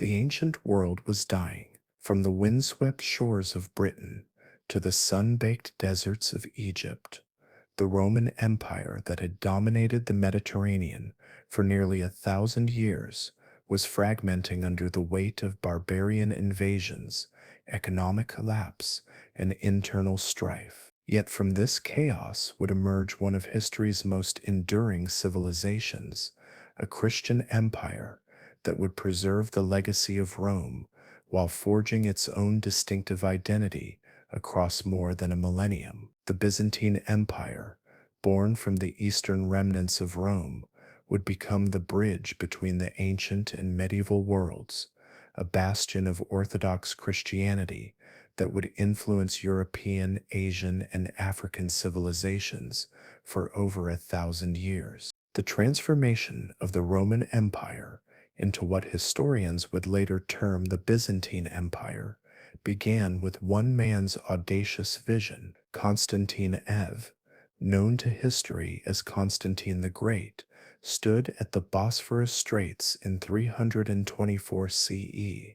The ancient world was dying, from the windswept shores of Britain to the sun-baked deserts of Egypt. The Roman Empire that had dominated the Mediterranean for nearly 1,000 years was fragmenting under the weight of barbarian invasions, economic collapse, and internal strife. Yet from this chaos would emerge one of history's most enduring civilizations, a Christian empire that would preserve the legacy of Rome while forging its own distinctive identity across more than a millennium. The Byzantine Empire, born from the eastern remnants of Rome, would become the bridge between the ancient and medieval worlds, a bastion of Orthodox Christianity that would influence European, Asian, and African civilizations for over 1,000 years. The transformation of the Roman Empire into what historians would later term the Byzantine Empire began with one man's audacious vision. Constantine Ev, known to history as Constantine the Great, stood at the Bosphorus Straits in 324 CE,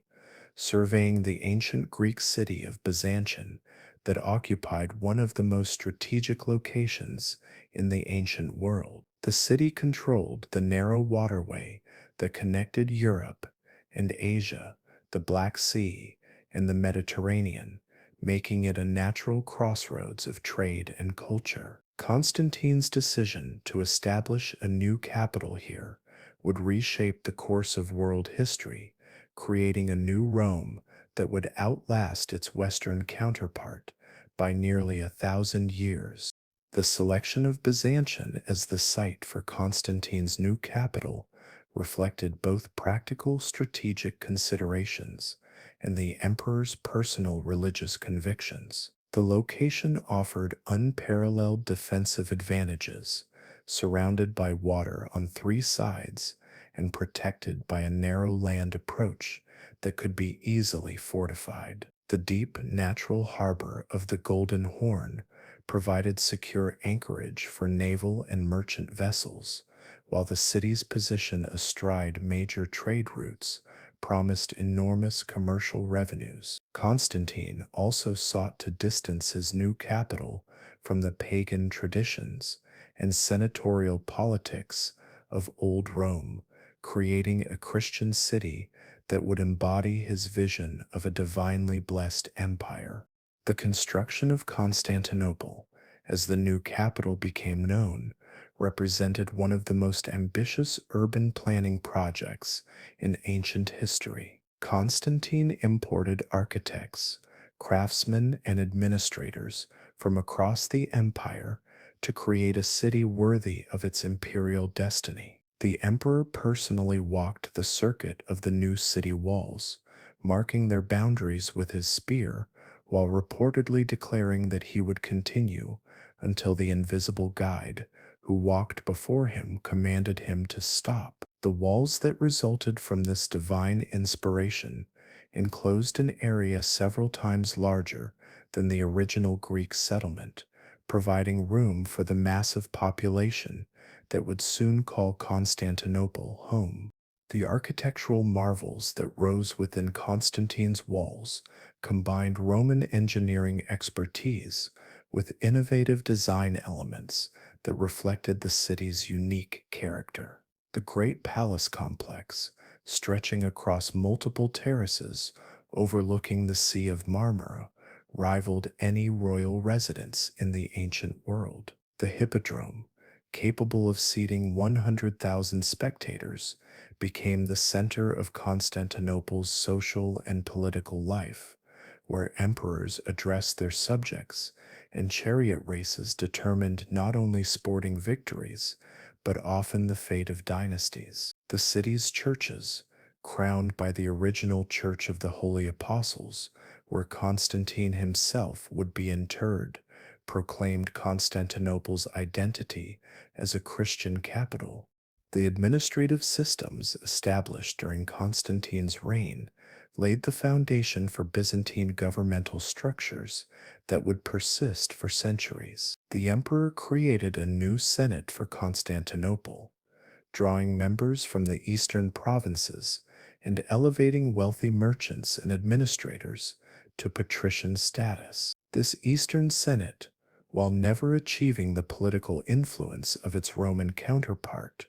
surveying the ancient Greek city of Byzantium that occupied one of the most strategic locations in the ancient world. The city controlled the narrow waterway that connected Europe and Asia, the Black Sea, and the Mediterranean, making it a natural crossroads of trade and culture. Constantine's decision to establish a new capital here would reshape the course of world history, creating a new Rome that would outlast its Western counterpart by nearly 1,000 years. The selection of Byzantium as the site for Constantine's new capital reflected both practical strategic considerations and the emperor's personal religious convictions. The location offered unparalleled defensive advantages, surrounded by water on three sides and protected by a narrow land approach that could be easily fortified. The deep natural harbor of the Golden Horn provided secure anchorage for naval and merchant vessels, while the city's position astride major trade routes promised enormous commercial revenues. Constantine also sought to distance his new capital from the pagan traditions and senatorial politics of old Rome, creating a Christian city that would embody his vision of a divinely blessed empire. The construction of Constantinople, as the new capital became known, represented one of the most ambitious urban planning projects in ancient history. Constantine imported architects, craftsmen, and administrators from across the empire to create a city worthy of its imperial destiny. The emperor personally walked the circuit of the new city walls, marking their boundaries with his spear, while reportedly declaring that he would continue until the invisible guide who walked before him commanded him to stop. The walls that resulted from this divine inspiration enclosed an area several times larger than the original Greek settlement, providing room for the massive population that would soon call Constantinople home. The architectural marvels that rose within Constantine's walls combined Roman engineering expertise with innovative design elements that reflected the city's unique character. The Great Palace Complex, stretching across multiple terraces overlooking the Sea of Marmara, rivaled any royal residence in the ancient world. The Hippodrome, capable of seating 100,000 spectators, became the center of Constantinople's social and political life, where emperors addressed their subjects and chariot races determined not only sporting victories, but often the fate of dynasties. The city's churches, crowned by the original Church of the Holy Apostles, where Constantine himself would be interred, proclaimed Constantinople's identity as a Christian capital. The administrative systems established during Constantine's reign laid the foundation for Byzantine governmental structures that would persist for centuries. The emperor created a new senate for Constantinople, drawing members from the eastern provinces and elevating wealthy merchants and administrators to patrician status. This Eastern Senate, while never achieving the political influence of its Roman counterpart,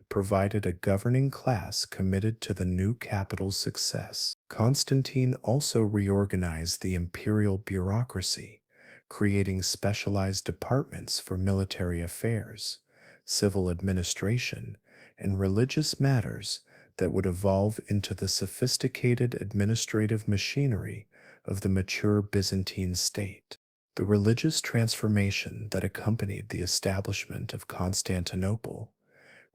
provided a governing class committed to the new capital's success. Constantine also reorganized the imperial bureaucracy, creating specialized departments for military affairs, civil administration, and religious matters that would evolve into the sophisticated administrative machinery of the mature Byzantine state. The religious transformation that accompanied the establishment of Constantinople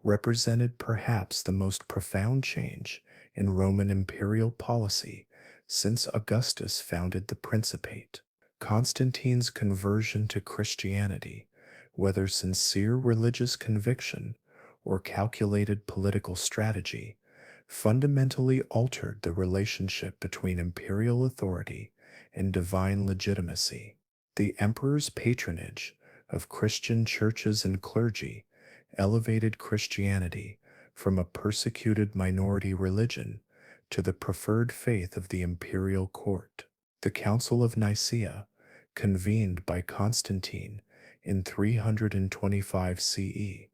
represented perhaps the most profound change in Roman imperial policy since Augustus founded the Principate. Constantine's conversion to Christianity, whether sincere religious conviction or calculated political strategy, fundamentally altered the relationship between imperial authority and divine legitimacy. The emperor's patronage of Christian churches and clergy elevated Christianity from a persecuted minority religion to the preferred faith of the imperial court. The Council of Nicaea, convened by Constantine in 325 CE,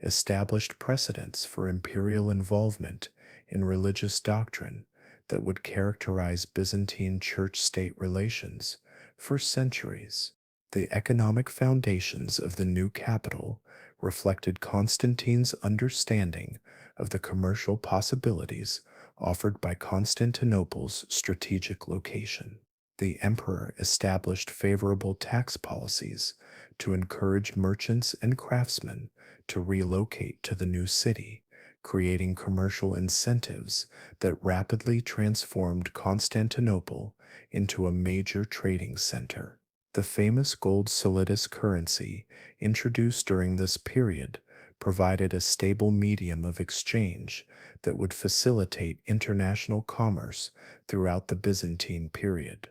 established precedents for imperial involvement in religious doctrine that would characterize Byzantine church-state relations for centuries. The economic foundations of the new capital reflected Constantine's understanding of the commercial possibilities offered by Constantinople's strategic location. The emperor established favorable tax policies to encourage merchants and craftsmen to relocate to the new city, creating commercial incentives that rapidly transformed Constantinople into a major trading center. The famous gold solidus currency, introduced during this period, provided a stable medium of exchange that would facilitate international commerce throughout the Byzantine period.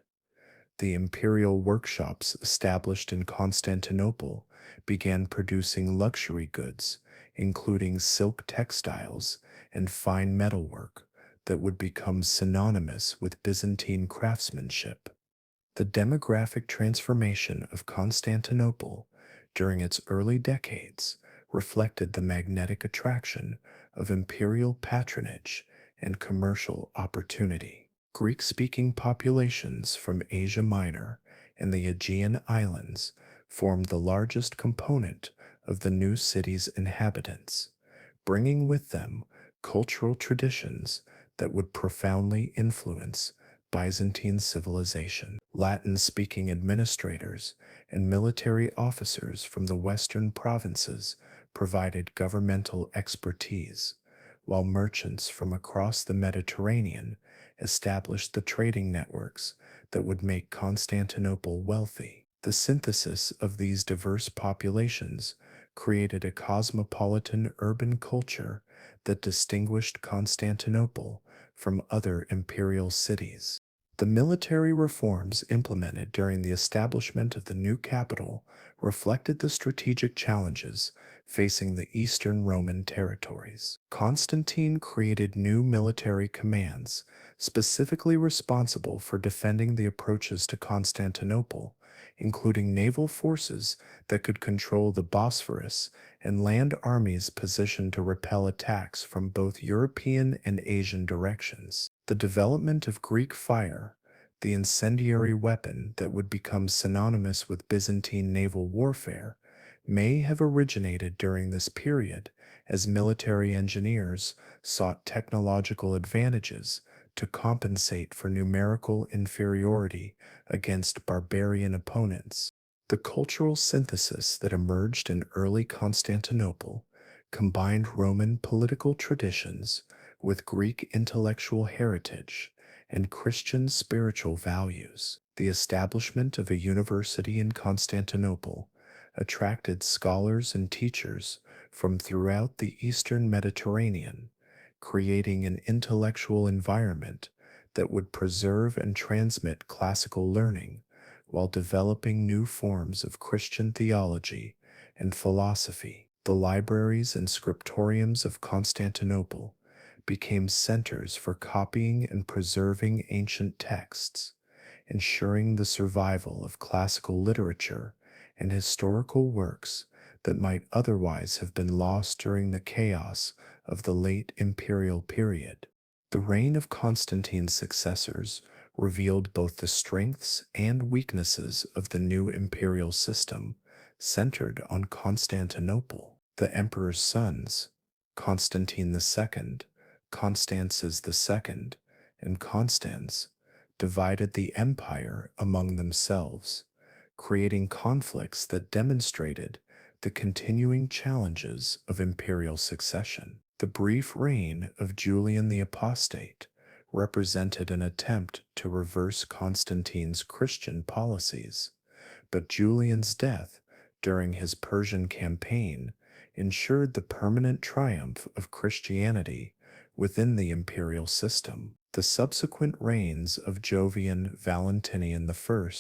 The imperial workshops established in Constantinople began producing luxury goods, including silk textiles and fine metalwork, that would become synonymous with Byzantine craftsmanship. The demographic transformation of Constantinople during its early decades reflected the magnetic attraction of imperial patronage and commercial opportunity. Greek-speaking populations from Asia Minor and the Aegean Islands formed the largest component of the new city's inhabitants, bringing with them cultural traditions that would profoundly influence Byzantine civilization. Latin-speaking administrators and military officers from the western provinces provided governmental expertise, while merchants from across the Mediterranean established the trading networks that would make Constantinople wealthy. The synthesis of these diverse populations created a cosmopolitan urban culture that distinguished Constantinople from other imperial cities. The military reforms implemented during the establishment of the new capital reflected the strategic challenges facing the Eastern Roman territories. Constantine created new military commands specifically responsible for defending the approaches to Constantinople, including naval forces that could control the Bosphorus and land armies positioned to repel attacks from both European and Asian directions. The development of Greek fire, the incendiary weapon that would become synonymous with Byzantine naval warfare, may have originated during this period as military engineers sought technological advantages to compensate for numerical inferiority against barbarian opponents. The cultural synthesis that emerged in early Constantinople combined Roman political traditions with Greek intellectual heritage and Christian spiritual values. The establishment of a university in Constantinople attracted scholars and teachers from throughout the Eastern Mediterranean, creating an intellectual environment that would preserve and transmit classical learning while developing new forms of Christian theology and philosophy. The libraries and scriptoriums of Constantinople became centers for copying and preserving ancient texts, ensuring the survival of classical literature and historical works that might otherwise have been lost during the chaos of the late imperial period. The reign of Constantine's successors revealed both the strengths and weaknesses of the new imperial system centered on Constantinople. The emperor's sons, Constantine II, Constances II, and Constans, divided the empire among themselves, creating conflicts that demonstrated the continuing challenges of imperial succession. The brief reign of Julian the Apostate represented an attempt to reverse Constantine's Christian policies, but Julian's death during his Persian campaign ensured the permanent triumph of Christianity within the imperial system. The subsequent reigns of Jovian Valentinian I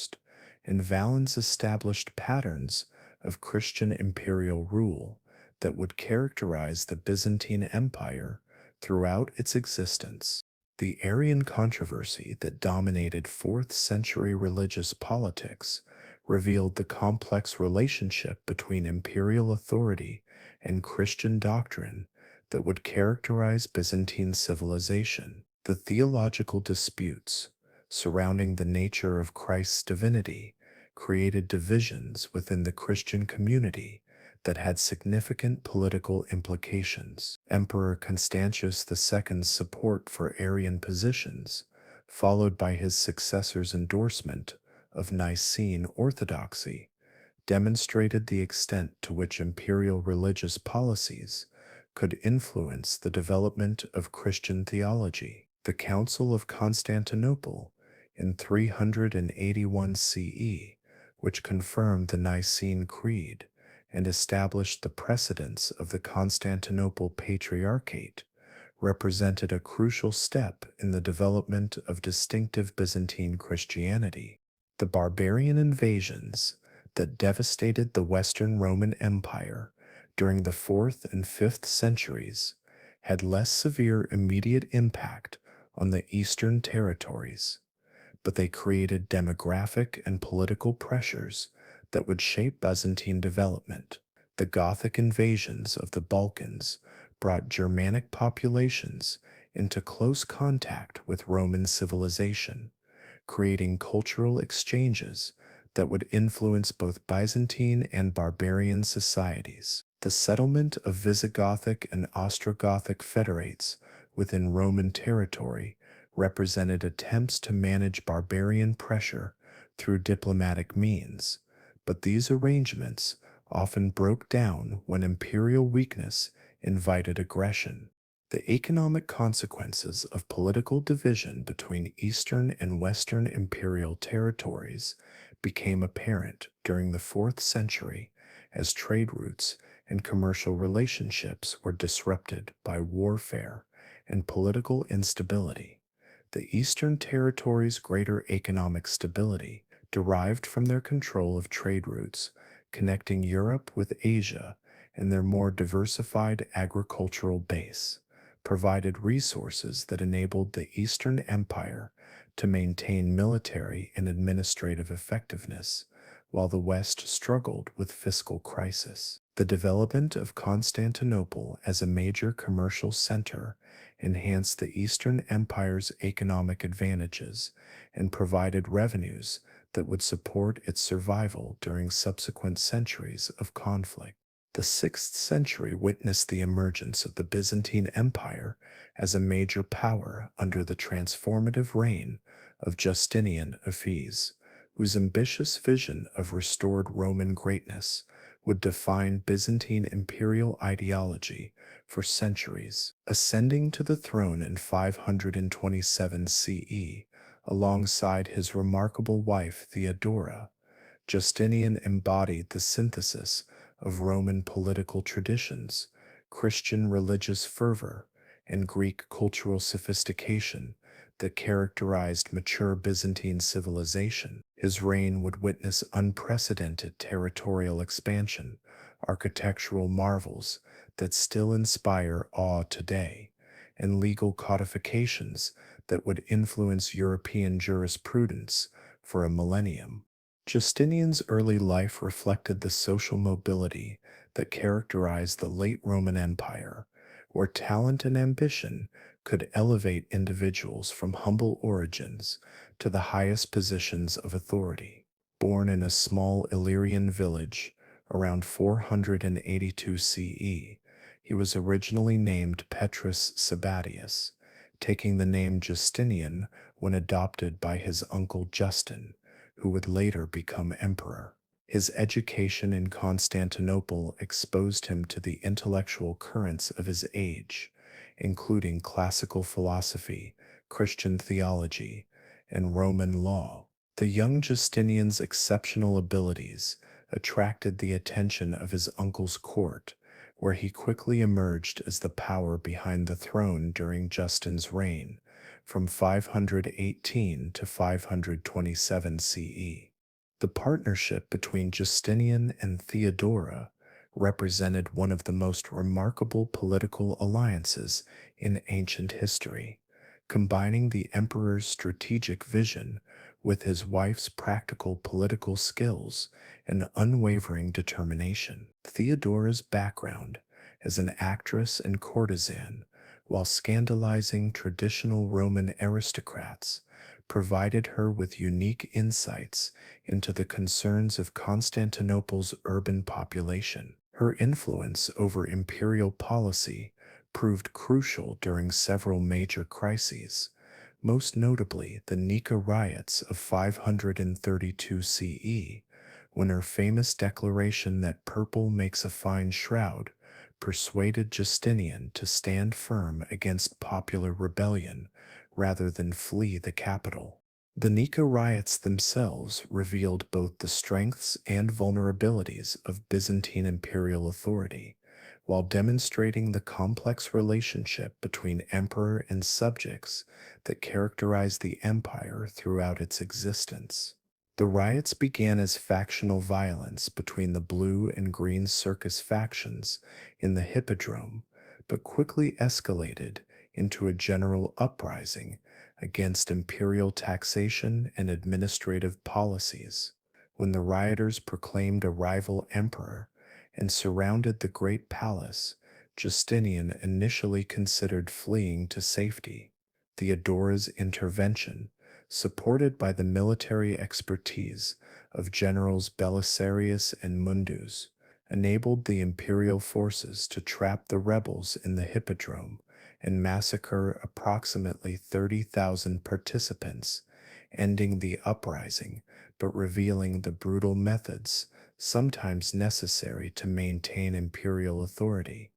and Valens established patterns of Christian imperial rule that would characterize the Byzantine Empire throughout its existence. The Arian controversy that dominated 4th century religious politics revealed the complex relationship between imperial authority and Christian doctrine that would characterize Byzantine civilization. The theological disputes surrounding the nature of Christ's divinity created divisions within the Christian community that had significant political implications. Emperor Constantius II's support for Arian positions, followed by his successor's endorsement of Nicene orthodoxy, demonstrated the extent to which imperial religious policies could influence the development of Christian theology. The Council of Constantinople in 381 CE, which confirmed the Nicene Creed and established the precedents of the Constantinople Patriarchate, represented a crucial step in the development of distinctive Byzantine Christianity. The barbarian invasions that devastated the Western Roman Empire during the 4th and 5th centuries had less severe immediate impact on the Eastern territories, but they created demographic and political pressures that would shape Byzantine development. The Gothic invasions of the Balkans brought Germanic populations into close contact with Roman civilization, creating cultural exchanges that would influence both Byzantine and barbarian societies. The settlement of Visigothic and Ostrogothic federates within Roman territory represented attempts to manage barbarian pressure through diplomatic means, but these arrangements often broke down when imperial weakness invited aggression. The economic consequences of political division between Eastern and Western imperial territories became apparent during the 4th century as trade routes and commercial relationships were disrupted by warfare and political instability. The Eastern territories' greater economic stability derived from their control of trade routes connecting Europe with Asia and their more diversified agricultural base, provided resources that enabled the Eastern Empire to maintain military and administrative effectiveness, while the West struggled with fiscal crisis. The development of Constantinople as a major commercial center enhanced the Eastern Empire's economic advantages and provided revenues that would support its survival during subsequent centuries of conflict. The 6th century witnessed the emergence of the Byzantine Empire as a major power under the transformative reign of Justinian of Ephes, whose ambitious vision of restored Roman greatness would define Byzantine imperial ideology for centuries. Ascending to the throne in 527 CE, alongside his remarkable wife Theodora, Justinian embodied the synthesis of Roman political traditions, Christian religious fervor, and Greek cultural sophistication that characterized mature Byzantine civilization. His reign would witness unprecedented territorial expansion, architectural marvels that still inspire awe today, and legal codifications that would influence European jurisprudence for a millennium. Justinian's early life reflected the social mobility that characterized the late Roman Empire, where talent and ambition could elevate individuals from humble origins to the highest positions of authority. Born in a small Illyrian village around 482 CE, he was originally named Petrus Sabatius, taking the name Justinian when adopted by his uncle Justin, who would later become emperor. His education in Constantinople exposed him to the intellectual currents of his age, including classical philosophy, Christian theology, and Roman law. The young Justinian's exceptional abilities attracted the attention of his uncle's court, where he quickly emerged as the power behind the throne during Justin's reign, from 518 to 527 CE. The partnership between Justinian and Theodora represented one of the most remarkable political alliances in ancient history, combining the emperor's strategic vision with his wife's practical political skills and unwavering determination. Theodora's background as an actress and courtesan, while scandalizing traditional Roman aristocrats, provided her with unique insights into the concerns of Constantinople's urban population. Her influence over imperial policy proved crucial during several major crises, most notably the Nika riots of 532 CE, when her famous declaration that purple makes a fine shroud persuaded Justinian to stand firm against popular rebellion rather than flee the capital. The Nika riots themselves revealed both the strengths and vulnerabilities of Byzantine imperial authority, while demonstrating the complex relationship between emperor and subjects that characterized the empire throughout its existence. The riots began as factional violence between the blue and green circus factions in the Hippodrome, but quickly escalated into a general uprising against imperial taxation and administrative policies. When the rioters proclaimed a rival emperor and surrounded the Great Palace, Justinian initially considered fleeing to safety. Theodora's intervention, supported by the military expertise of generals Belisarius and Mundus, enabled the imperial forces to trap the rebels in the Hippodrome and massacre approximately 30,000 participants, ending the uprising but revealing the brutal methods sometimes necessary to maintain imperial authority.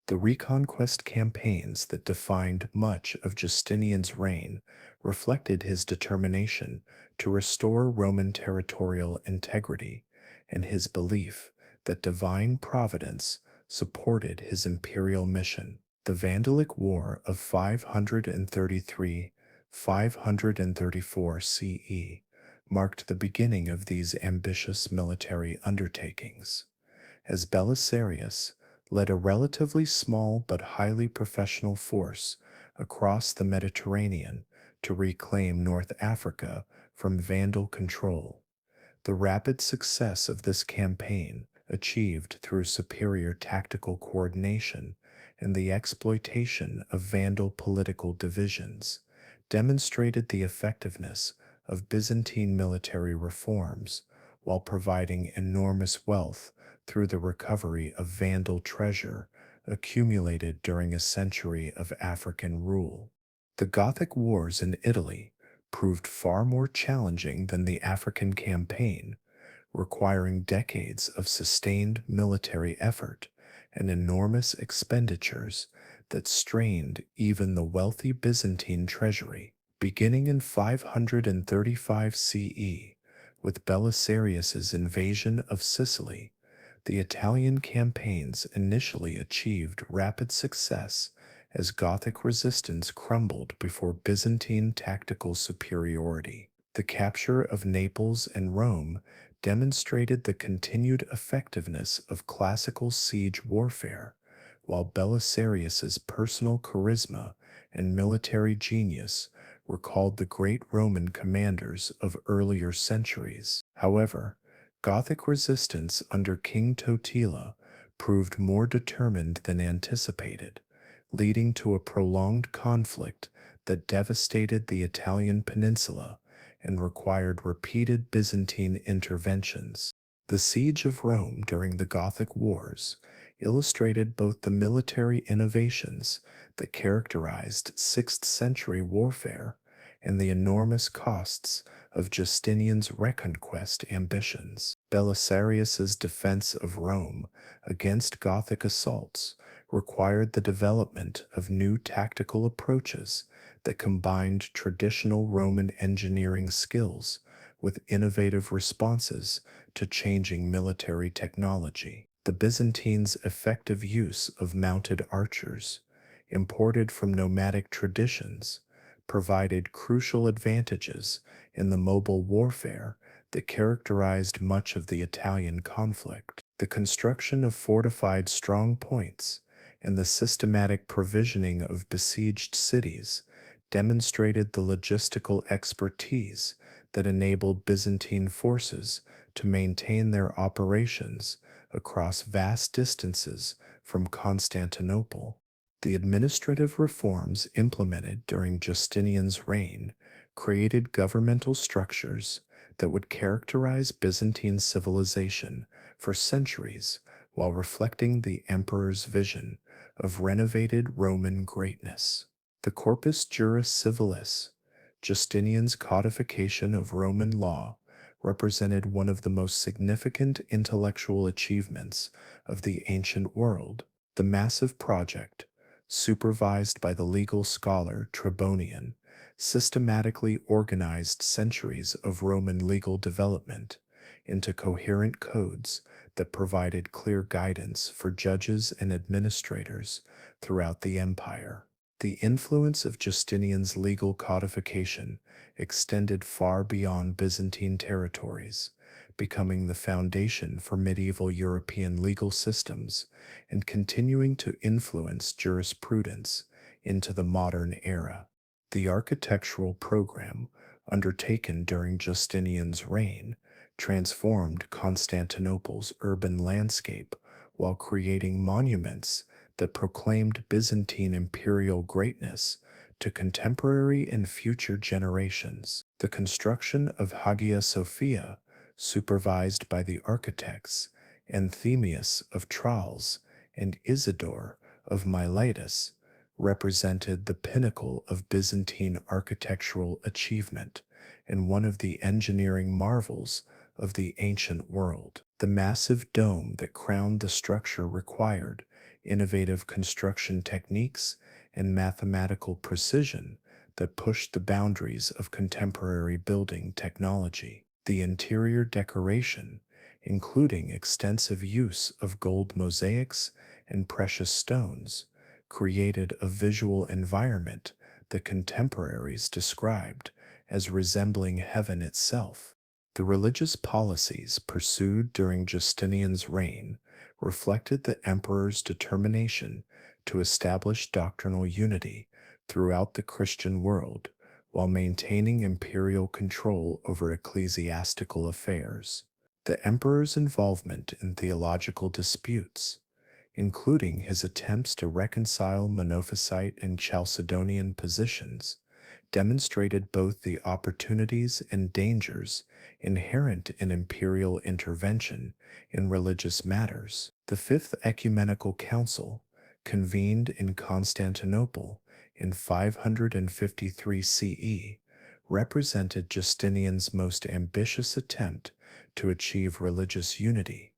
The reconquest campaigns that defined much of Justinian's reign reflected his determination to restore Roman territorial integrity and his belief that divine providence supported his imperial mission. The Vandalic War of 534 CE marked the beginning of these ambitious military undertakings, as Belisarius led a relatively small but highly professional force across the Mediterranean to reclaim North Africa from Vandal control. The rapid success of this campaign, achieved through superior tactical coordination and the exploitation of Vandal political divisions, demonstrated the effectiveness of Byzantine military reforms while providing enormous wealth through the recovery of Vandal treasure accumulated during a century of African rule. The Gothic Wars in Italy proved far more challenging than the African campaign, requiring decades of sustained military effort and enormous expenditures that strained even the wealthy Byzantine treasury. Beginning in 535 CE, with Belisarius's invasion of Sicily, the Italian campaigns initially achieved rapid success as Gothic resistance crumbled before Byzantine tactical superiority. The capture of Naples and Rome demonstrated the continued effectiveness of classical siege warfare, while Belisarius's personal charisma and military genius were called the great Roman commanders of earlier centuries. However, Gothic resistance under King Totila proved more determined than anticipated, leading to a prolonged conflict that devastated the Italian peninsula and required repeated Byzantine interventions. The siege of Rome during the Gothic Wars illustrated both the military innovations that characterized 6th century warfare and the enormous costs of Justinian's reconquest ambitions. Belisarius's defense of Rome against Gothic assaults required the development of new tactical approaches that combined traditional Roman engineering skills with innovative responses to changing military technology. The Byzantines' effective use of mounted archers, imported from nomadic traditions, provided crucial advantages in the mobile warfare that characterized much of the Italian conflict. The construction of fortified strong points and the systematic provisioning of besieged cities demonstrated the logistical expertise that enabled Byzantine forces to maintain their operations across vast distances from Constantinople. The administrative reforms implemented during Justinian's reign created governmental structures that would characterize Byzantine civilization for centuries while reflecting the emperor's vision of renovated Roman greatness. The Corpus Juris Civilis, Justinian's codification of Roman law, represented one of the most significant intellectual achievements of the ancient world. The massive project, supervised by the legal scholar Tribonian, systematically organized centuries of Roman legal development into coherent codes that provided clear guidance for judges and administrators throughout the empire. The influence of Justinian's legal codification extended far beyond Byzantine territories, becoming the foundation for medieval European legal systems and continuing to influence jurisprudence into the modern era. The architectural program undertaken during Justinian's reign transformed Constantinople's urban landscape while creating monuments that proclaimed Byzantine imperial greatness to contemporary and future generations. The construction of Hagia Sophia, supervised by the architects Anthemius of Tralles and Isidore of Miletus, represented the pinnacle of Byzantine architectural achievement and one of the engineering marvels of the ancient world. The massive dome that crowned the structure required innovative construction techniques and mathematical precision that pushed the boundaries of contemporary building technology. The interior decoration, including extensive use of gold mosaics and precious stones, created a visual environment that contemporaries described as resembling heaven itself. The religious policies pursued during Justinian's reign reflected the emperor's determination to establish doctrinal unity throughout the Christian world while maintaining imperial control over ecclesiastical affairs. The emperor's involvement in theological disputes, including his attempts to reconcile Monophysite and Chalcedonian positions, demonstrated both the opportunities and dangers inherent in imperial intervention in religious matters. The Fifth Ecumenical Council, convened in Constantinople in 553 CE, represented Justinian's most ambitious attempt to achieve religious unity,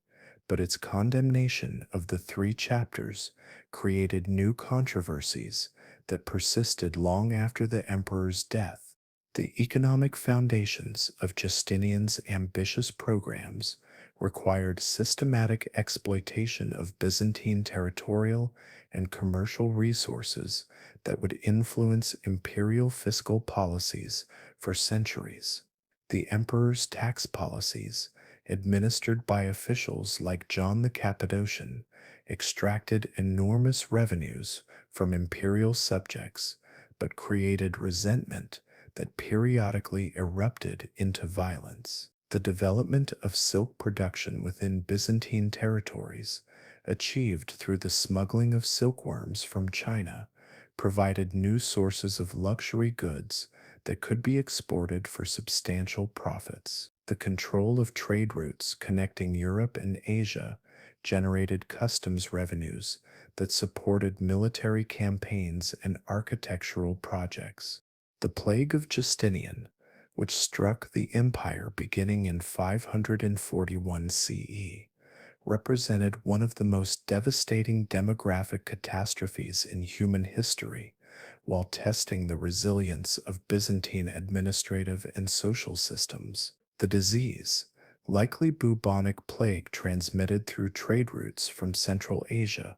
but its condemnation of the three chapters created new controversies that persisted long after the emperor's death. The economic foundations of Justinian's ambitious programs required systematic exploitation of Byzantine territorial and commercial resources that would influence imperial fiscal policies for centuries. The emperor's tax policies, administered by officials like John the Cappadocian, extracted enormous revenues from imperial subjects but created resentment that periodically erupted into violence. The development of silk production within Byzantine territories, achieved through the smuggling of silkworms from China, provided new sources of luxury goods that could be exported for substantial profits. The control of trade routes connecting Europe and Asia generated customs revenues that supported military campaigns and architectural projects. The plague of Justinian, which struck the empire beginning in 541 CE, represented one of the most devastating demographic catastrophes in human history, while testing the resilience of Byzantine administrative and social systems. The disease, likely bubonic plague transmitted through trade routes from Central Asia,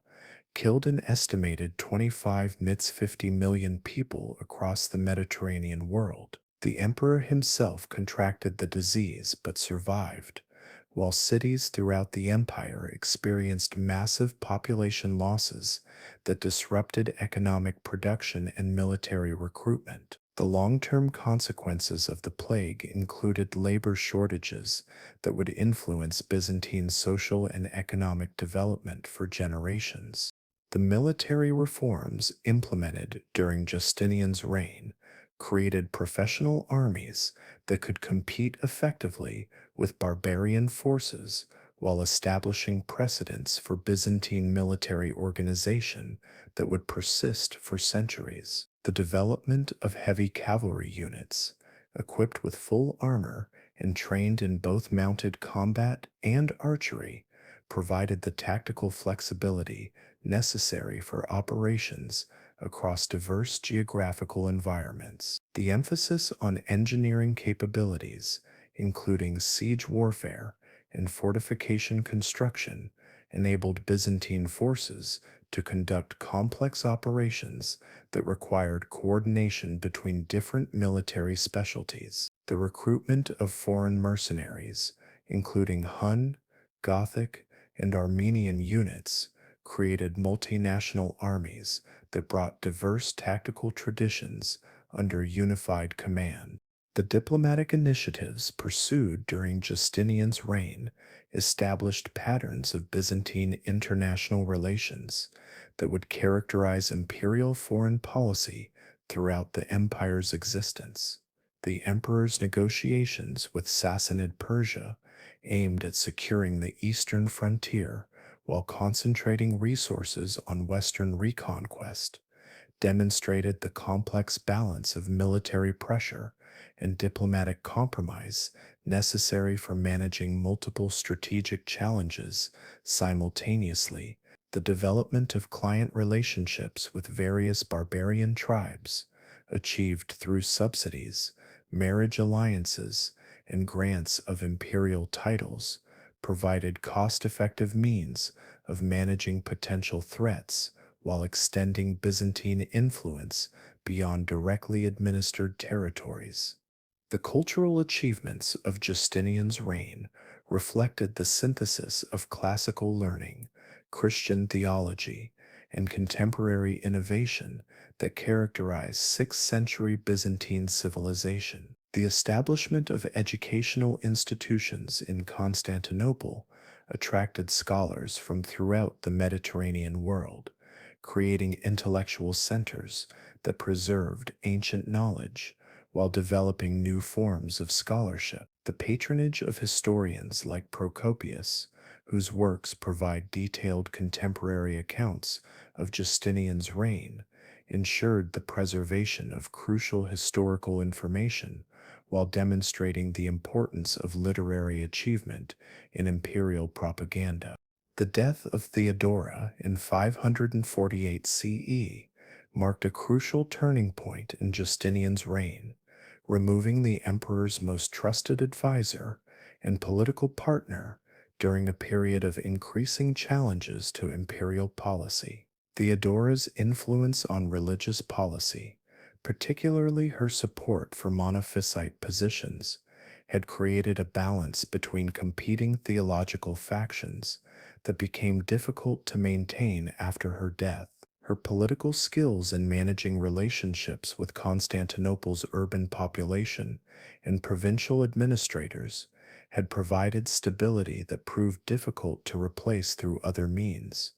killed an estimated 50 million people across the Mediterranean world. The emperor himself contracted the disease but survived, while cities throughout the empire experienced massive population losses that disrupted economic production and military recruitment. The long-term consequences of the plague included labor shortages that would influence Byzantine social and economic development for generations. The military reforms implemented during Justinian's reign created professional armies that could compete effectively with barbarian forces while establishing precedents for Byzantine military organization that would persist for centuries. The development of heavy cavalry units, equipped with full armor and trained in both mounted combat and archery, provided the tactical flexibility necessary for operations across diverse geographical environments. The emphasis on engineering capabilities, including siege warfare and fortification construction, enabled Byzantine forces to conduct complex operations that required coordination between different military specialties. The recruitment of foreign mercenaries, including Hun, Gothic, and Armenian units, created multinational armies that brought diverse tactical traditions under unified command. The diplomatic initiatives pursued during Justinian's reign established patterns of Byzantine international relations that would characterize imperial foreign policy throughout the empire's existence. The emperor's negotiations with Sassanid Persia aimed at securing the eastern frontier while concentrating resources on western reconquest, demonstrated the complex balance of military pressure and diplomatic compromise necessary for managing multiple strategic challenges simultaneously. The development of client relationships with various barbarian tribes, achieved through subsidies, marriage alliances, and grants of imperial titles, provided cost-effective means of managing potential threats while extending Byzantine influence beyond directly administered territories. The cultural achievements of Justinian's reign reflected the synthesis of classical learning, Christian theology, and contemporary innovation that characterized 6th century Byzantine civilization. The establishment of educational institutions in Constantinople attracted scholars from throughout the Mediterranean world, creating intellectual centers that preserved ancient knowledge while developing new forms of scholarship. The patronage of historians like Procopius, whose works provide detailed contemporary accounts of Justinian's reign, ensured the preservation of crucial historical information while demonstrating the importance of literary achievement in imperial propaganda. The death of Theodora in 548 CE marked a crucial turning point in Justinian's reign, removing the emperor's most trusted advisor and political partner during a period of increasing challenges to imperial policy. Theodora's influence on religious policy, particularly her support for monophysite positions, had created a balance between competing theological factions that became difficult to maintain after her death. Her political skills in managing relationships with Constantinople's urban population and provincial administrators had provided stability that proved difficult to replace through other means.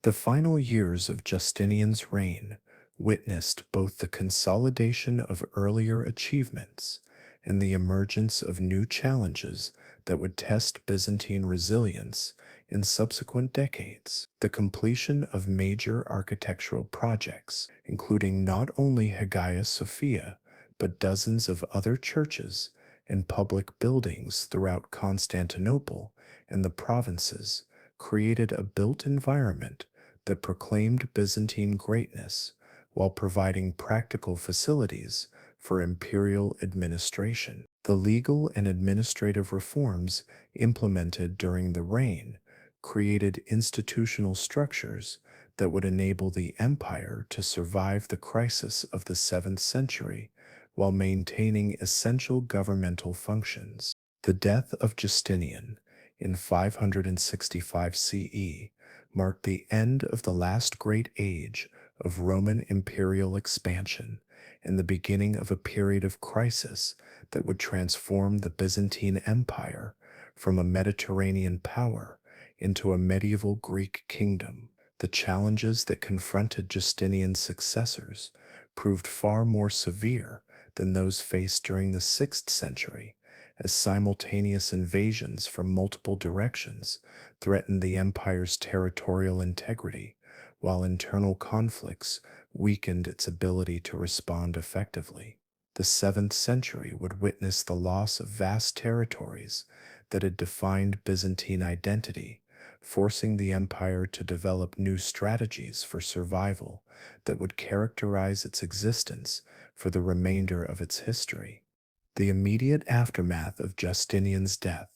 The final years of Justinian's reign witnessed both the consolidation of earlier achievements and the emergence of new challenges that would test Byzantine resilience in subsequent decades. The completion of major architectural projects, including not only Hagia Sophia, but dozens of other churches and public buildings throughout Constantinople and the provinces, created a built environment that proclaimed Byzantine greatness while providing practical facilities for imperial administration. The legal and administrative reforms implemented during the reign created institutional structures that would enable the empire to survive the crisis of the 7th century while maintaining essential governmental functions. The death of Justinian in 565 CE marked the end of the last great age of Roman imperial expansion and the beginning of a period of crisis that would transform the Byzantine Empire from a Mediterranean power into a medieval Greek kingdom. The challenges that confronted Justinian's successors proved far more severe than those faced during the 6th century, as simultaneous invasions from multiple directions threatened the empire's territorial integrity, while internal conflicts weakened its ability to respond effectively. The 7th century would witness the loss of vast territories that had defined Byzantine identity, forcing the empire to develop new strategies for survival that would characterize its existence for the remainder of its history. The immediate aftermath of Justinian's death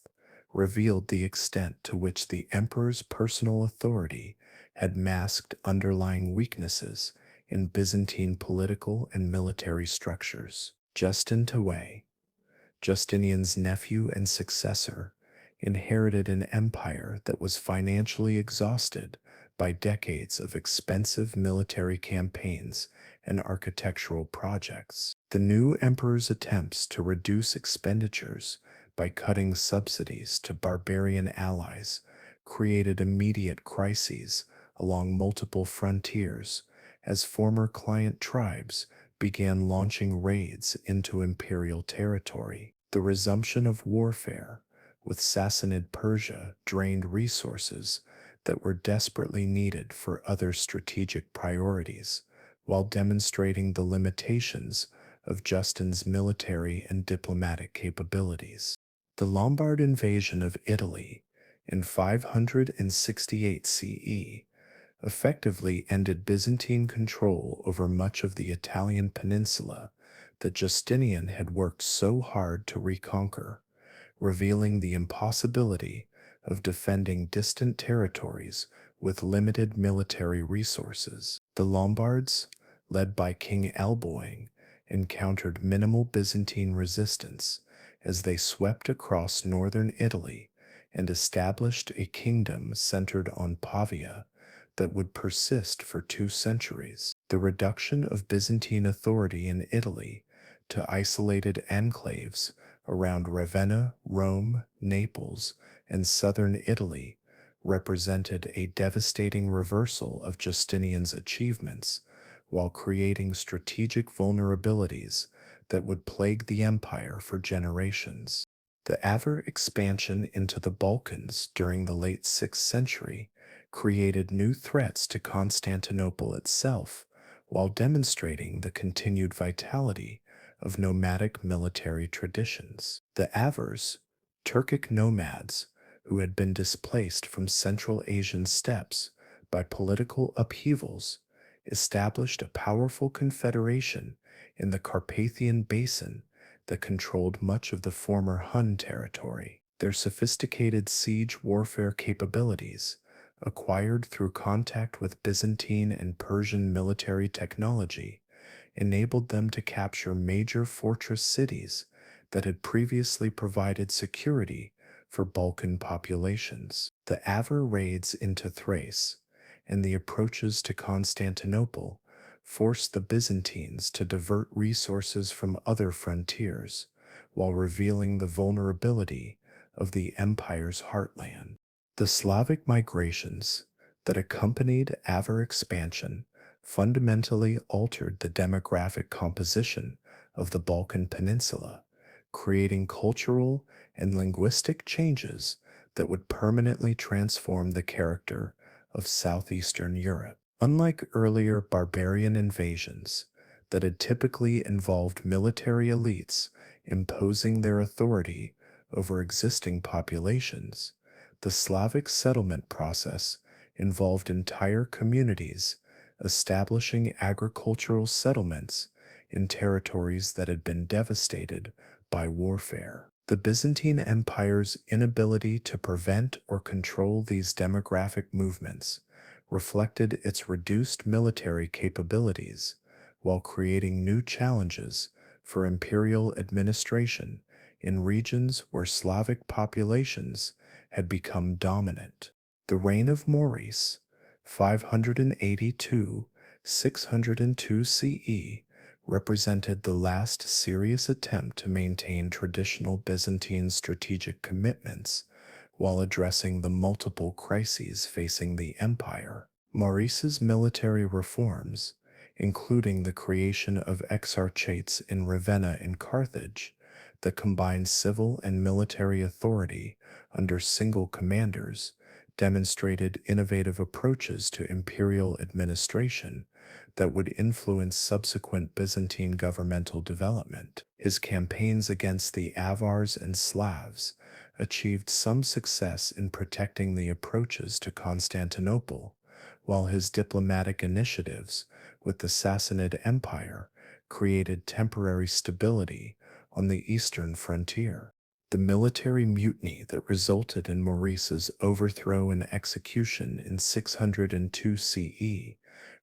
revealed the extent to which the emperor's personal authority had masked underlying weaknesses in Byzantine political and military structures. Justin II, Justinian's nephew and successor, inherited an empire that was financially exhausted by decades of expensive military campaigns and architectural projects. The new emperor's attempts to reduce expenditures by cutting subsidies to barbarian allies created immediate crises along multiple frontiers as former client tribes began launching raids into imperial territory. The resumption of warfare with Sassanid Persia drained resources that were desperately needed for other strategic priorities, while demonstrating the limitations of Justin's military and diplomatic capabilities. The Lombard invasion of Italy in 568 CE effectively ended Byzantine control over much of the Italian peninsula that Justinian had worked so hard to reconquer, revealing the impossibility of defending distant territories with limited military resources. The Lombards, led by King Alboin, encountered minimal Byzantine resistance as they swept across northern Italy and established a kingdom centered on Pavia that would persist for 2 centuries. The reduction of Byzantine authority in Italy to isolated enclaves around Ravenna, Rome, Naples, and southern Italy represented a devastating reversal of Justinian's achievements while creating strategic vulnerabilities that would plague the empire for generations. The Avar expansion into the Balkans during the late 6th century created new threats to Constantinople itself while demonstrating the continued vitality of nomadic military traditions. The Avars, Turkic nomads who had been displaced from Central Asian steppes by political upheavals, established a powerful confederation in the Carpathian Basin that controlled much of the former Hun territory. Their sophisticated siege warfare capabilities, acquired through contact with Byzantine and Persian military technology, enabled them to capture major fortress cities that had previously provided security for Balkan populations. The Avar raids into Thrace and the approaches to Constantinople forced the Byzantines to divert resources from other frontiers while revealing the vulnerability of the empire's heartland. The Slavic migrations that accompanied Avar expansion fundamentally altered the demographic composition of the Balkan Peninsula, creating cultural and linguistic changes that would permanently transform the character of southeastern Europe. Unlike earlier barbarian invasions that had typically involved military elites imposing their authority over existing populations, the Slavic settlement process involved entire communities establishing agricultural settlements in territories that had been devastated by warfare. The Byzantine Empire's inability to prevent or control these demographic movements reflected its reduced military capabilities while creating new challenges for imperial administration in regions where Slavic populations had become dominant. The reign of Maurice, 582 602 CE, represented the last serious attempt to maintain traditional Byzantine strategic commitments while addressing the multiple crises facing the empire. Maurice's military reforms, including the creation of exarchates in Ravenna and Carthage that combined civil and military authority under single commanders, demonstrated innovative approaches to imperial administration that would influence subsequent Byzantine governmental development. His campaigns against the Avars and Slavs achieved some success in protecting the approaches to Constantinople, while his diplomatic initiatives with the Sassanid Empire created temporary stability on the eastern frontier. The military mutiny that resulted in Maurice's overthrow and execution in 602 CE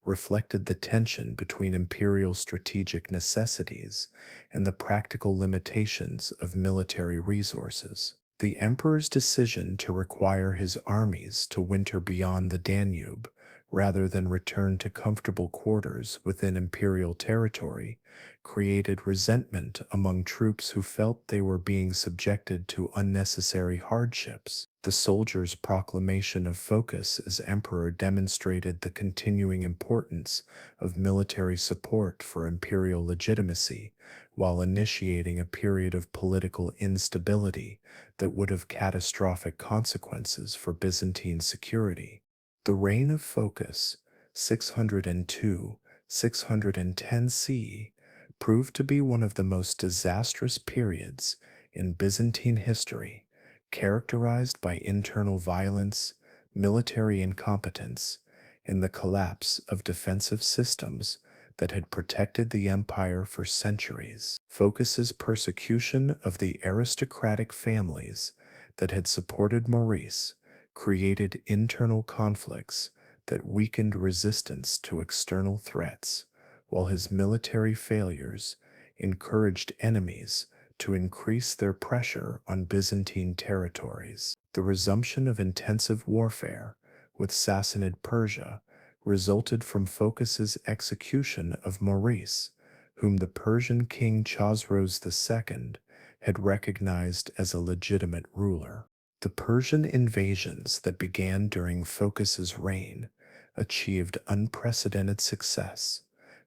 reflected the tension between imperial strategic necessities and the practical limitations of military resources. The emperor's decision to require his armies to winter beyond the Danube rather than return to comfortable quarters within imperial territory created resentment among troops who felt they were being subjected to unnecessary hardships. The soldiers' proclamation of focus as emperor demonstrated the continuing importance of military support for imperial legitimacy, while initiating a period of political instability that would have catastrophic consequences for Byzantine security. The reign of Phocas, 602 610 CE, proved to be one of the most disastrous periods in Byzantine history, characterized by internal violence, military incompetence, and the collapse of defensive systems that had protected the empire for centuries. Phocas's persecution of the aristocratic families that had supported Maurice created internal conflicts that weakened resistance to external threats, while his military failures encouraged enemies to increase their pressure on Byzantine territories. The resumption of intensive warfare with Sassanid Persia resulted from Phocas's execution of Maurice, whom the Persian king Chosroes II had recognized as a legitimate ruler. The Persian invasions that began during Phocas's reign achieved unprecedented success,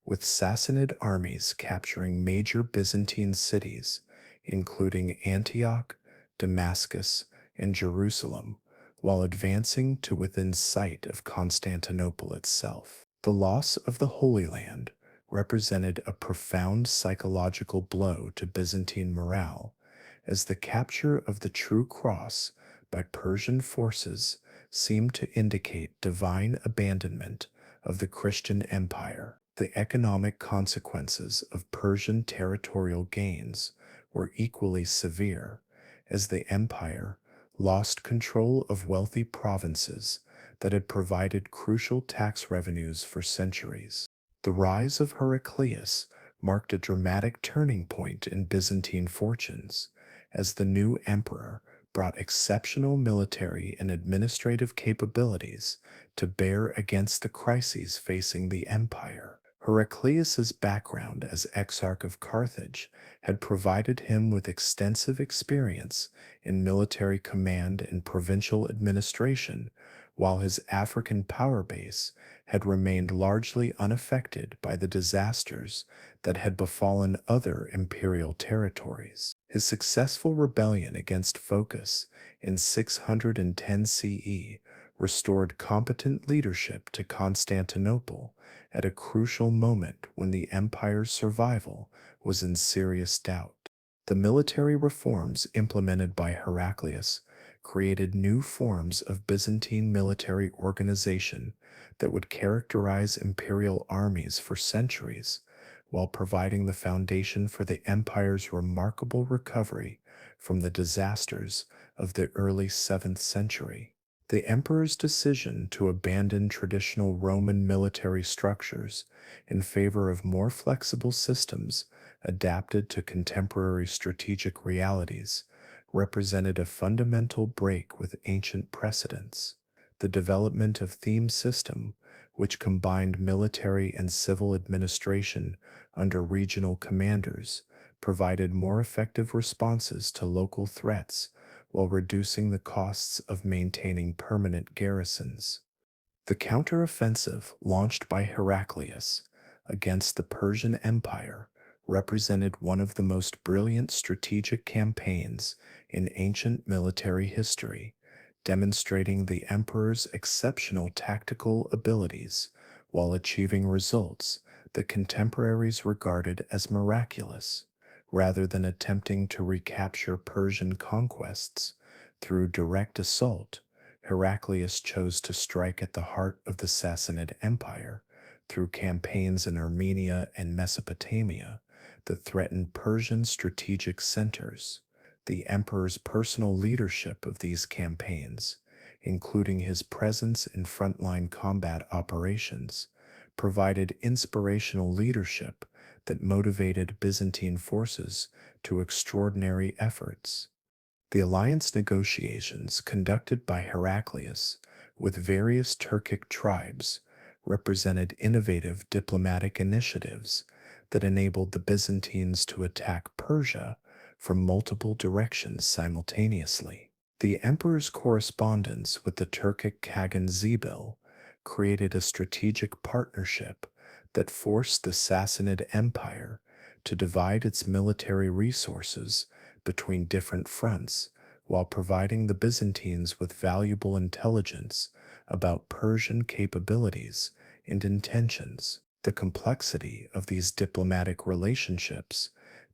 with Sassanid armies capturing major Byzantine cities, including Antioch, Damascus, and Jerusalem, while advancing to within sight of Constantinople itself. The loss of the Holy Land represented a profound psychological blow to Byzantine morale, as the capture of the True Cross by Persian forces seemed to indicate divine abandonment of the Christian empire. The economic consequences of Persian territorial gains were equally severe, as the empire lost control of wealthy provinces that had provided crucial tax revenues for centuries. The rise of Heraclius marked a dramatic turning point in Byzantine fortunes, as the new emperor brought exceptional military and administrative capabilities to bear against the crises facing the empire. Heraclius's background as Exarch of Carthage had provided him with extensive experience in military command and provincial administration, while his African power base had remained largely unaffected by the disasters that had befallen other imperial territories. His successful rebellion against Phocas in 610 CE restored competent leadership to Constantinople at a crucial moment when the empire's survival was in serious doubt. The military reforms implemented by Heraclius created new forms of Byzantine military organization that would characterize imperial armies for centuries, while providing the foundation for the empire's remarkable recovery from the disasters of the early 7th century. The emperor's decision to abandon traditional Roman military structures in favor of more flexible systems adapted to contemporary strategic realities represented a fundamental break with ancient precedents. The development of theme system, which combined military and civil administration under regional commanders, provided more effective responses to local threats while reducing the costs of maintaining permanent garrisons. The counteroffensive launched by Heraclius against the Persian Empire represented one of the most brilliant strategic campaigns in ancient military history, demonstrating the emperor's exceptional tactical abilities while achieving results that contemporaries regarded as miraculous. Rather than attempting to recapture Persian conquests through direct assault, Heraclius chose to strike at the heart of the Sassanid Empire through campaigns in Armenia and Mesopotamia that threatened Persian strategic centers. The emperor's personal leadership of these campaigns, including his presence in frontline combat operations, provided inspirational leadership that motivated Byzantine forces to extraordinary efforts. The alliance negotiations conducted by Heraclius with various Turkic tribes represented innovative diplomatic initiatives that enabled the Byzantines to attack Persia from multiple directions simultaneously. The emperor's correspondence with the Turkic Kagan Zebil created a strategic partnership that forced the Sassanid Empire to divide its military resources between different fronts while providing the Byzantines with valuable intelligence about Persian capabilities and intentions. The complexity of these diplomatic relationships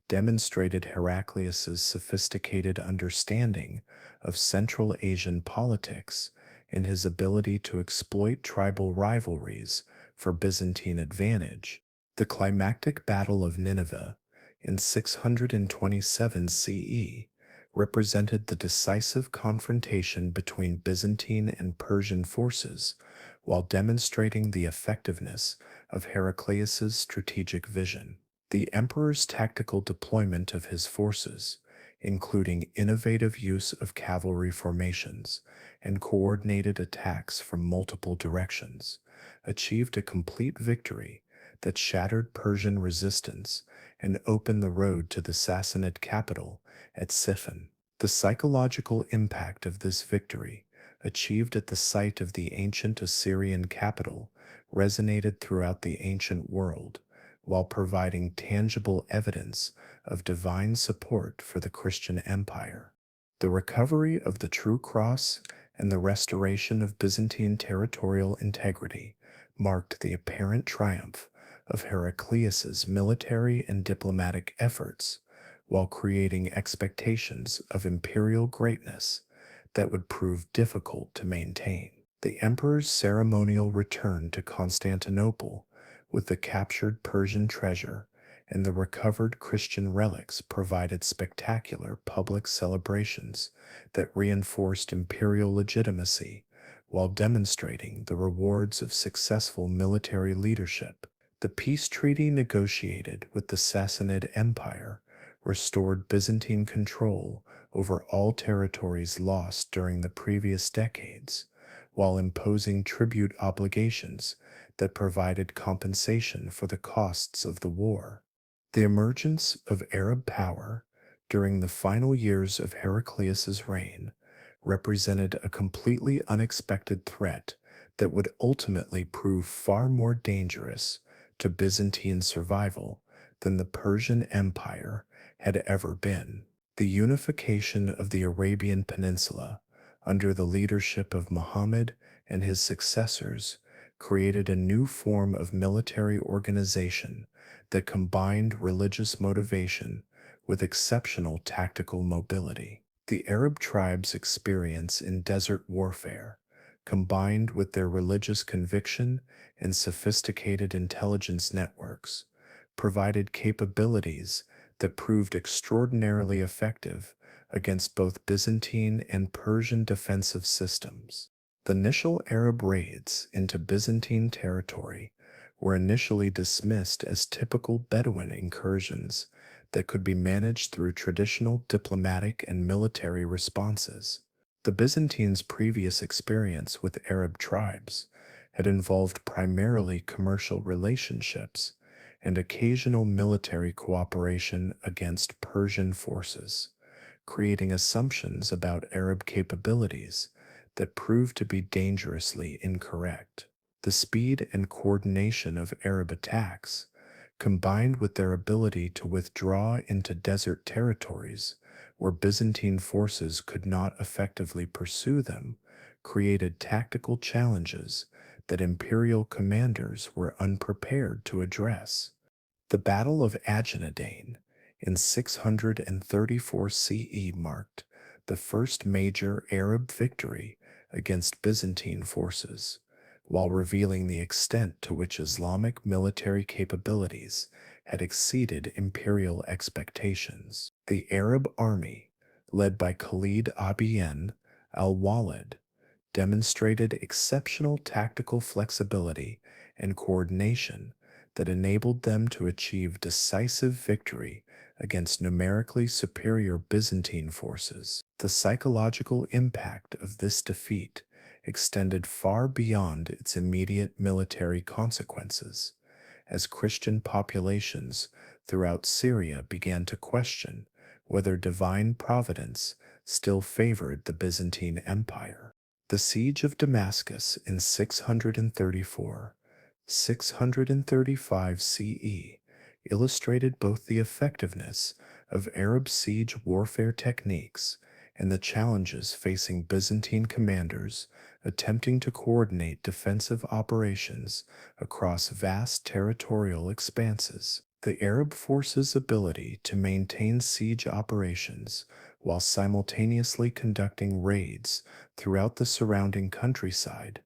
demonstrated Heraclius's sophisticated understanding of Central Asian politics and his ability to exploit tribal rivalries for Byzantine advantage. The climactic Battle of Nineveh in 627 CE represented the decisive confrontation between Byzantine and Persian forces while demonstrating the effectiveness of Heraclius's strategic vision. The emperor's tactical deployment of his forces, including innovative use of cavalry formations and coordinated attacks from multiple directions, achieved a complete victory that shattered Persian resistance and opened the road to the Sassanid capital at Siphon. The psychological impact of this victory, achieved at the site of the ancient Assyrian capital, resonated throughout the ancient world, while providing tangible evidence of divine support for the Christian empire. The recovery of the true cross and the restoration of Byzantine territorial integrity marked the apparent triumph of Heraclius's military and diplomatic efforts, while creating expectations of imperial greatness that would prove difficult to maintain. The emperor's ceremonial return to Constantinople with the captured Persian treasure and the recovered Christian relics provided spectacular public celebrations that reinforced imperial legitimacy while demonstrating the rewards of successful military leadership. The peace treaty negotiated with the Sassanid Empire restored Byzantine control over all territories lost during the previous decades, while imposing tribute obligations that provided compensation for the costs of the war. The emergence of Arab power during the final years of Heraclius's reign represented a completely unexpected threat that would ultimately prove far more dangerous to Byzantine survival than the Persian Empire had ever been. The unification of the Arabian Peninsula under the leadership of Muhammad and his successors created a new form of military organization that combined religious motivation with exceptional tactical mobility. The Arab tribes' experience in desert warfare, combined with their religious conviction and sophisticated intelligence networks, provided capabilities that proved extraordinarily effective against both Byzantine and Persian defensive systems. The initial Arab raids into Byzantine territory were initially dismissed as typical Bedouin incursions that could be managed through traditional diplomatic and military responses. The Byzantines' previous experience with Arab tribes had involved primarily commercial relationships and occasional military cooperation against Persian forces, creating assumptions about Arab capabilities that proved to be dangerously incorrect. The speed and coordination of Arab attacks, combined with their ability to withdraw into desert territories where Byzantine forces could not effectively pursue them, created tactical challenges that imperial commanders were unprepared to address. The Battle of Aginadain in 634 CE marked the first major Arab victory against Byzantine forces, while revealing the extent to which Islamic military capabilities had exceeded imperial expectations. The Arab army, led by Khalid ibn al-Walid, demonstrated exceptional tactical flexibility and coordination that enabled them to achieve decisive victory against numerically superior Byzantine forces. The psychological impact of this defeat extended far beyond its immediate military consequences, as Christian populations throughout Syria began to question whether divine providence still favored the Byzantine Empire. The siege of Damascus in 634, 635 CE illustrated both the effectiveness of Arab siege warfare techniques and the challenges facing Byzantine commanders attempting to coordinate defensive operations across vast territorial expanses. The Arab forces' ability to maintain siege operations while simultaneously conducting raids throughout the surrounding countryside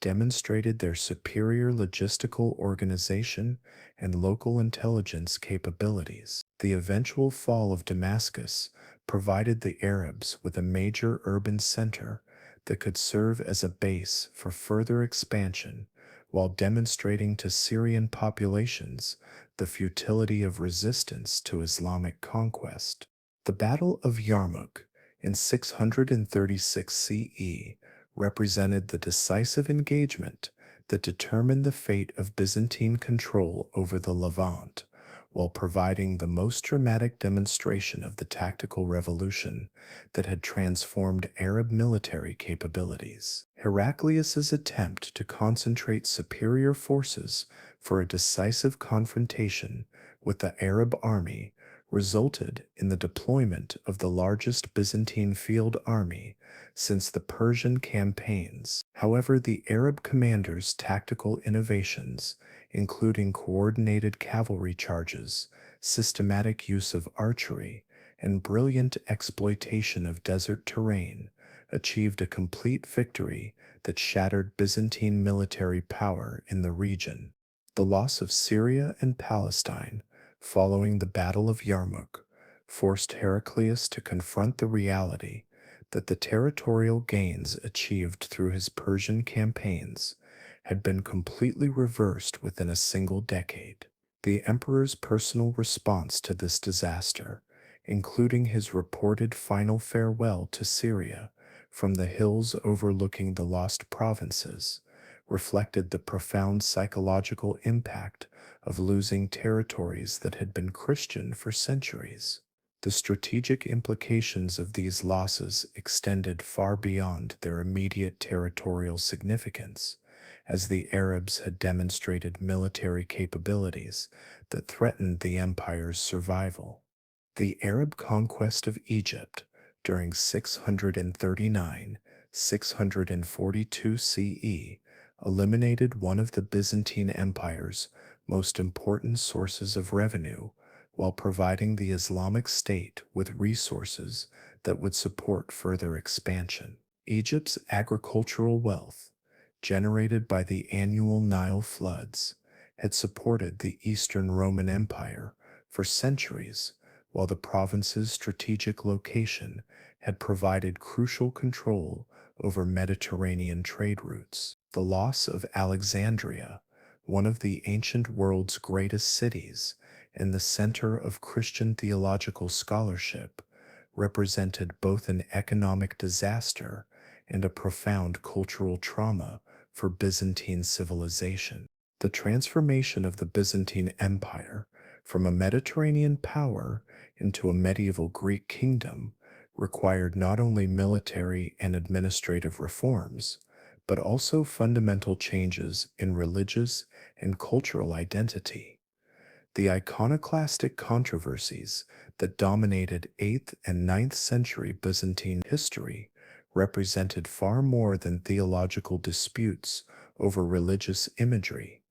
demonstrated their superior logistical organization and local intelligence capabilities. The eventual fall of Damascus provided the Arabs with a major urban center that could serve as a base for further expansion, while demonstrating to Syrian populations the futility of resistance to Islamic conquest. The Battle of Yarmouk in 636 CE represented the decisive engagement that determined the fate of Byzantine control over the Levant, while providing the most dramatic demonstration of the tactical revolution that had transformed Arab military capabilities. Heraclius's attempt to concentrate superior forces for a decisive confrontation with the Arab army resulted in the deployment of the largest Byzantine field army since the Persian campaigns. However, the Arab commanders' tactical innovations, including coordinated cavalry charges, systematic use of archery, and brilliant exploitation of desert terrain, achieved a complete victory that shattered Byzantine military power in the region. The loss of Syria and Palestine following the Battle of Yarmouk forced Heraclius to confront the reality that the territorial gains achieved through his Persian campaigns had been completely reversed within a single decade. The emperor's personal response to this disaster including his reported final farewell to Syria from the hills overlooking the lost provinces, reflected the profound psychological impact of losing territories that had been Christian for centuries. The strategic implications of these losses extended far beyond their immediate territorial significance, as the Arabs had demonstrated military capabilities that threatened the empire's survival. The Arab conquest of Egypt during 639 642 CE eliminated one of the Byzantine Empire's most important sources of revenue while providing the Islamic State with resources that would support further expansion. Egypt's agricultural wealth, generated by the annual Nile floods, had supported the Eastern Roman Empire for centuries, while the province's strategic location had provided crucial control over Mediterranean trade routes. The loss of Alexandria, one of the ancient world's greatest cities and the center of Christian theological scholarship, represented both an economic disaster and a profound cultural trauma for Byzantine civilization. The transformation of the Byzantine Empire from a Mediterranean power into a medieval Greek kingdom required not only military and administrative reforms, but also fundamental changes in religious and cultural identity. The iconoclastic controversies that dominated 8th and 9th century Byzantine history represented far more than theological disputes over religious imagery.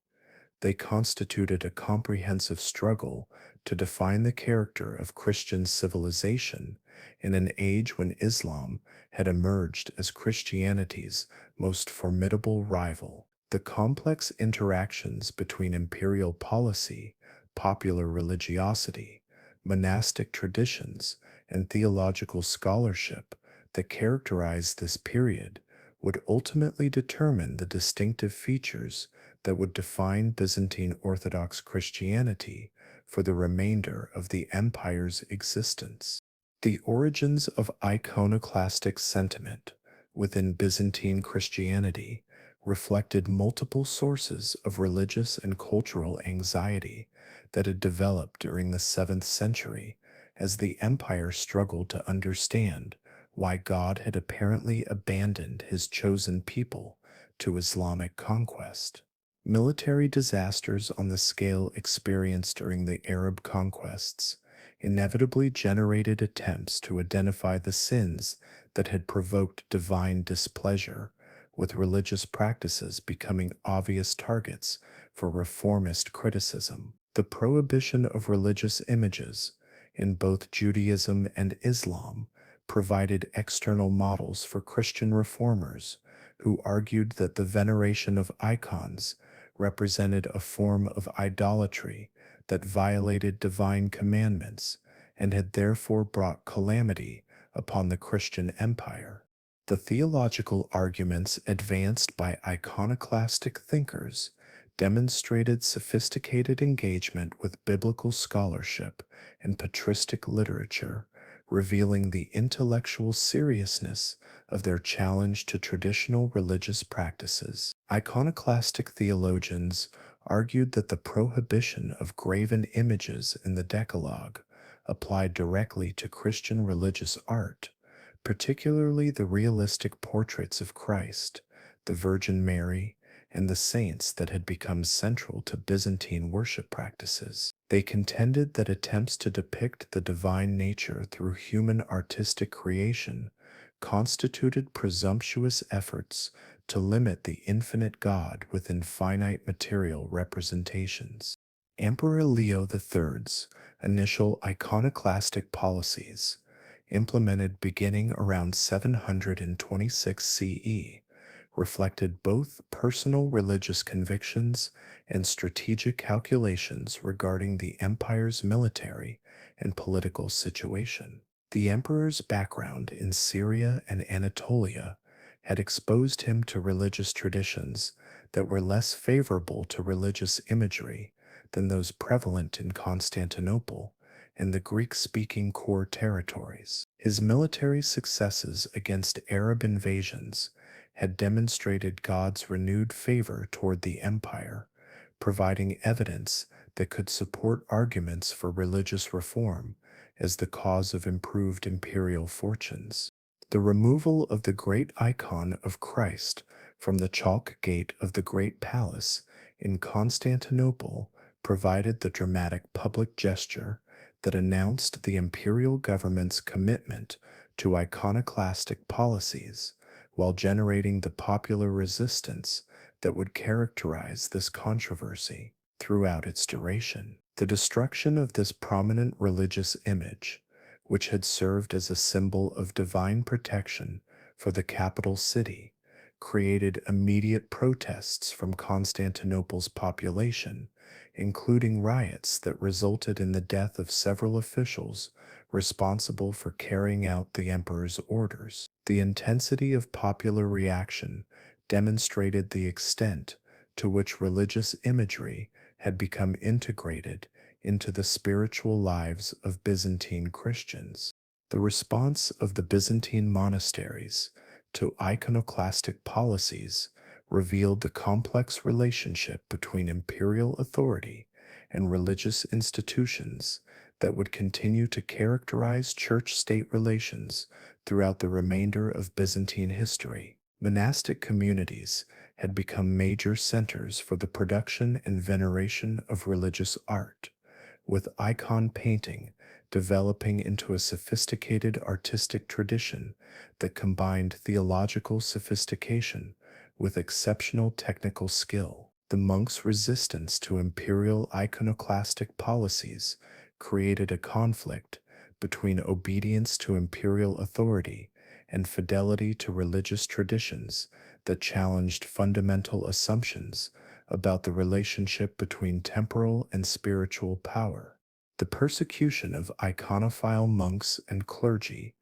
They constituted a comprehensive struggle to define the character of Christian civilization in an age when Islam had emerged as Christianity's most formidable rival. The complex interactions between imperial policy, popular religiosity, monastic traditions, and theological scholarship that characterized this period would ultimately determine the distinctive features that would define Byzantine Orthodox Christianity for the remainder of the empire's existence. The origins of iconoclastic sentiment within Byzantine Christianity reflected multiple sources of religious and cultural anxiety that had developed during the 7th century as the empire struggled to understand why God had apparently abandoned his chosen people to Islamic conquest. Military disasters on the scale experienced during the Arab conquests inevitably generated attempts to identify the sins that had provoked divine displeasure, with religious practices becoming obvious targets for reformist criticism. The prohibition of religious images in both Judaism and Islam provided external models for Christian reformers who argued that the veneration of icons represented a form of idolatry that violated divine commandments and had therefore brought calamity upon the Christian empire. The theological arguments advanced by iconoclastic thinkers demonstrated sophisticated engagement with biblical scholarship and patristic literature, revealing the intellectual seriousness of their challenge to traditional religious practices. Iconoclastic theologians argued that the prohibition of graven images in the Decalogue applied directly to Christian religious art, particularly the realistic portraits of Christ, the Virgin Mary, and the saints that had become central to Byzantine worship practices. They contended that attempts to depict the divine nature through human artistic creation constituted presumptuous efforts to limit the infinite God within finite material representations. Emperor Leo III's initial iconoclastic policies, implemented beginning around 726 CE, reflected both personal religious convictions and strategic calculations regarding the empire's military and political situation. The emperor's background in Syria and Anatolia had exposed him to religious traditions that were less favorable to religious imagery than those prevalent in Constantinople, and the Greek-speaking core territories. His military successes against Arab invasions had demonstrated God's renewed favor toward the empire, providing evidence that could support arguments for religious reform as the cause of improved imperial fortunes. The removal of the great icon of Christ from the chalk gate of the Great Palace in Constantinople provided the dramatic public gesture that announced the imperial government's commitment to iconoclastic policies while generating the popular resistance that would characterize this controversy throughout its duration. The destruction of this prominent religious image, which had served as a symbol of divine protection for the capital city, created immediate protests from Constantinople's population, including riots that resulted in the death of several officials responsible for carrying out the emperor's orders. The intensity of popular reaction demonstrated the extent to which religious imagery had become integrated into the spiritual lives of Byzantine Christians. The response of the Byzantine monasteries to iconoclastic policies revealed the complex relationship between imperial authority and religious institutions that would continue to characterize church-state relations throughout the remainder of Byzantine history. Monastic communities had become major centers for the production and veneration of religious art, with icon painting developing into a sophisticated artistic tradition that combined theological sophistication with exceptional technical skill. The monks' resistance to imperial iconoclastic policies created a conflict between obedience to imperial authority and fidelity to religious traditions that challenged fundamental assumptions about the relationship between temporal and spiritual power. The persecution of iconophile monks and clergy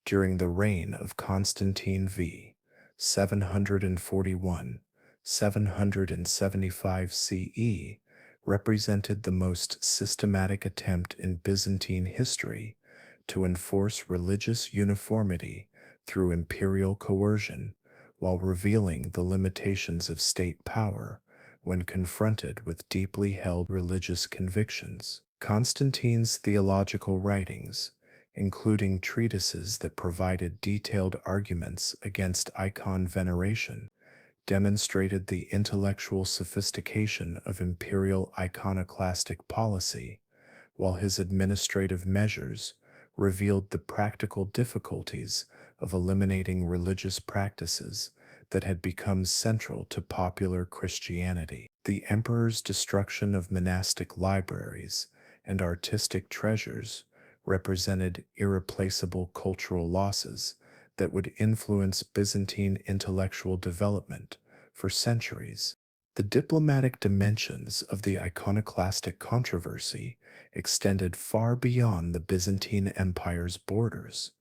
during the reign of Constantine v. 741 775 CE represented the most systematic attempt in Byzantine history to enforce religious uniformity through imperial coercion while revealing the limitations of state power when confronted with deeply held religious convictions. Constantine's theological writings, including treatises that provided detailed arguments against icon veneration, demonstrated the intellectual sophistication of imperial iconoclastic policy, while his administrative measures revealed the practical difficulties of eliminating religious practices that had become central to popular Christianity. The emperor's destruction of monastic libraries and artistic treasures represented irreplaceable cultural losses that would influence Byzantine intellectual development for centuries. The diplomatic dimensions of the iconoclastic controversy extended far beyond the Byzantine Empire's borders,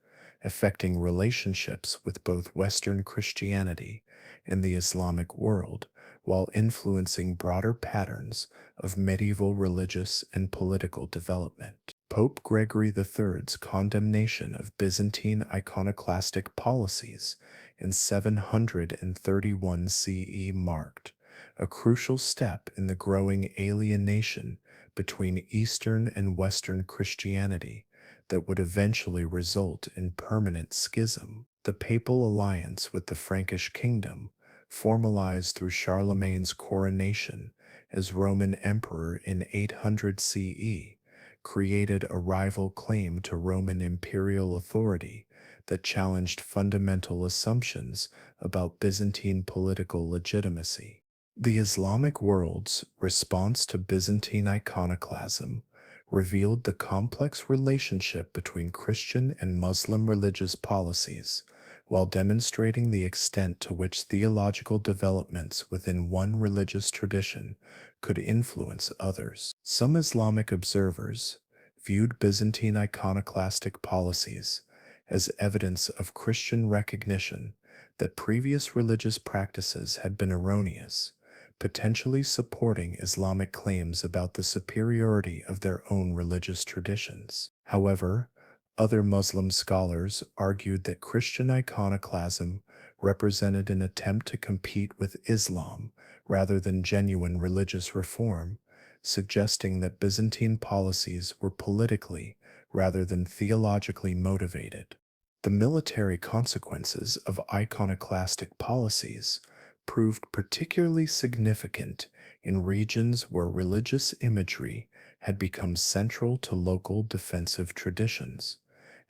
affecting relationships with both Western Christianity and the Islamic world, while influencing broader patterns of medieval religious and political development. Pope Gregory III's condemnation of Byzantine iconoclastic policies in 731 CE marked a crucial step in the growing alienation between Eastern and Western Christianity that would eventually result in permanent schism. The papal alliance with the Frankish kingdom, formalized through Charlemagne's coronation as Roman emperor in 800 CE, created a rival claim to Roman imperial authority that challenged fundamental assumptions about Byzantine political legitimacy. The Islamic world's response to Byzantine iconoclasm revealed the complex relationship between Christian and Muslim religious policies, while demonstrating the extent to which theological developments within one religious tradition could influence others. Some Islamic observers viewed Byzantine iconoclastic policies as evidence of Christian recognition that previous religious practices had been erroneous, potentially supporting Islamic claims about the superiority of their own religious traditions. However, other Muslim scholars argued that Christian iconoclasm represented an attempt to compete with Islam rather than genuine religious reform, suggesting that Byzantine policies were politically rather than theologically motivated. The military consequences of iconoclastic policies proved particularly significant in regions where religious imagery had become central to local defensive traditions,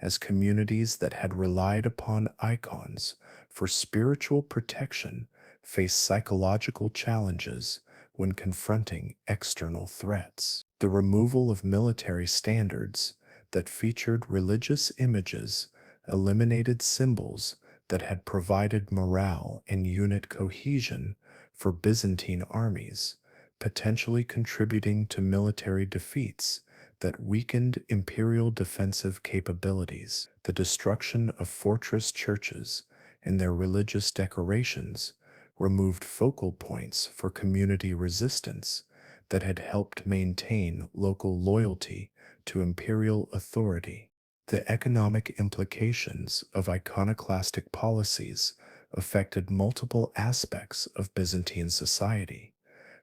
as communities that had relied upon icons for spiritual protection faced psychological challenges when confronting external threats. The removal of military standards that featured religious images eliminated symbols that had provided morale and unit cohesion for Byzantine armies, potentially contributing to military defeats that weakened imperial defensive capabilities. The destruction of fortress churches and their religious decorations removed focal points for community resistance that had helped maintain local loyalty to imperial authority. The economic implications of iconoclastic policies affected multiple aspects of Byzantine society,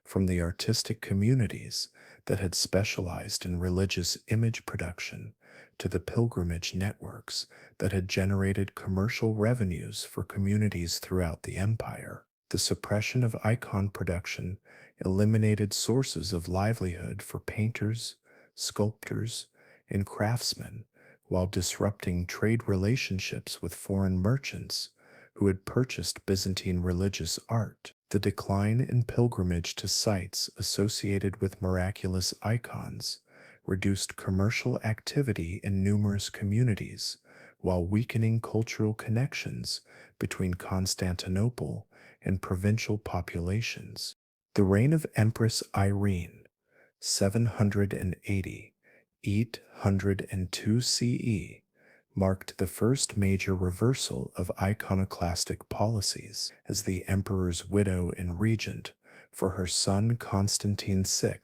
from the artistic communities that had specialized in religious image production to the pilgrimage networks that had generated commercial revenues for communities throughout the empire. The suppression of icon production eliminated sources of livelihood for painters, sculptors, and craftsmen, while disrupting trade relationships with foreign merchants who had purchased Byzantine religious art. The decline in pilgrimage to sites associated with miraculous icons reduced commercial activity in numerous communities, while weakening cultural connections between Constantinople and provincial populations. The reign of Empress Irene, 780 802 CE, marked the first major reversal of iconoclastic policies, as the emperor's widow and regent for her son Constantine VI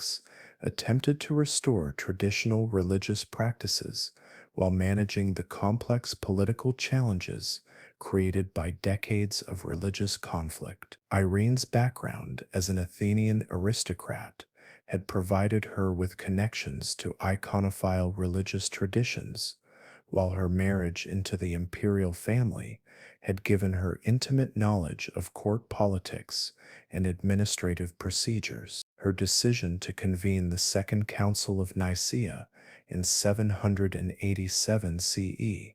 attempted to restore traditional religious practices while managing the complex political challenges created by decades of religious conflict. Irene's background as an Athenian aristocrat had provided her with connections to iconophile religious traditions, while her marriage into the imperial family had given her intimate knowledge of court politics and administrative procedures. Her decision to convene the Second Council of Nicaea in 787 CE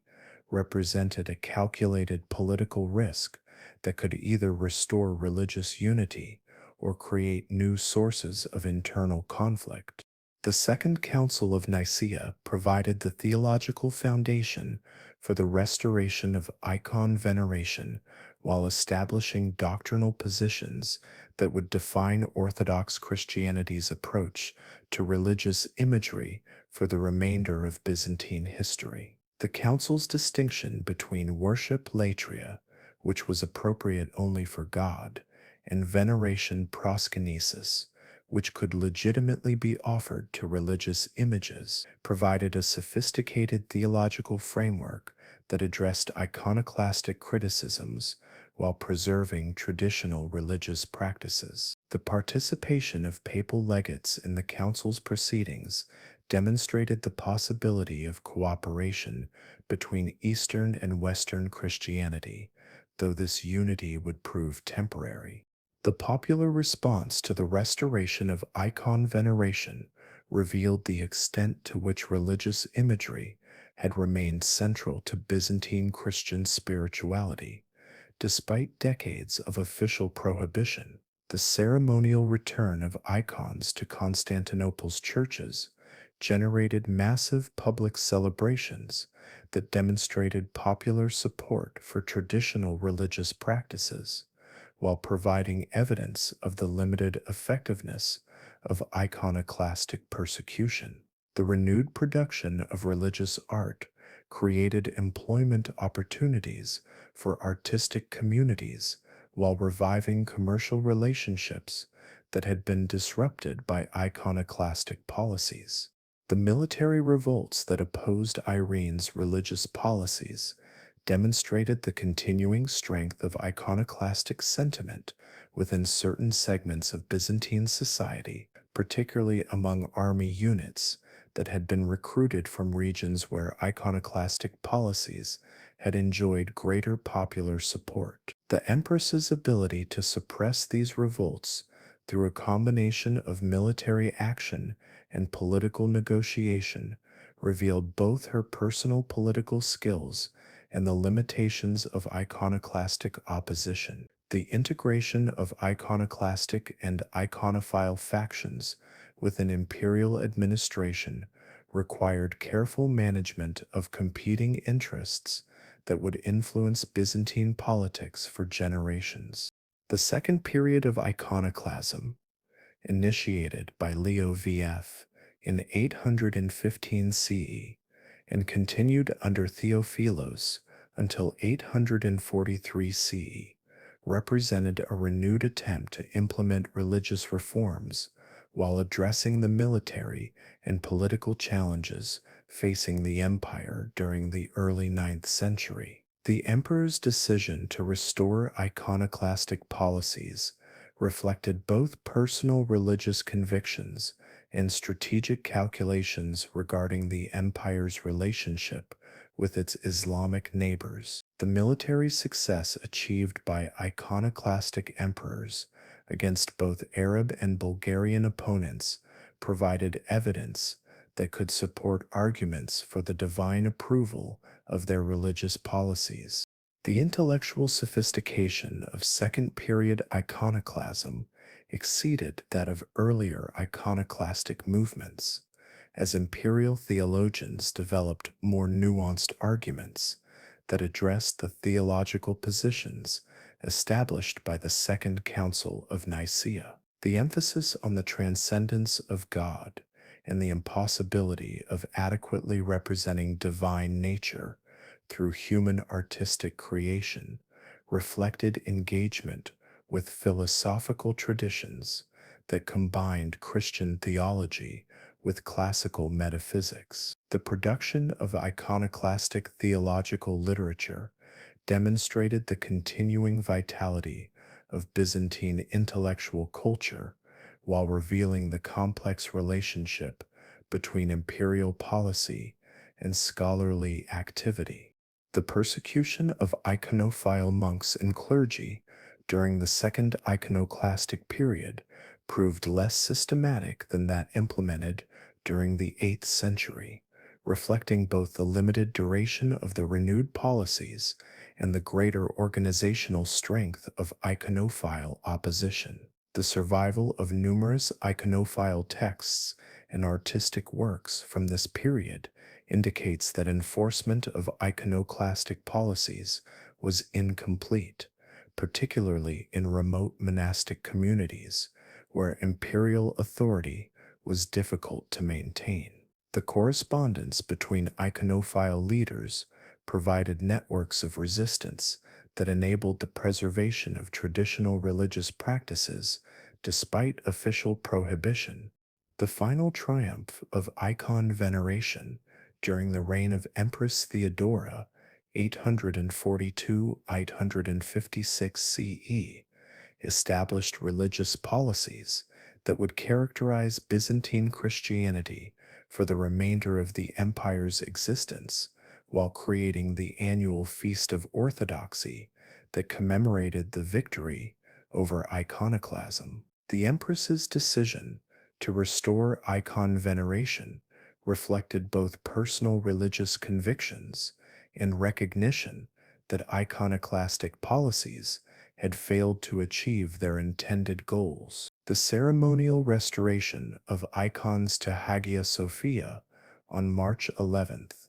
represented a calculated political risk that could either restore religious unity or create new sources of internal conflict. The Second Council of Nicaea provided the theological foundation for the restoration of icon veneration while establishing doctrinal positions that would define Orthodox Christianity's approach to religious imagery for the remainder of Byzantine history. The Council's distinction between worship latria, which was appropriate only for God, and veneration proskynesis, which could legitimately be offered to religious images, provided a sophisticated theological framework that addressed iconoclastic criticisms while preserving traditional religious practices. The participation of papal legates in the council's proceedings demonstrated the possibility of cooperation between Eastern and Western Christianity, though this unity would prove temporary. The popular response to the restoration of icon veneration revealed the extent to which religious imagery had remained central to Byzantine Christian spirituality. Despite decades of official prohibition, the ceremonial return of icons to Constantinople's churches generated massive public celebrations that demonstrated popular support for traditional religious practices, while providing evidence of the limited effectiveness of iconoclastic persecution. The renewed production of religious art created employment opportunities for artistic communities while reviving commercial relationships that had been disrupted by iconoclastic policies. The military revolts that opposed Irene's religious policies demonstrated the continuing strength of iconoclastic sentiment within certain segments of Byzantine society, particularly among army units that had been recruited from regions where iconoclastic policies had enjoyed greater popular support. The empress's ability to suppress these revolts through a combination of military action and political negotiation revealed both her personal political skills and the limitations of iconoclastic opposition. The integration of iconoclastic and iconophile factions within imperial administration required careful management of competing interests that would influence Byzantine politics for generations. The second period of iconoclasm, initiated by Leo VF in 815 CE and continued under Theophilos until 843 CE, represented a renewed attempt to implement religious reforms while addressing the military and political challenges facing the empire during the early ninth century. The emperor's decision to restore iconoclastic policies reflected both personal religious convictions and strategic calculations regarding the empire's relationship with its Islamic neighbors. The military success achieved by iconoclastic emperors against both Arab and Bulgarian opponents provided evidence that could support arguments for the divine approval of their religious policies. The intellectual sophistication of second period iconoclasm exceeded that of earlier iconoclastic movements, as imperial theologians developed more nuanced arguments that addressed the theological positions established by the Second Council of Nicaea. The emphasis on the transcendence of God and the impossibility of adequately representing divine nature through human artistic creation reflected engagement with philosophical traditions that combined Christian theology with classical metaphysics. The production of iconoclastic theological literature demonstrated the continuing vitality of Byzantine intellectual culture while revealing the complex relationship between imperial policy and scholarly activity. The persecution of iconophile monks and clergy during the Second Iconoclastic period proved less systematic than that implemented during the 8th century, reflecting both the limited duration of the renewed policies and the greater organizational strength of iconophile opposition. The survival of numerous iconophile texts and artistic works from this period indicates that enforcement of iconoclastic policies was incomplete, particularly in remote monastic communities where imperial authority was difficult to maintain. The correspondence between iconophile leaders provided networks of resistance that enabled the preservation of traditional religious practices despite official prohibition. The final triumph of icon veneration during the reign of Empress Theodora, 842-856 CE, established religious policies that would characterize Byzantine Christianity for the remainder of the empire's existence, while creating the annual Feast of Orthodoxy that commemorated the victory over iconoclasm. The empress's decision to restore icon veneration reflected both personal religious convictions and recognition that iconoclastic policies had failed to achieve their intended goals. The ceremonial restoration of icons to Hagia Sophia on March 11th,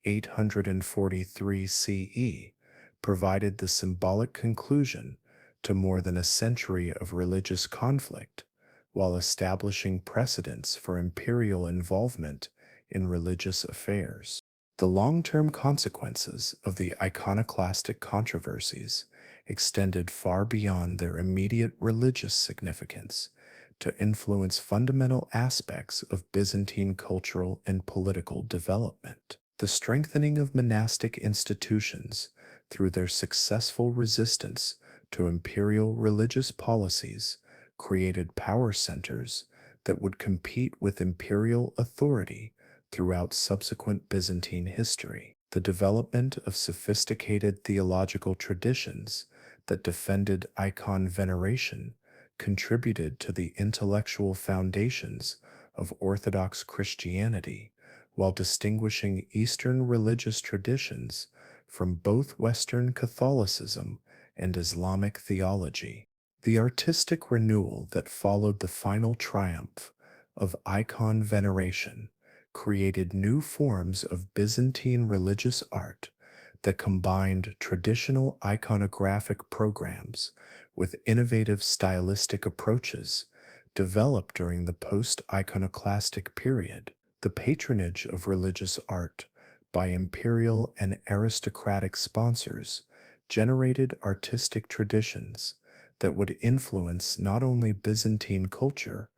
843 CE, provided the symbolic conclusion to more than a century of religious conflict, while establishing precedents for imperial involvement in religious affairs. The long-term consequences of the iconoclastic controversies extended far beyond their immediate religious significance, to influence fundamental aspects of Byzantine cultural and political development. The strengthening of monastic institutions through their successful resistance to imperial religious policies created power centers that would compete with imperial authority throughout subsequent Byzantine history. The development of sophisticated theological traditions that defended icon veneration contributed to the intellectual foundations of Orthodox Christianity while distinguishing Eastern religious traditions from both Western Catholicism and Islamic theology. The artistic renewal that followed the final triumph of icon veneration created new forms of Byzantine religious art that combined traditional iconographic programs with innovative stylistic approaches developed during the post-iconoclastic period. The patronage of religious art by imperial and aristocratic sponsors generated artistic traditions that would influence not only Byzantine culture,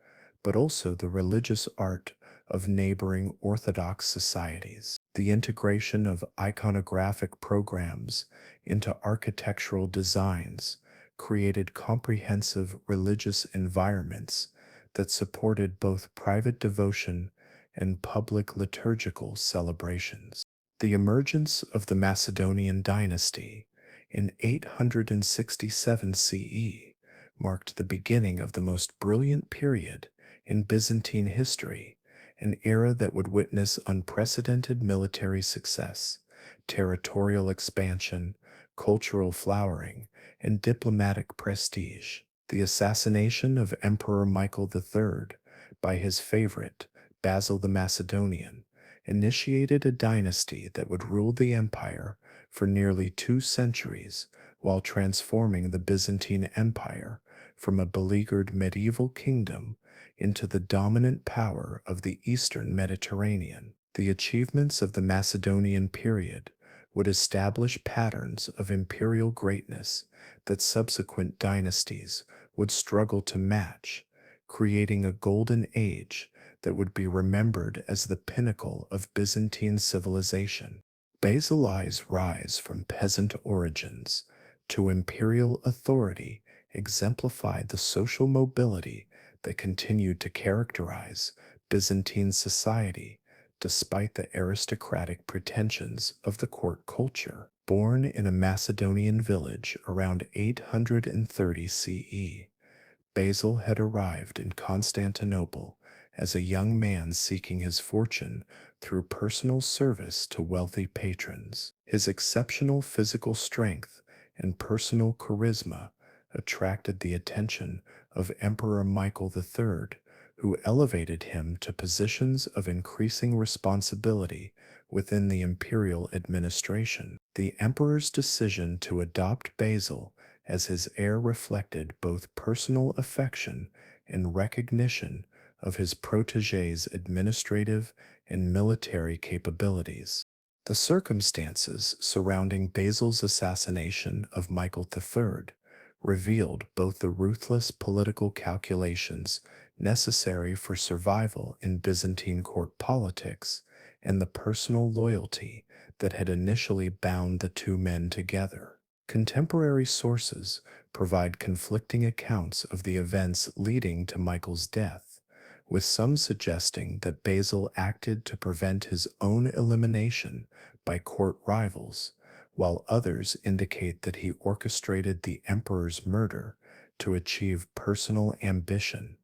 but also the religious art of neighboring Orthodox societies. The integration of iconographic programs into architectural designs created comprehensive religious environments that supported both private devotion and public liturgical celebrations. The emergence of the Macedonian dynasty in 867 CE marked the beginning of the most brilliant period in Byzantine history, an era that would witness unprecedented military success, territorial expansion, cultural flowering, and diplomatic prestige. The assassination of Emperor Michael III by his favorite, Basil the Macedonian, initiated a dynasty that would rule the empire for nearly 2 centuries while transforming the Byzantine Empire from a beleaguered medieval kingdom into the dominant power of the Eastern Mediterranean. The achievements of the Macedonian period would establish patterns of imperial greatness that subsequent dynasties would struggle to match, creating a golden age that would be remembered as the pinnacle of Byzantine civilization. Basil I's rise from peasant origins to imperial authority exemplified the social mobility that continued to characterize Byzantine society despite the aristocratic pretensions of the court culture. Born in a Macedonian village around 830 CE, Basil had arrived in Constantinople as a young man seeking his fortune through personal service to wealthy patrons. His exceptional physical strength and personal charisma attracted the attention of Emperor Michael III, who elevated him to positions of increasing responsibility within the imperial administration. The emperor's decision to adopt Basil as his heir reflected both personal affection and recognition of his protégé's administrative and military capabilities. The circumstances surrounding Basil's assassination of Michael III revealed both the ruthless political calculations necessary for survival in Byzantine court politics and the personal loyalty that had initially bound the two men together. Contemporary sources provide conflicting accounts of the events leading to Michael's death, with some suggesting that Basil acted to prevent his own elimination by court rivals, while others indicate that he orchestrated the emperor's murder to achieve personal ambition.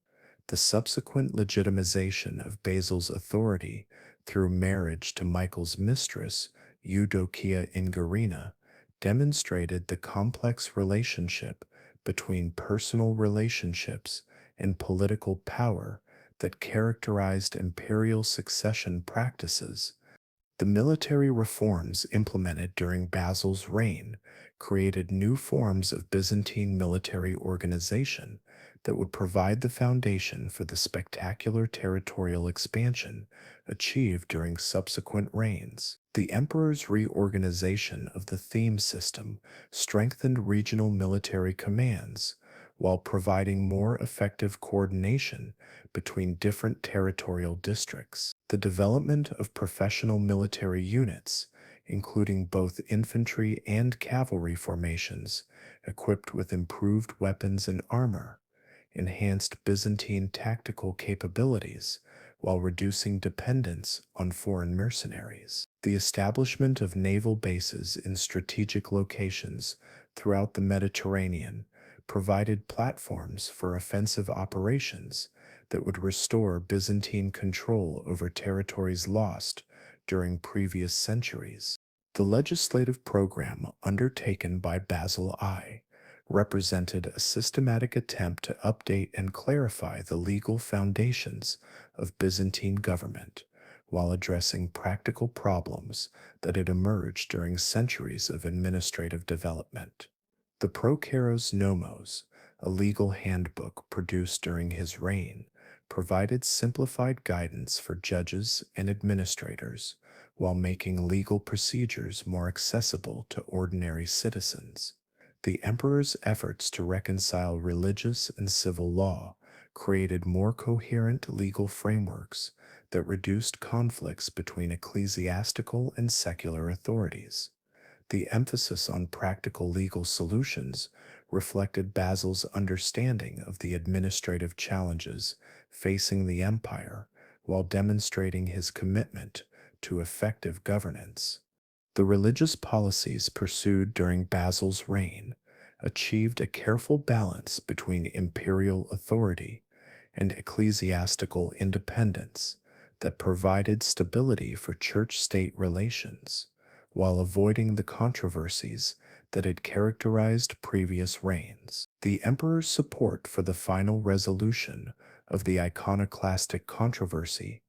The subsequent legitimization of Basil's authority through marriage to Michael's mistress, Eudokia Ingarina, demonstrated the complex relationship between personal relationships and political power that characterized imperial succession practices. The military reforms implemented during Basil's reign created new forms of Byzantine military organization that would provide the foundation for the spectacular territorial expansion achieved during subsequent reigns. The emperor's reorganization of the theme system strengthened regional military commands, while providing more effective coordination between different territorial districts. The development of professional military units, including both infantry and cavalry formations, equipped with improved weapons and armor, enhanced Byzantine tactical capabilities while reducing dependence on foreign mercenaries. The establishment of naval bases in strategic locations throughout the Mediterranean provided platforms for offensive operations that would restore Byzantine control over territories lost during previous centuries. The legislative program undertaken by Basil I represented a systematic attempt to update and clarify the legal foundations of Byzantine government while addressing practical problems that had emerged during centuries of administrative development. The Prokeros Nomos, a legal handbook produced during his reign, provided simplified guidance for judges and administrators while making legal procedures more accessible to ordinary citizens. The emperor's efforts to reconcile religious and civil law created more coherent legal frameworks that reduced conflicts between ecclesiastical and secular authorities. The emphasis on practical legal solutions reflected Basil's understanding of the administrative challenges facing the empire while demonstrating his commitment to effective governance. The religious policies pursued during Basil's reign achieved a careful balance between imperial authority and ecclesiastical independence that provided stability for church-state relations while avoiding the controversies that had characterized previous reigns. The emperor's support for the final resolution of the Iconoclastic controversy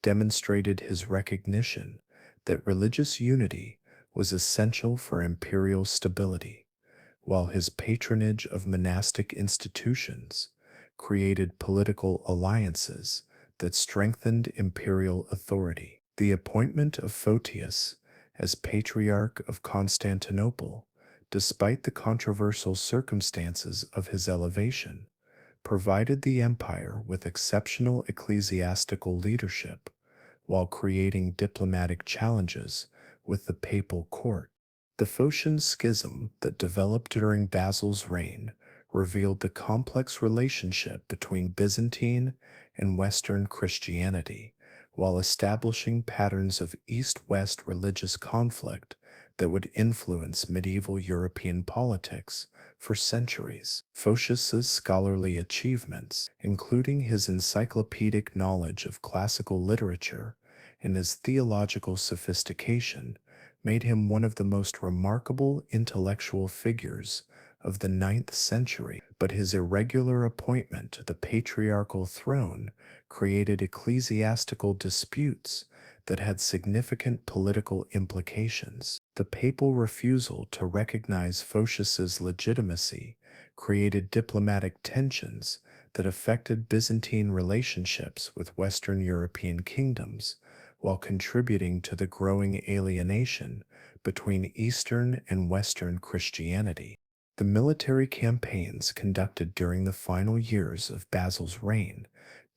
demonstrated his recognition that religious unity was essential for imperial stability, while his patronage of monastic institutions created political alliances that strengthened imperial authority. The appointment of Photius as Patriarch of Constantinople, despite the controversial circumstances of his elevation, provided the empire with exceptional ecclesiastical leadership while creating diplomatic challenges with the papal court. The Phocian schism that developed during Basil's reign revealed the complex relationship between Byzantine and Western Christianity, while establishing patterns of East-West religious conflict that would influence medieval European politics for centuries. Photius's scholarly achievements, including his encyclopedic knowledge of classical literature and his theological sophistication, made him one of the most remarkable intellectual figures of the ninth century, but his irregular appointment to the patriarchal throne created ecclesiastical disputes that had significant political implications. The papal refusal to recognize Photius's legitimacy created diplomatic tensions that affected Byzantine relationships with Western European kingdoms, while contributing to the growing alienation between Eastern and Western Christianity. The military campaigns conducted during the final years of Basil's reign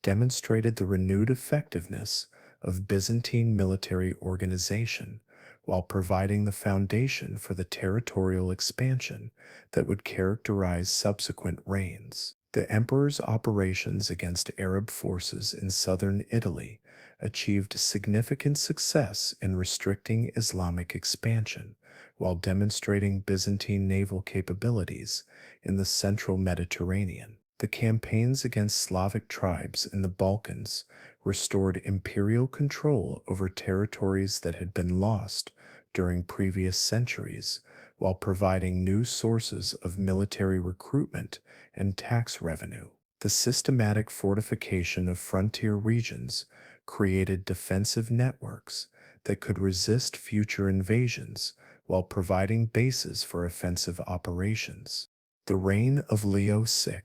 demonstrated the renewed effectiveness of Byzantine military organization while providing the foundation for the territorial expansion that would characterize subsequent reigns. The emperor's operations against Arab forces in southern Italy achieved significant success in restricting Islamic expansion, while demonstrating Byzantine naval capabilities in the central Mediterranean. The campaigns against Slavic tribes in the Balkans restored imperial control over territories that had been lost during previous centuries, while providing new sources of military recruitment and tax revenue. The systematic fortification of frontier regions created defensive networks that could resist future invasions while providing bases for offensive operations. The reign of Leo VI,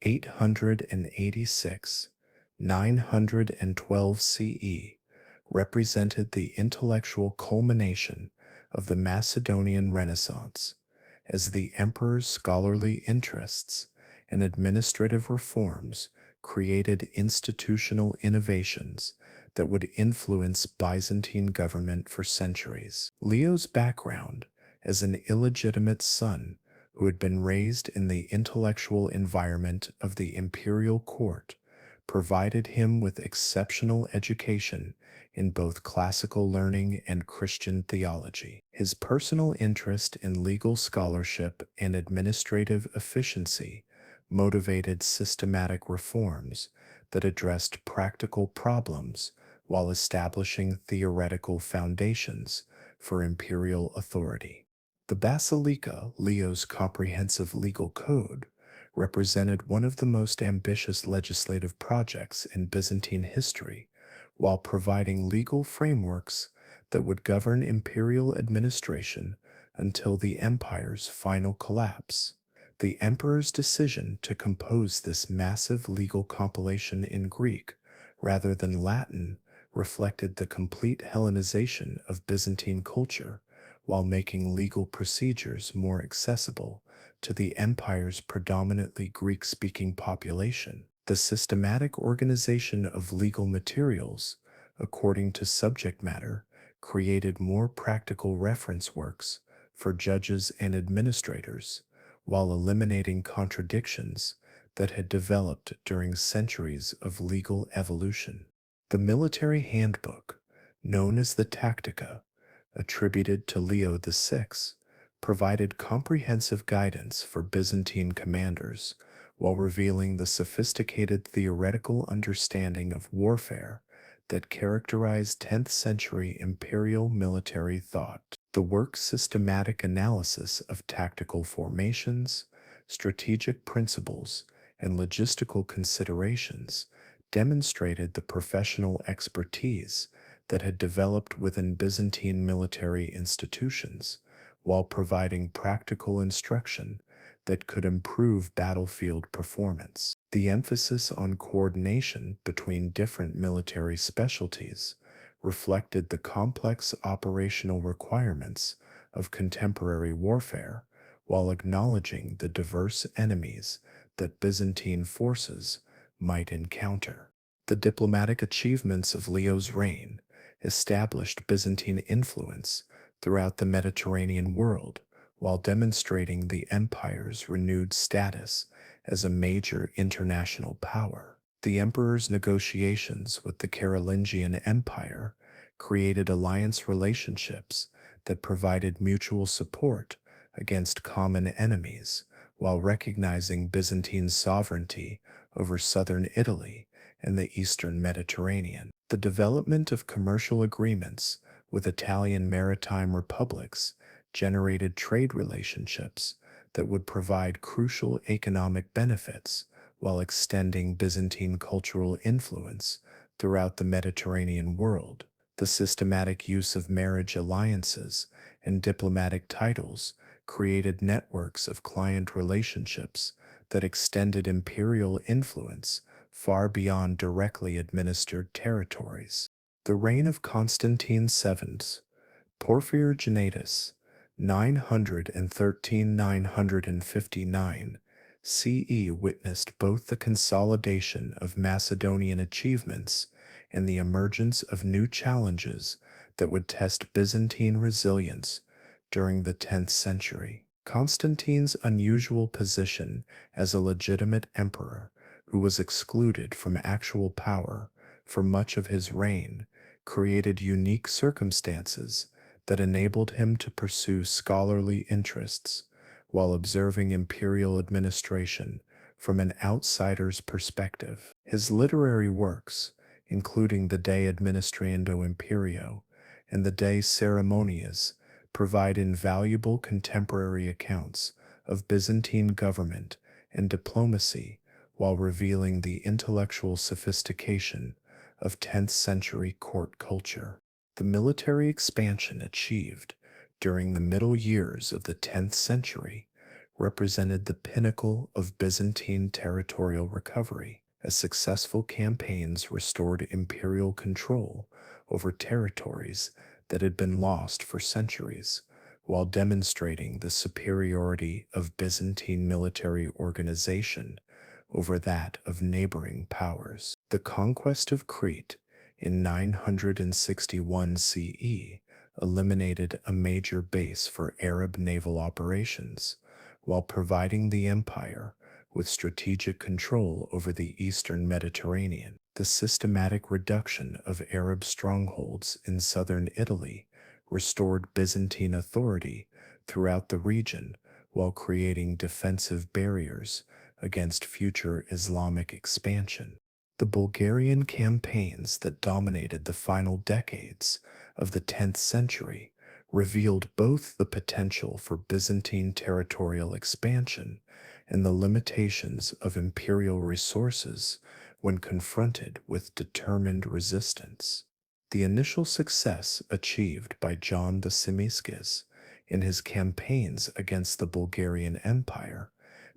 886 912 CE, represented the intellectual culmination of the Macedonian Renaissance, as the emperor's scholarly interests and administrative reforms created institutional innovations that would influence Byzantine government for centuries. Leo's background as an illegitimate son who had been raised in the intellectual environment of the imperial court provided him with exceptional education in both classical learning and Christian theology. His personal interest in legal scholarship and administrative efficiency motivated systematic reforms that addressed practical problems while establishing theoretical foundations for imperial authority. The Basilica, Leo's comprehensive legal code, represented one of the most ambitious legislative projects in Byzantine history, while providing legal frameworks that would govern imperial administration until the empire's final collapse. The emperor's decision to compose this massive legal compilation in Greek rather than Latin reflected the complete Hellenization of Byzantine culture while making legal procedures more accessible to the empire's predominantly Greek-speaking population. The systematic organization of legal materials, according to subject matter, created more practical reference works for judges and administrators, while eliminating contradictions that had developed during centuries of legal evolution. The military handbook, known as the Tactica, attributed to Leo VI, provided comprehensive guidance for Byzantine commanders while revealing the sophisticated theoretical understanding of warfare that characterized 10th century imperial military thought. The work's systematic analysis of tactical formations, strategic principles, and logistical considerations demonstrated the professional expertise that had developed within Byzantine military institutions, while providing practical instruction that could improve battlefield performance. The emphasis on coordination between different military specialties reflected the complex operational requirements of contemporary warfare, while acknowledging the diverse enemies that Byzantine forces might encounter. The diplomatic achievements of Leo's reign established Byzantine influence throughout the Mediterranean world, while demonstrating the empire's renewed status as a major international power. The emperor's negotiations with the Carolingian Empire created alliance relationships that provided mutual support against common enemies, while recognizing Byzantine sovereignty over southern Italy and the eastern Mediterranean. The development of commercial agreements with Italian maritime republics generated trade relationships that would provide crucial economic benefits while extending Byzantine cultural influence throughout the Mediterranean world. The systematic use of marriage alliances and diplomatic titles created networks of client relationships that extended imperial influence far beyond directly administered territories. The reign of Constantine VII, Porphyrogenitus, 913–959 CE, witnessed both the consolidation of Macedonian achievements and the emergence of new challenges that would test Byzantine resilience during the 10th century. Constantine's unusual position as a legitimate emperor who was excluded from actual power for much of his reign created unique circumstances that enabled him to pursue scholarly interests while observing imperial administration from an outsider's perspective. His literary works, including the De Administrando Imperio and the De Ceremonias, provide invaluable contemporary accounts of Byzantine government and diplomacy while revealing the intellectual sophistication of 10th century court culture. The military expansion achieved during the middle years of the 10th century represented the pinnacle of Byzantine territorial recovery, as successful campaigns restored imperial control over territories that had been lost for centuries, while demonstrating the superiority of Byzantine military organization over that of neighboring powers. The conquest of Crete in 961 CE eliminated a major base for Arab naval operations, while providing the empire with strategic control over the eastern Mediterranean. The systematic reduction of Arab strongholds in southern Italy restored Byzantine authority throughout the region while creating defensive barriers against future Islamic expansion. The Bulgarian campaigns that dominated the final decades of the 10th century revealed both the potential for Byzantine territorial expansion and the limitations of imperial resources when confronted with determined resistance. The initial success achieved by John the Tzimiskes in his campaigns against the Bulgarian Empire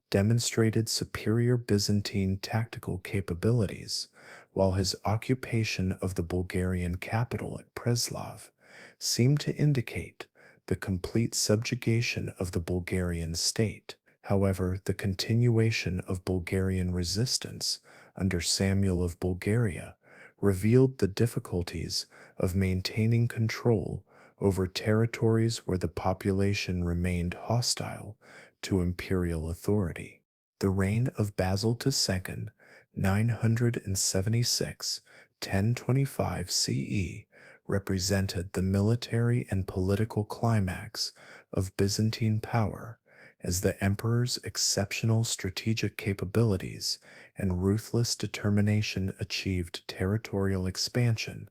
demonstrated superior Byzantine tactical capabilities, while his occupation of the Bulgarian capital at Preslav seemed to indicate the complete subjugation of the Bulgarian state. However, the continuation of Bulgarian resistance under Samuel of Bulgaria revealed the difficulties of maintaining control over territories where the population remained hostile to imperial authority. The reign of Basil II, 976 1025 CE, represented the military and political climax of Byzantine power, as the emperor's exceptional strategic capabilities and ruthless determination achieved territorial expansion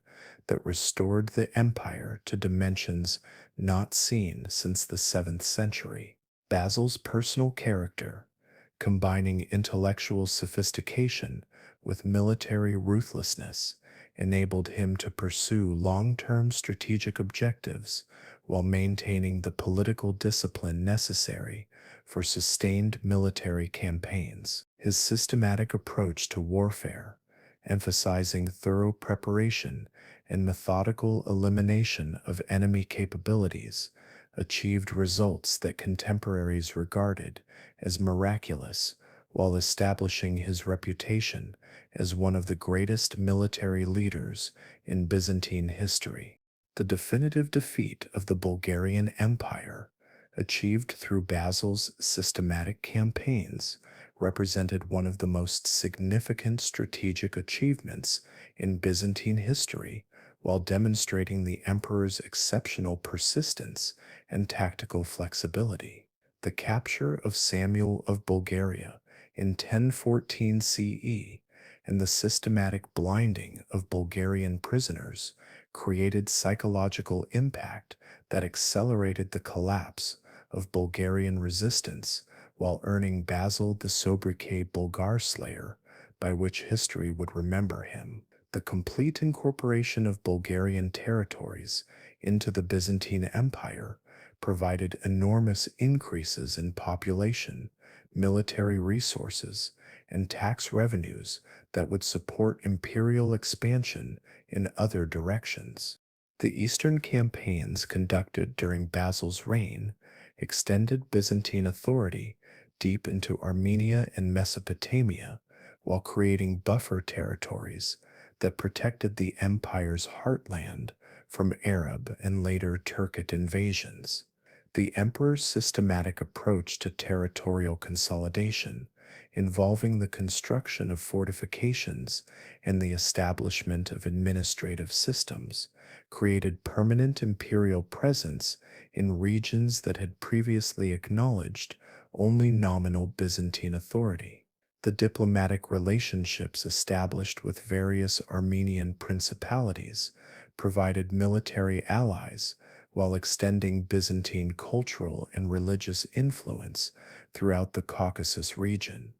that restored the empire to dimensions not seen since the 7th century. Basil's personal character, combining intellectual sophistication with military ruthlessness, enabled him to pursue long-term strategic objectives while maintaining the political discipline necessary for sustained military campaigns. His systematic approach to warfare, emphasizing thorough preparation and methodical elimination of enemy capabilities, achieved results that contemporaries regarded as miraculous, while establishing his reputation as one of the greatest military leaders in Byzantine history. The definitive defeat of the Bulgarian Empire, achieved through Basil's systematic campaigns, represented one of the most significant strategic achievements in Byzantine history, while demonstrating the emperor's exceptional persistence and tactical flexibility. The capture of Samuel of Bulgaria in 1014 CE and the systematic blinding of Bulgarian prisoners created psychological impact that accelerated the collapse of Bulgarian resistance while earning Basil the sobriquet Bulgar Slayer, by which history would remember him. The complete incorporation of Bulgarian territories into the Byzantine Empire provided enormous increases in population, military resources, and tax revenues that would support imperial expansion in other directions. The eastern campaigns conducted during Basil's reign extended Byzantine authority deep into Armenia and Mesopotamia, while creating buffer territories that protected the empire's heartland from Arab and later Turkic invasions. The emperor's systematic approach to territorial consolidation, involving the construction of fortifications and the establishment of administrative systems, created permanent imperial presence in regions that had previously acknowledged only nominal Byzantine authority. The diplomatic relationships established with various Armenian principalities provided military allies while extending Byzantine cultural and religious influence throughout the Caucasus region.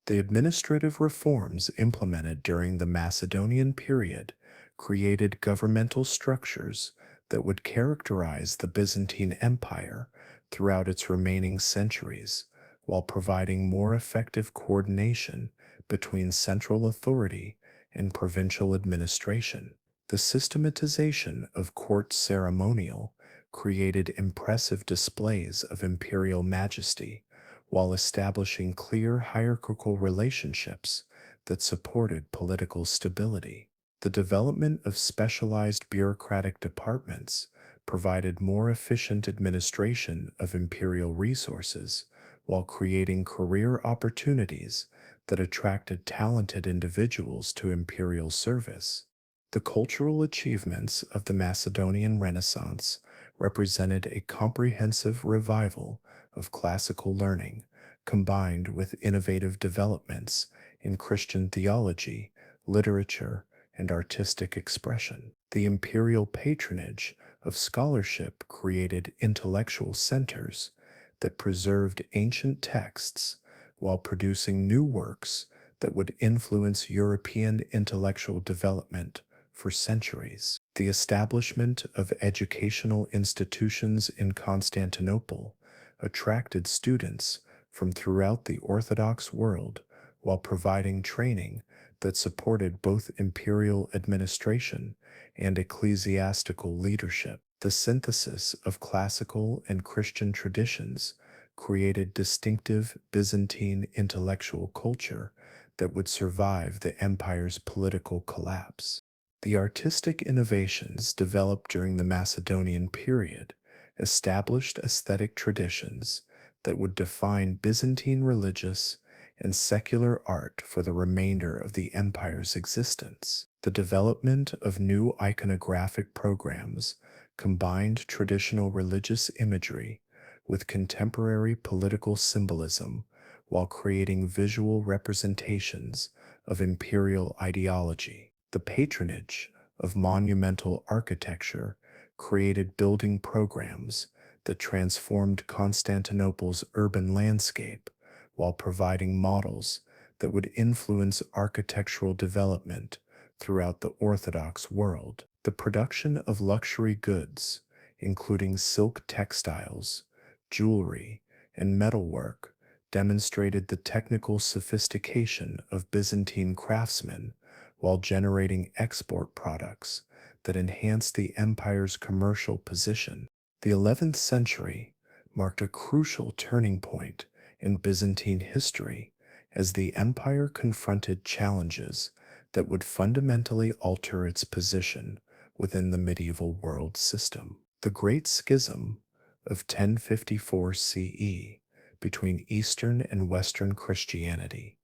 The administrative reforms implemented during the Macedonian period created governmental structures that would characterize the Byzantine Empire throughout its remaining centuries, while providing more effective coordination between central authority and provincial administration. The systematization of court ceremonial, created impressive displays of imperial majesty while establishing clear hierarchical relationships that supported political stability. The development of specialized bureaucratic departments provided more efficient administration of imperial resources while creating career opportunities that attracted talented individuals to imperial service. The cultural achievements of the Macedonian Renaissance represented a comprehensive revival of classical learning combined with innovative developments in Christian theology, literature, and artistic expression. The imperial patronage of scholarship created intellectual centers that preserved ancient texts while producing new works that would influence European intellectual development for centuries. The establishment of educational institutions in Constantinople attracted students from throughout the Orthodox world while providing training that supported both imperial administration and ecclesiastical leadership. The synthesis of classical and Christian traditions created distinctive Byzantine intellectual culture that would survive the empire's political collapse. The artistic innovations developed during the Macedonian period established aesthetic traditions that would define Byzantine religious and secular art for the remainder of the empire's existence. The development of new iconographic programs combined traditional religious imagery with contemporary political symbolism while creating visual representations of imperial ideology. The patronage of monumental architecture created building programs that transformed Constantinople's urban landscape while providing models that would influence architectural development throughout the Orthodox world. The production of luxury goods, including silk textiles, jewelry, and metalwork, demonstrated the technical sophistication of Byzantine craftsmen while generating export products that enhanced the empire's commercial position. The 11th century marked a crucial turning point in Byzantine history as the empire confronted challenges that would fundamentally alter its position within the medieval world system. The Great Schism of 1054 CE between Eastern and Western Christianity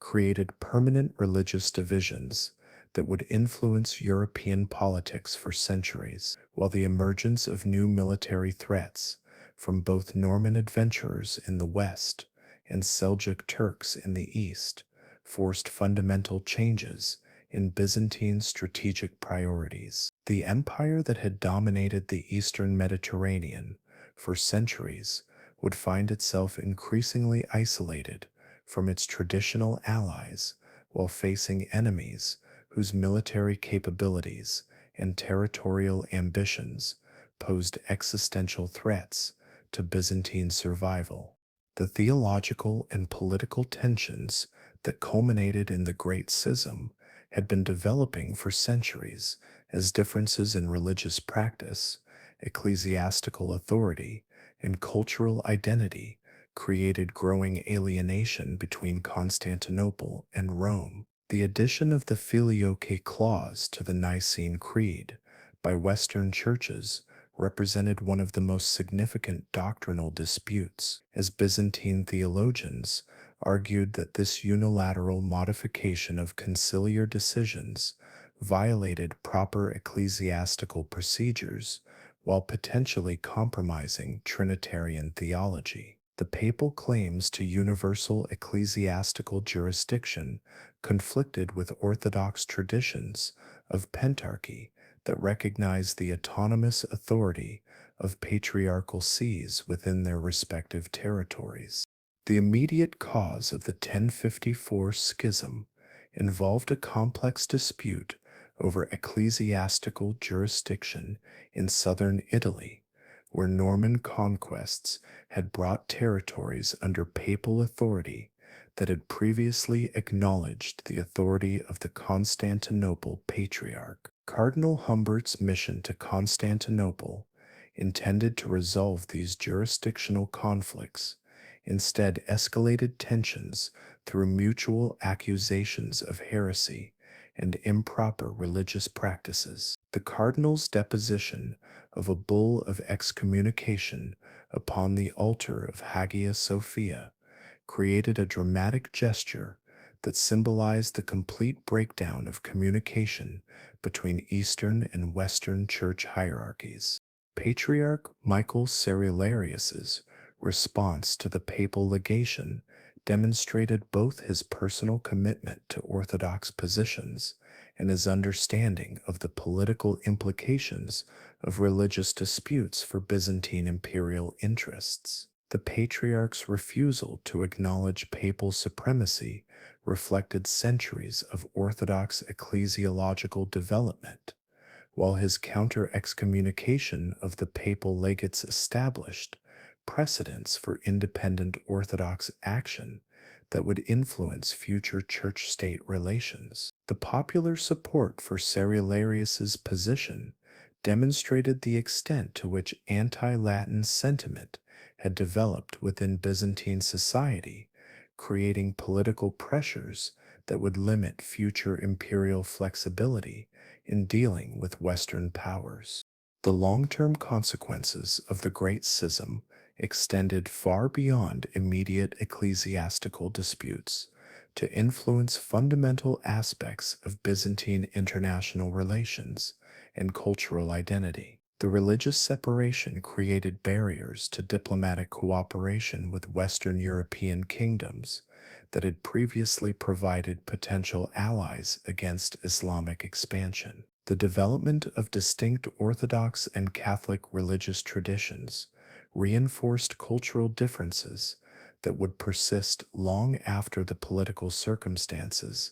created permanent religious divisions that would influence European politics for centuries, while the emergence of new military threats from both Norman adventurers in the West and Seljuk Turks in the East forced fundamental changes in Byzantine strategic priorities. The empire that had dominated the Eastern Mediterranean for centuries would find itself increasingly isolated from its traditional allies while facing enemies whose military capabilities and territorial ambitions posed existential threats to Byzantine survival. The theological and political tensions that culminated in the Great Schism had been developing for centuries as differences in religious practice, ecclesiastical authority, and cultural identity created growing alienation between Constantinople and Rome. The addition of the Filioque clause to the Nicene Creed by Western churches represented one of the most significant doctrinal disputes, as Byzantine theologians argued that this unilateral modification of conciliar decisions violated proper ecclesiastical procedures while potentially compromising Trinitarian theology. The papal claims to universal ecclesiastical jurisdiction conflicted with Orthodox traditions of pentarchy that recognize the autonomous authority of patriarchal sees within their respective territories. The immediate cause of the 1054 schism involved a complex dispute over ecclesiastical jurisdiction in southern Italy, where Norman conquests had brought territories under papal authority that had previously acknowledged the authority of the Constantinople Patriarch. Cardinal Humbert's mission to Constantinople intended to resolve these jurisdictional conflicts, instead escalated tensions through mutual accusations of heresy and improper religious practices. The cardinal's deposition of a bull of excommunication upon the altar of Hagia Sophia created a dramatic gesture that symbolized the complete breakdown of communication between Eastern and Western church hierarchies. Patriarch Michael Cerularius's response to the papal legation demonstrated both his personal commitment to orthodox positions and his understanding of the political implications of religious disputes for Byzantine imperial interests. The Patriarch's refusal to acknowledge papal supremacy reflected centuries of Orthodox ecclesiological development, while his counter-excommunication of the papal legates established precedents for independent Orthodox action that would influence future church-state relations. The popular support for Cerularius's position demonstrated the extent to which anti-Latin sentiment had developed within Byzantine society, creating political pressures that would limit future imperial flexibility in dealing with Western powers. The long-term consequences of the Great Schism extended far beyond immediate ecclesiastical disputes to influence fundamental aspects of Byzantine international relations and cultural identity. The religious separation created barriers to diplomatic cooperation with Western European kingdoms that had previously provided potential allies against Islamic expansion. The development of distinct Orthodox and Catholic religious traditions reinforced cultural differences that would persist long after the political circumstances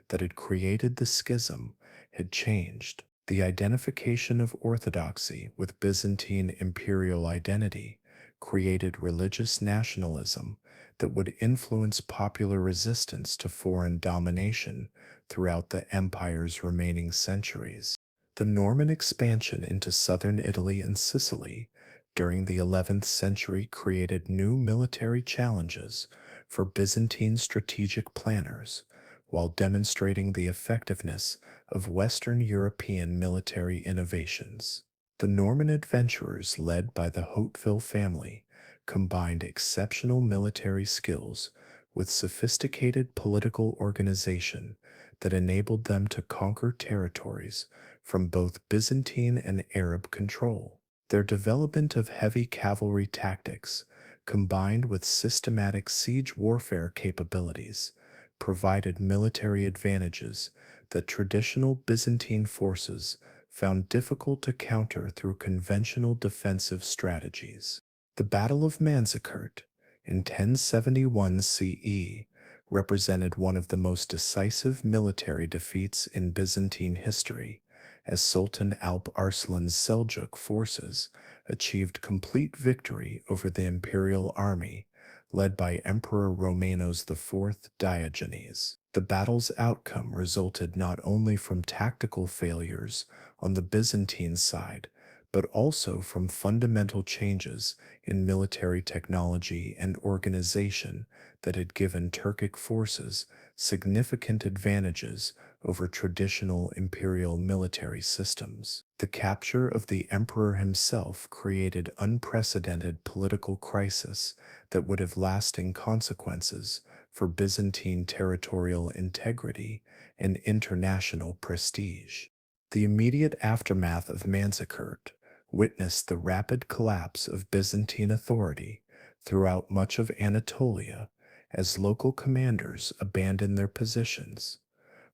that had created the schism had changed. The identification of Orthodoxy with Byzantine imperial identity created religious nationalism that would influence popular resistance to foreign domination throughout the empire's remaining centuries. The Norman expansion into southern Italy and Sicily during the 11th century created new military challenges for Byzantine strategic planners, while demonstrating the effectiveness of Western European military innovations. The Norman adventurers led by the Hauteville family combined exceptional military skills with sophisticated political organization that enabled them to conquer territories from both Byzantine and Arab control. Their development of heavy cavalry tactics, combined with systematic siege warfare capabilities, provided military advantages that traditional Byzantine forces found difficult to counter through conventional defensive strategies. The Battle of Manzikert in 1071 CE represented one of the most decisive military defeats in Byzantine history, as Sultan Alp Arslan's Seljuk forces achieved complete victory over the imperial army led by Emperor Romanos IV Diogenes. The battle's outcome resulted not only from tactical failures on the Byzantine side, but also from fundamental changes in military technology and organization that had given Turkic forces significant advantages over traditional imperial military systems. The capture of the emperor himself created unprecedented political crisis that would have lasting consequences for Byzantine territorial integrity and international prestige. The immediate aftermath of Manzikert witnessed the rapid collapse of Byzantine authority throughout much of Anatolia as local commanders abandoned their positions,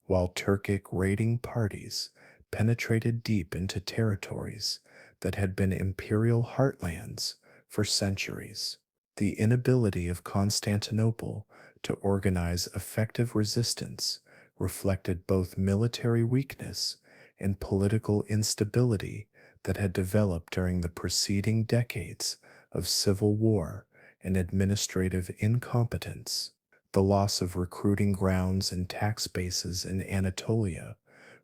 while Turkic raiding parties penetrated deep into territories that had been imperial heartlands for centuries. The inability of Constantinople to organize effective resistance reflected both military weakness and political instability that had developed during the preceding decades of civil war and administrative incompetence. The loss of recruiting grounds and tax bases in Anatolia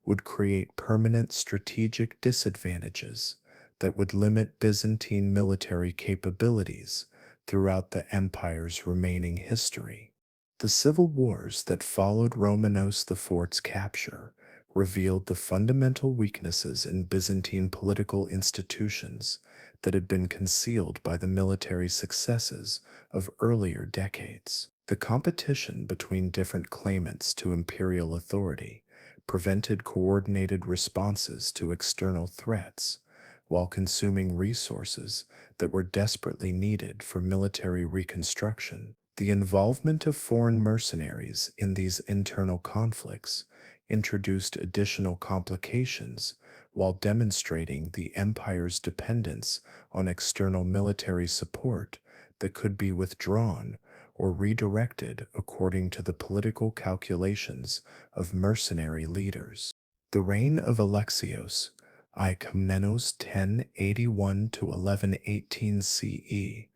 would create permanent strategic disadvantages that would limit Byzantine military capabilities throughout the empire's remaining history. The civil wars that followed Romanos IV's capture revealed the fundamental weaknesses in Byzantine political institutions that had been concealed by the military successes of earlier decades. The competition between different claimants to imperial authority prevented coordinated responses to external threats, while consuming resources that were desperately needed for military reconstruction. The involvement of foreign mercenaries in these internal conflicts introduced additional complications while demonstrating the empire's dependence on external military support that could be withdrawn or redirected according to the political calculations of mercenary leaders. The reign of Alexios, Ikomnenos 1081 to 1118 CE,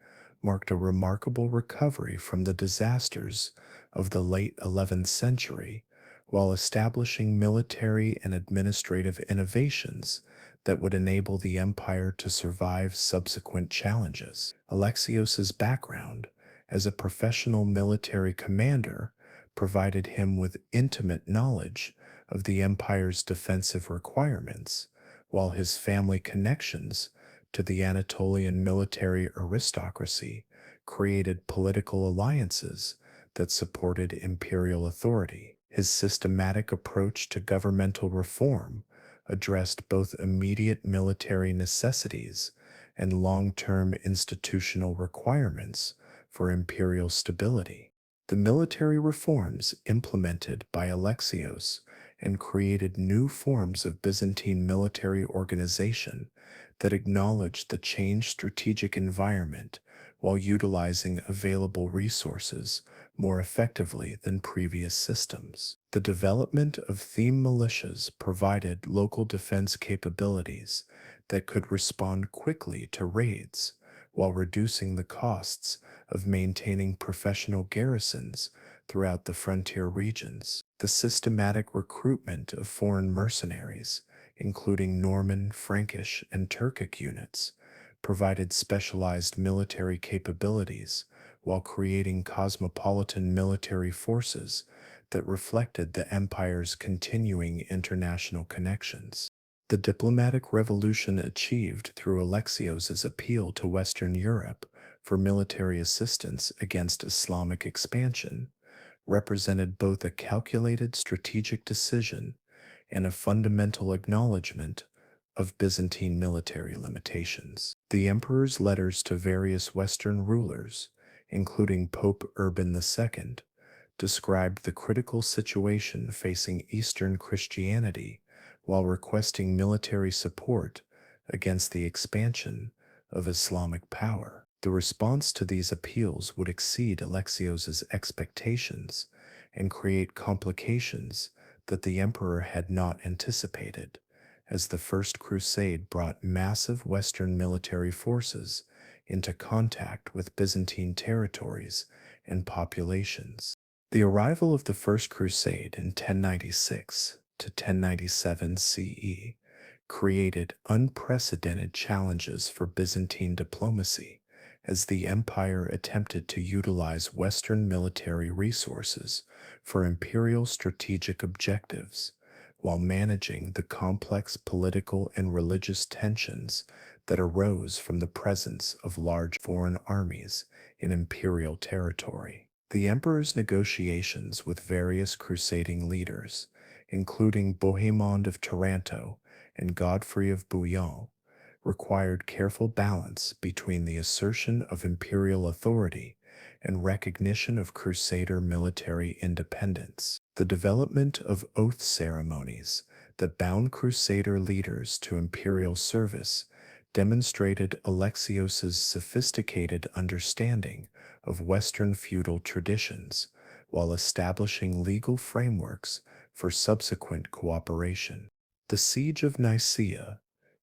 marked a remarkable recovery from the disasters of the late 11th century, while establishing military and administrative innovations that would enable the empire to survive subsequent challenges. Alexios's background as a professional military commander provided him with intimate knowledge of the empire's defensive requirements, while his family connections to the Anatolian military aristocracy created political alliances that supported imperial authority. His systematic approach to governmental reform addressed both immediate military necessities and long-term institutional requirements for imperial stability. The military reforms implemented by Alexios and created new forms of Byzantine military organization that acknowledged the changed strategic environment while utilizing available resources more effectively than previous systems. The development of theme militias provided local defense capabilities that could respond quickly to raids while reducing the costs of maintaining professional garrisons throughout the frontier regions. The systematic recruitment of foreign mercenaries, including Norman, Frankish, and Turkic units, provided specialized military capabilities while creating cosmopolitan military forces that reflected the empire's continuing international connections. The diplomatic revolution achieved through Alexios's appeal to Western Europe for military assistance against Islamic expansion represented both a calculated strategic decision and a fundamental acknowledgement of Byzantine military limitations. The emperor's letters to various Western rulers, including Pope Urban II, described the critical situation facing Eastern Christianity while requesting military support against the expansion of Islamic power. The response to these appeals would exceed Alexios's expectations and create complications that the emperor had not anticipated, as the First Crusade brought massive Western military forces into contact with Byzantine territories and populations. The arrival of the First Crusade in 1096 to 1097 CE created unprecedented challenges for Byzantine diplomacy as the empire attempted to utilize Western military resources for imperial strategic objectives while managing the complex political and religious tensions that arose from the presence of large foreign armies in imperial territory. The emperor's negotiations with various crusading leaders, including Bohemond of Taranto and Godfrey of Bouillon, required careful balance between the assertion of imperial authority and recognition of crusader military independence. The development of oath ceremonies that bound crusader leaders to imperial service demonstrated Alexios's sophisticated understanding of Western feudal traditions while establishing legal frameworks for subsequent cooperation. The Siege of Nicaea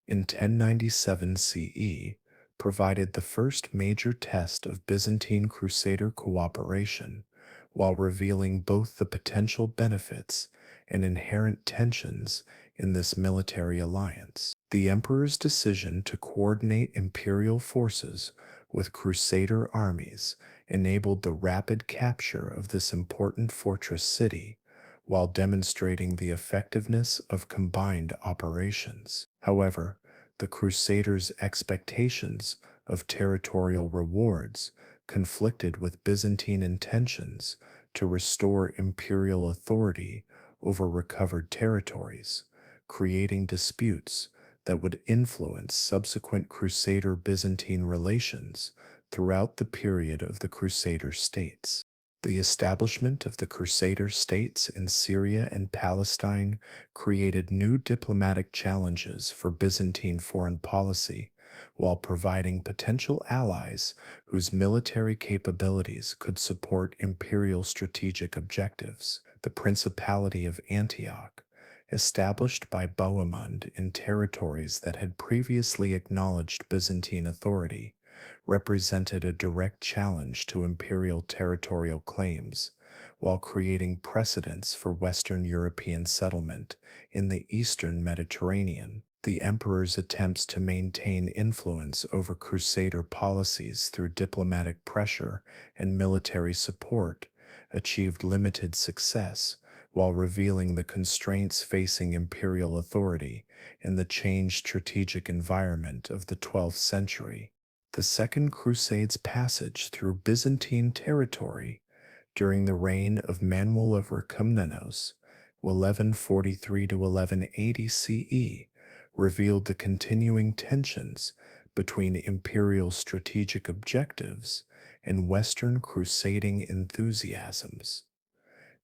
in 1097 CE provided the first major test of Byzantine crusader cooperation, while revealing both the potential benefits and inherent tensions in this military alliance. The emperor's decision to coordinate imperial forces with crusader armies enabled the rapid capture of this important fortress city while demonstrating the effectiveness of combined operations. However, the crusaders' expectations of territorial rewards conflicted with Byzantine intentions to restore imperial authority over recovered territories, creating disputes that would influence subsequent Crusader Byzantine relations throughout the period of the Crusader states. The establishment of the Crusader states in Syria and Palestine created new diplomatic challenges for Byzantine foreign policy, while providing potential allies whose military capabilities could support imperial strategic objectives. The Principality of Antioch, established by Bohemond in territories that had previously acknowledged Byzantine authority, represented a direct challenge to imperial territorial claims, while creating precedents for Western European settlement in the Eastern Mediterranean. The emperor's attempts to maintain influence over Crusader policies through diplomatic pressure and military support achieved limited success, while revealing the constraints facing imperial authority in the changed strategic environment of the 12th century. The Second Crusade's passage through Byzantine territory during the reign of Manuel of Komnenos, 1143 to 1180 CE, revealed the continuing tensions between imperial strategic objectives and Western crusading enthusiasms.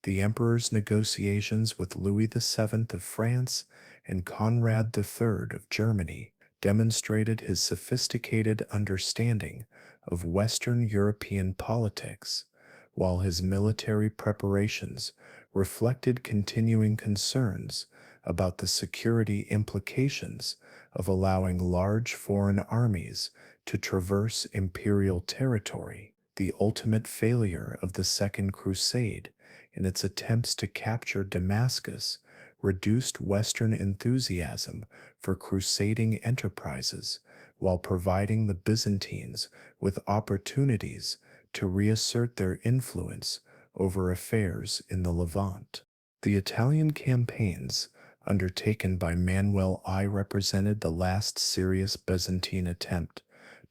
The emperor's negotiations with Louis VII of France and Conrad III of Germany demonstrated his sophisticated understanding of Western European politics, while his military preparations reflected continuing concerns about the security implications of allowing large foreign armies to traverse imperial territory. The ultimate failure of the Second Crusade in its attempts to capture Damascus reduced Western enthusiasm for crusading enterprises, while providing the Byzantines with opportunities to reassert their influence over affairs in the Levant. The Italian campaigns undertaken by Manuel I represented the last serious Byzantine attempt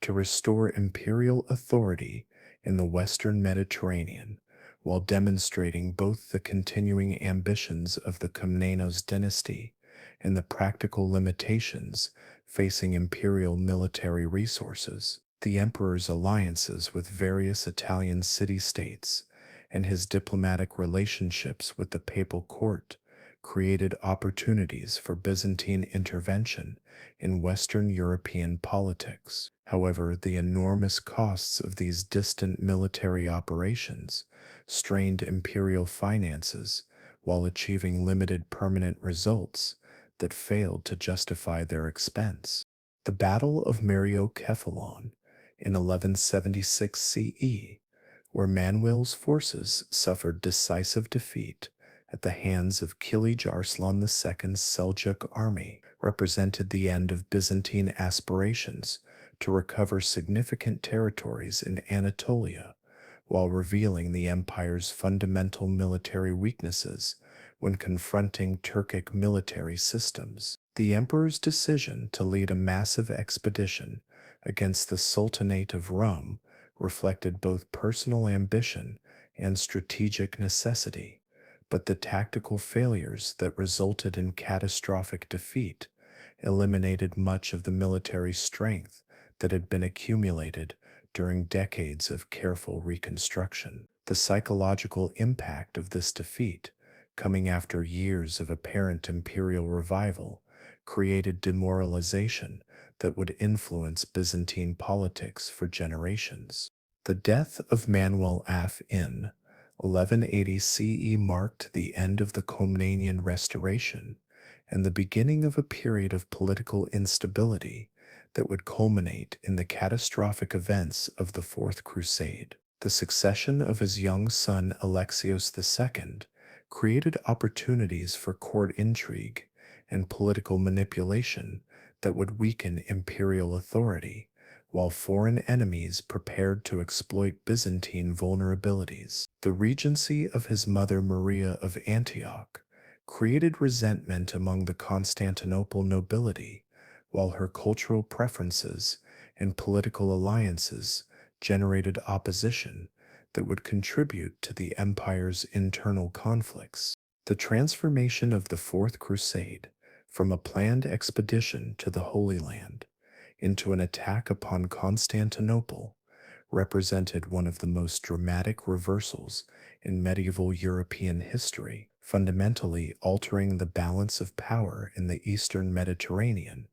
to restore imperial authority in the Western Mediterranean, while demonstrating both the continuing ambitions of the Komnenos dynasty and the practical limitations facing imperial military resources. The emperor's alliances with various Italian city-states and his diplomatic relationships with the papal court created opportunities for Byzantine intervention in Western European politics. However, the enormous costs of these distant military operations strained imperial finances while achieving limited permanent results that failed to justify their expense. The Battle of Myriokephalon in 1176 CE, where Manuel's forces suffered decisive defeat at the hands of Kilij Arslan II's Seljuk army, represented the end of Byzantine aspirations to recover significant territories in Anatolia, while revealing the empire's fundamental military weaknesses when confronting Turkic military systems. The emperor's decision to lead a massive expedition against the Sultanate of Rum reflected both personal ambition and strategic necessity, but the tactical failures that resulted in catastrophic defeat eliminated much of the military strength that had been accumulated during decades of careful reconstruction. The psychological impact of this defeat, coming after years of apparent imperial revival, created demoralization that would influence Byzantine politics for generations. The death of Manuel Af in 1180 CE marked the end of the Komnenian Restoration and the beginning of a period of political instability that would culminate in the catastrophic events of the Fourth Crusade. The succession of his young son Alexios II created opportunities for court intrigue and political manipulation that would weaken imperial authority, while foreign enemies prepared to exploit Byzantine vulnerabilities. The regency of his mother Maria of Antioch created resentment among the Constantinople nobility, while her cultural preferences and political alliances generated opposition that would contribute to the empire's internal conflicts. The transformation of the Fourth Crusade from a planned expedition to the Holy Land into an attack upon Constantinople represented one of the most dramatic reversals in medieval European history, fundamentally altering the balance of power in the Eastern Mediterranean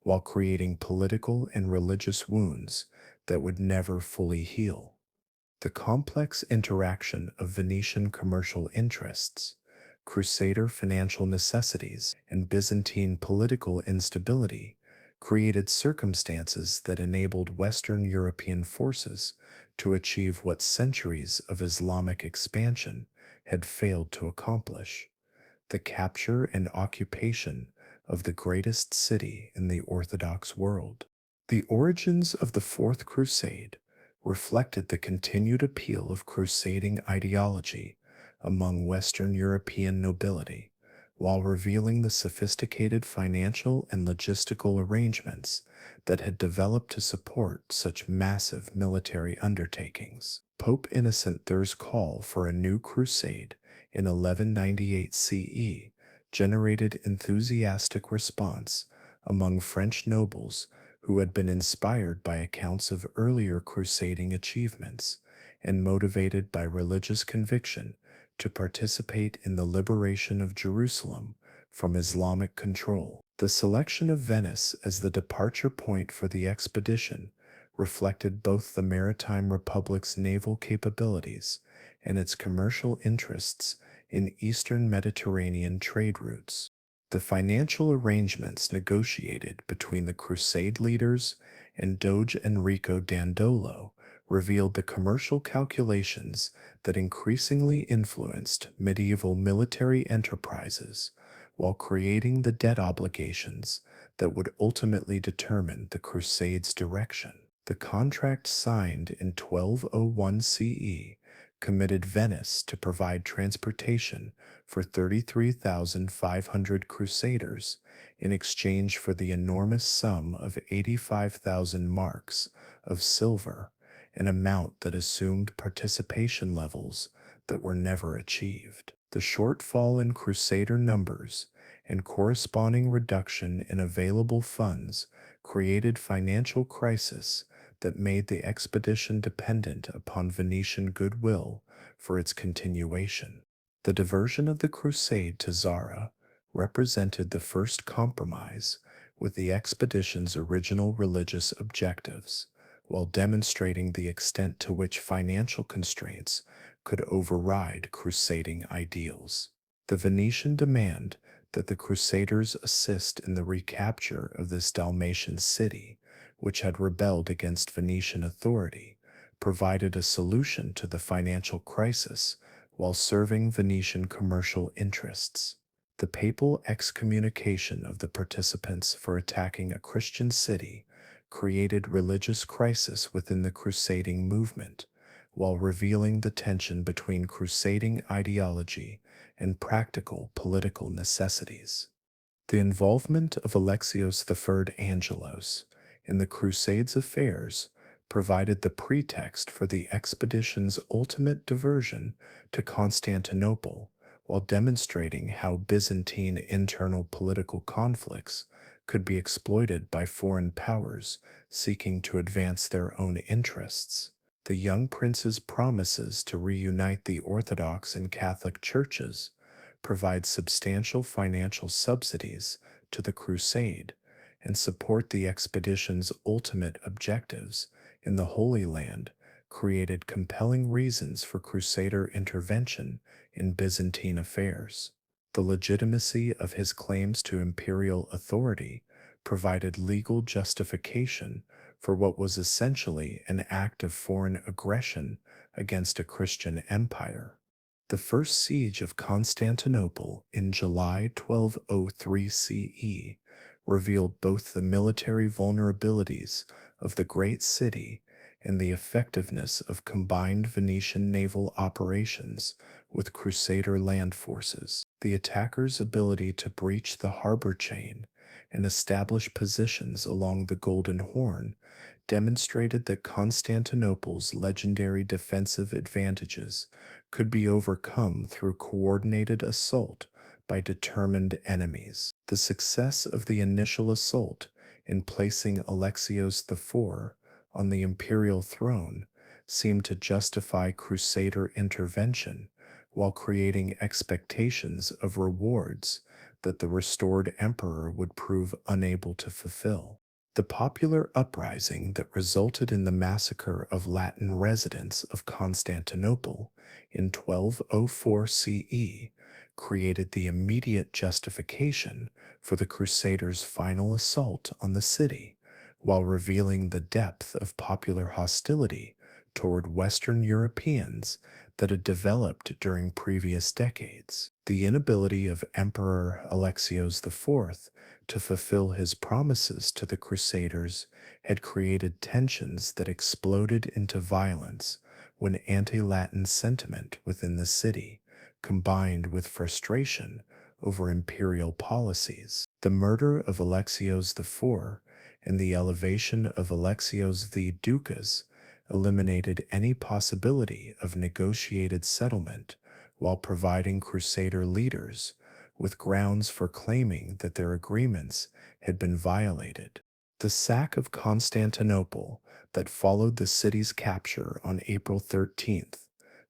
while creating political and religious wounds that would never fully heal. The complex interaction of Venetian commercial interests, Crusader financial necessities, and Byzantine political instability created circumstances that enabled Western European forces to achieve what centuries of Islamic expansion had failed to accomplish: the capture and occupation of the greatest city in the Orthodox world. The origins of the Fourth Crusade reflected the continued appeal of crusading ideology among Western European nobility, while revealing the sophisticated financial and logistical arrangements that had developed to support such massive military undertakings. Pope Innocent III's call for a new crusade in 1198 CE generated enthusiastic response among French nobles who had been inspired by accounts of earlier crusading achievements and motivated by religious conviction to participate in the liberation of Jerusalem from Islamic control. The selection of Venice as the departure point for the expedition reflected both the Maritime Republic's naval capabilities and its commercial interests in Eastern Mediterranean trade routes. The financial arrangements negotiated between the Crusade leaders and Doge Enrico Dandolo revealed the commercial calculations that increasingly influenced medieval military enterprises, while creating the debt obligations that would ultimately determine the Crusade's direction. The contract signed in 1201 CE committed Venice to provide transportation for 33,500 crusaders in exchange for the enormous sum of 85,000 marks of silver, an amount that assumed participation levels that were never achieved. The shortfall in crusader numbers and corresponding reduction in available funds created financial crisis that made the expedition dependent upon Venetian goodwill for its continuation. The diversion of the crusade to Zara represented the first compromise with the expedition's original religious objectives, while demonstrating the extent to which financial constraints could override crusading ideals. The Venetian demand that the Crusaders assist in the recapture of this Dalmatian city, which had rebelled against Venetian authority, provided a solution to the financial crisis while serving Venetian commercial interests. The papal excommunication of the participants for attacking a Christian city created religious crisis within the crusading movement, while revealing the tension between crusading ideology and practical political necessities. The involvement of Alexios III Angelos in the Crusades' affairs provided the pretext for the expedition's ultimate diversion to Constantinople, while demonstrating how Byzantine internal political conflicts could be exploited by foreign powers seeking to advance their own interests. The young prince's promises to reunite the Orthodox and Catholic churches provide substantial financial subsidies to the crusade and support the expedition's ultimate objectives in the Holy Land, created compelling reasons for Crusader intervention in Byzantine affairs. The legitimacy of his claims to imperial authority provided legal justification for what was essentially an act of foreign aggression against a Christian empire. The first siege of Constantinople in July 1203 CE revealed both the military vulnerabilities of the great city and the effectiveness of combined Venetian naval operations with Crusader land forces. The attackers' ability to breach the harbor chain and establish positions along the Golden Horn demonstrated that Constantinople's legendary defensive advantages could be overcome through coordinated assault by determined enemies. The success of the initial assault in placing Alexios IV on the imperial throne seemed to justify Crusader intervention while creating expectations of rewards that the restored emperor would prove unable to fulfill. The popular uprising that resulted in the massacre of Latin residents of Constantinople in 1204 CE created the immediate justification for the Crusaders' final assault on the city, while revealing the depth of popular hostility toward Western Europeans that had developed during previous decades. The inability of Emperor Alexios IV to fulfill his promises to the Crusaders had created tensions that exploded into violence when anti-Latin sentiment within the city combined with frustration over imperial policies. The murder of Alexios IV and the elevation of Alexios the Ducas eliminated any possibility of negotiated settlement while providing Crusader leaders with grounds for claiming that their agreements had been violated. The sack of Constantinople that followed the city's capture on April 13th,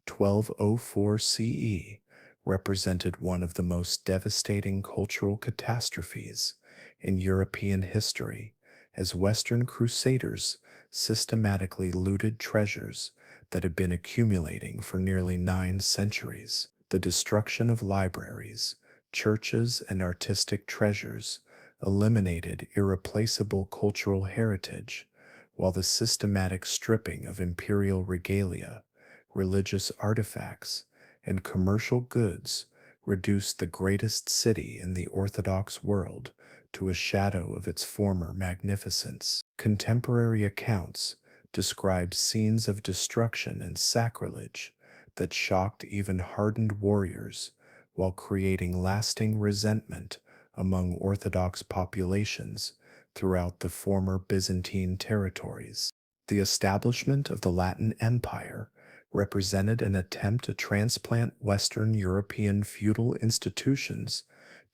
1204 CE, represented one of the most devastating cultural catastrophes in European history, as Western Crusaders systematically looted treasures that had been accumulating for nearly 9 centuries. The destruction of libraries, churches, and artistic treasures eliminated irreplaceable cultural heritage, while the systematic stripping of imperial regalia, religious artifacts, and commercial goods reduced the greatest city in the Orthodox world to a shadow of its former magnificence. Contemporary accounts described scenes of destruction and sacrilege that shocked even hardened warriors while creating lasting resentment among Orthodox populations throughout the former Byzantine territories. The establishment of the Latin Empire represented an attempt to transplant Western European feudal institutions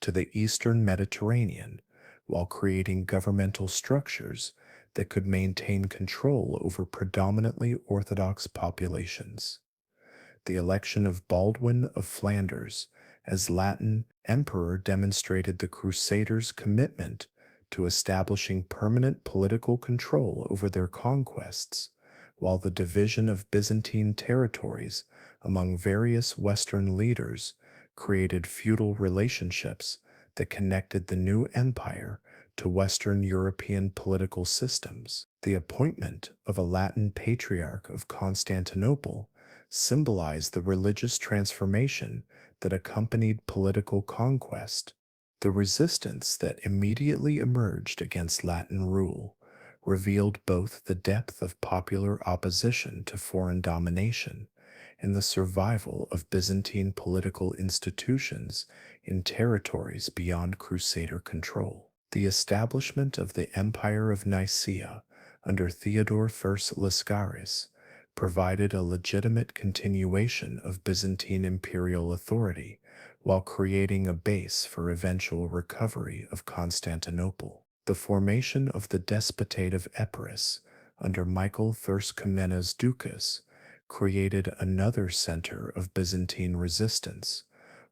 to the Eastern Mediterranean while creating governmental structures that could maintain control over predominantly Orthodox populations. The election of Baldwin of Flanders as Latin emperor demonstrated the Crusaders' commitment to establishing permanent political control over their conquests, while the division of Byzantine territories among various Western leaders created feudal relationships that connected the new empire to Western European political systems. The appointment of a Latin patriarch of Constantinople symbolized the religious transformation that accompanied political conquest. The resistance that immediately emerged against Latin rule revealed both the depth of popular opposition to foreign domination and the survival of Byzantine political institutions in territories beyond Crusader control. The establishment of the Empire of Nicaea under Theodore I Lascaris provided a legitimate continuation of Byzantine imperial authority while creating a base for eventual recovery of Constantinople. The formation of the Despotate of Epirus under Michael I Komnenos Ducas created another center of Byzantine resistance,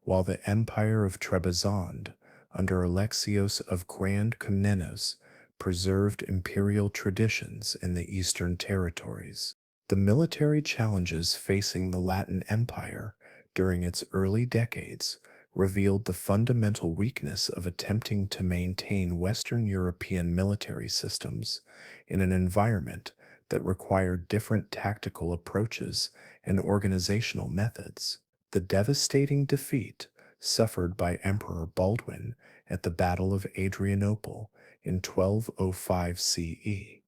while the Empire of Trebizond under Alexios of Grand Komnenos preserved imperial traditions in the eastern territories. The military challenges facing the Latin Empire during its early decades revealed the fundamental weakness of attempting to maintain Western European military systems in an environment that required different tactical approaches and organizational methods. The devastating defeat suffered by Emperor Baldwin at the Battle of Adrianople in 1205 CE,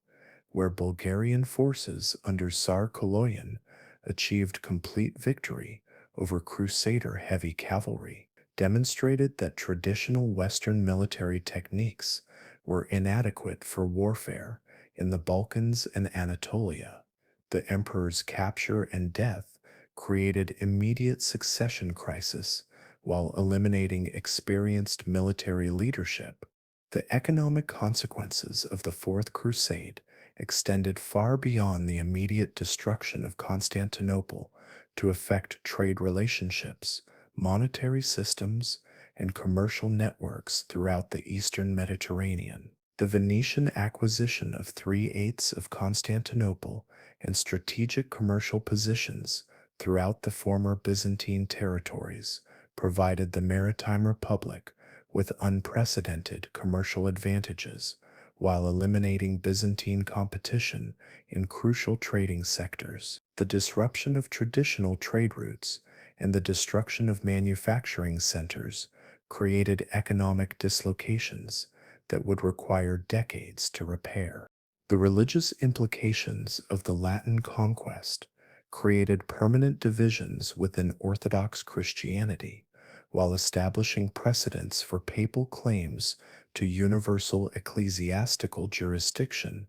where Bulgarian forces under Tsar Kaloyan achieved complete victory over Crusader heavy cavalry, demonstrated that traditional Western military techniques were inadequate for warfare in the Balkans and Anatolia. The emperor's capture and death created immediate succession crisis while eliminating experienced military leadership. The economic consequences of the Fourth Crusade extended far beyond the immediate destruction of Constantinople to affect trade relationships, monetary systems, and commercial networks throughout the eastern Mediterranean. The Venetian acquisition of 3/8 of Constantinople and strategic commercial positions throughout the former Byzantine territories provided the Maritime Republic with unprecedented commercial advantages while eliminating Byzantine competition in crucial trading sectors. The disruption of traditional trade routes and the destruction of manufacturing centers created economic dislocations that would require decades to repair. The religious implications of the Latin conquest created permanent divisions within Orthodox Christianity, while establishing precedents for papal claims to universal ecclesiastical jurisdiction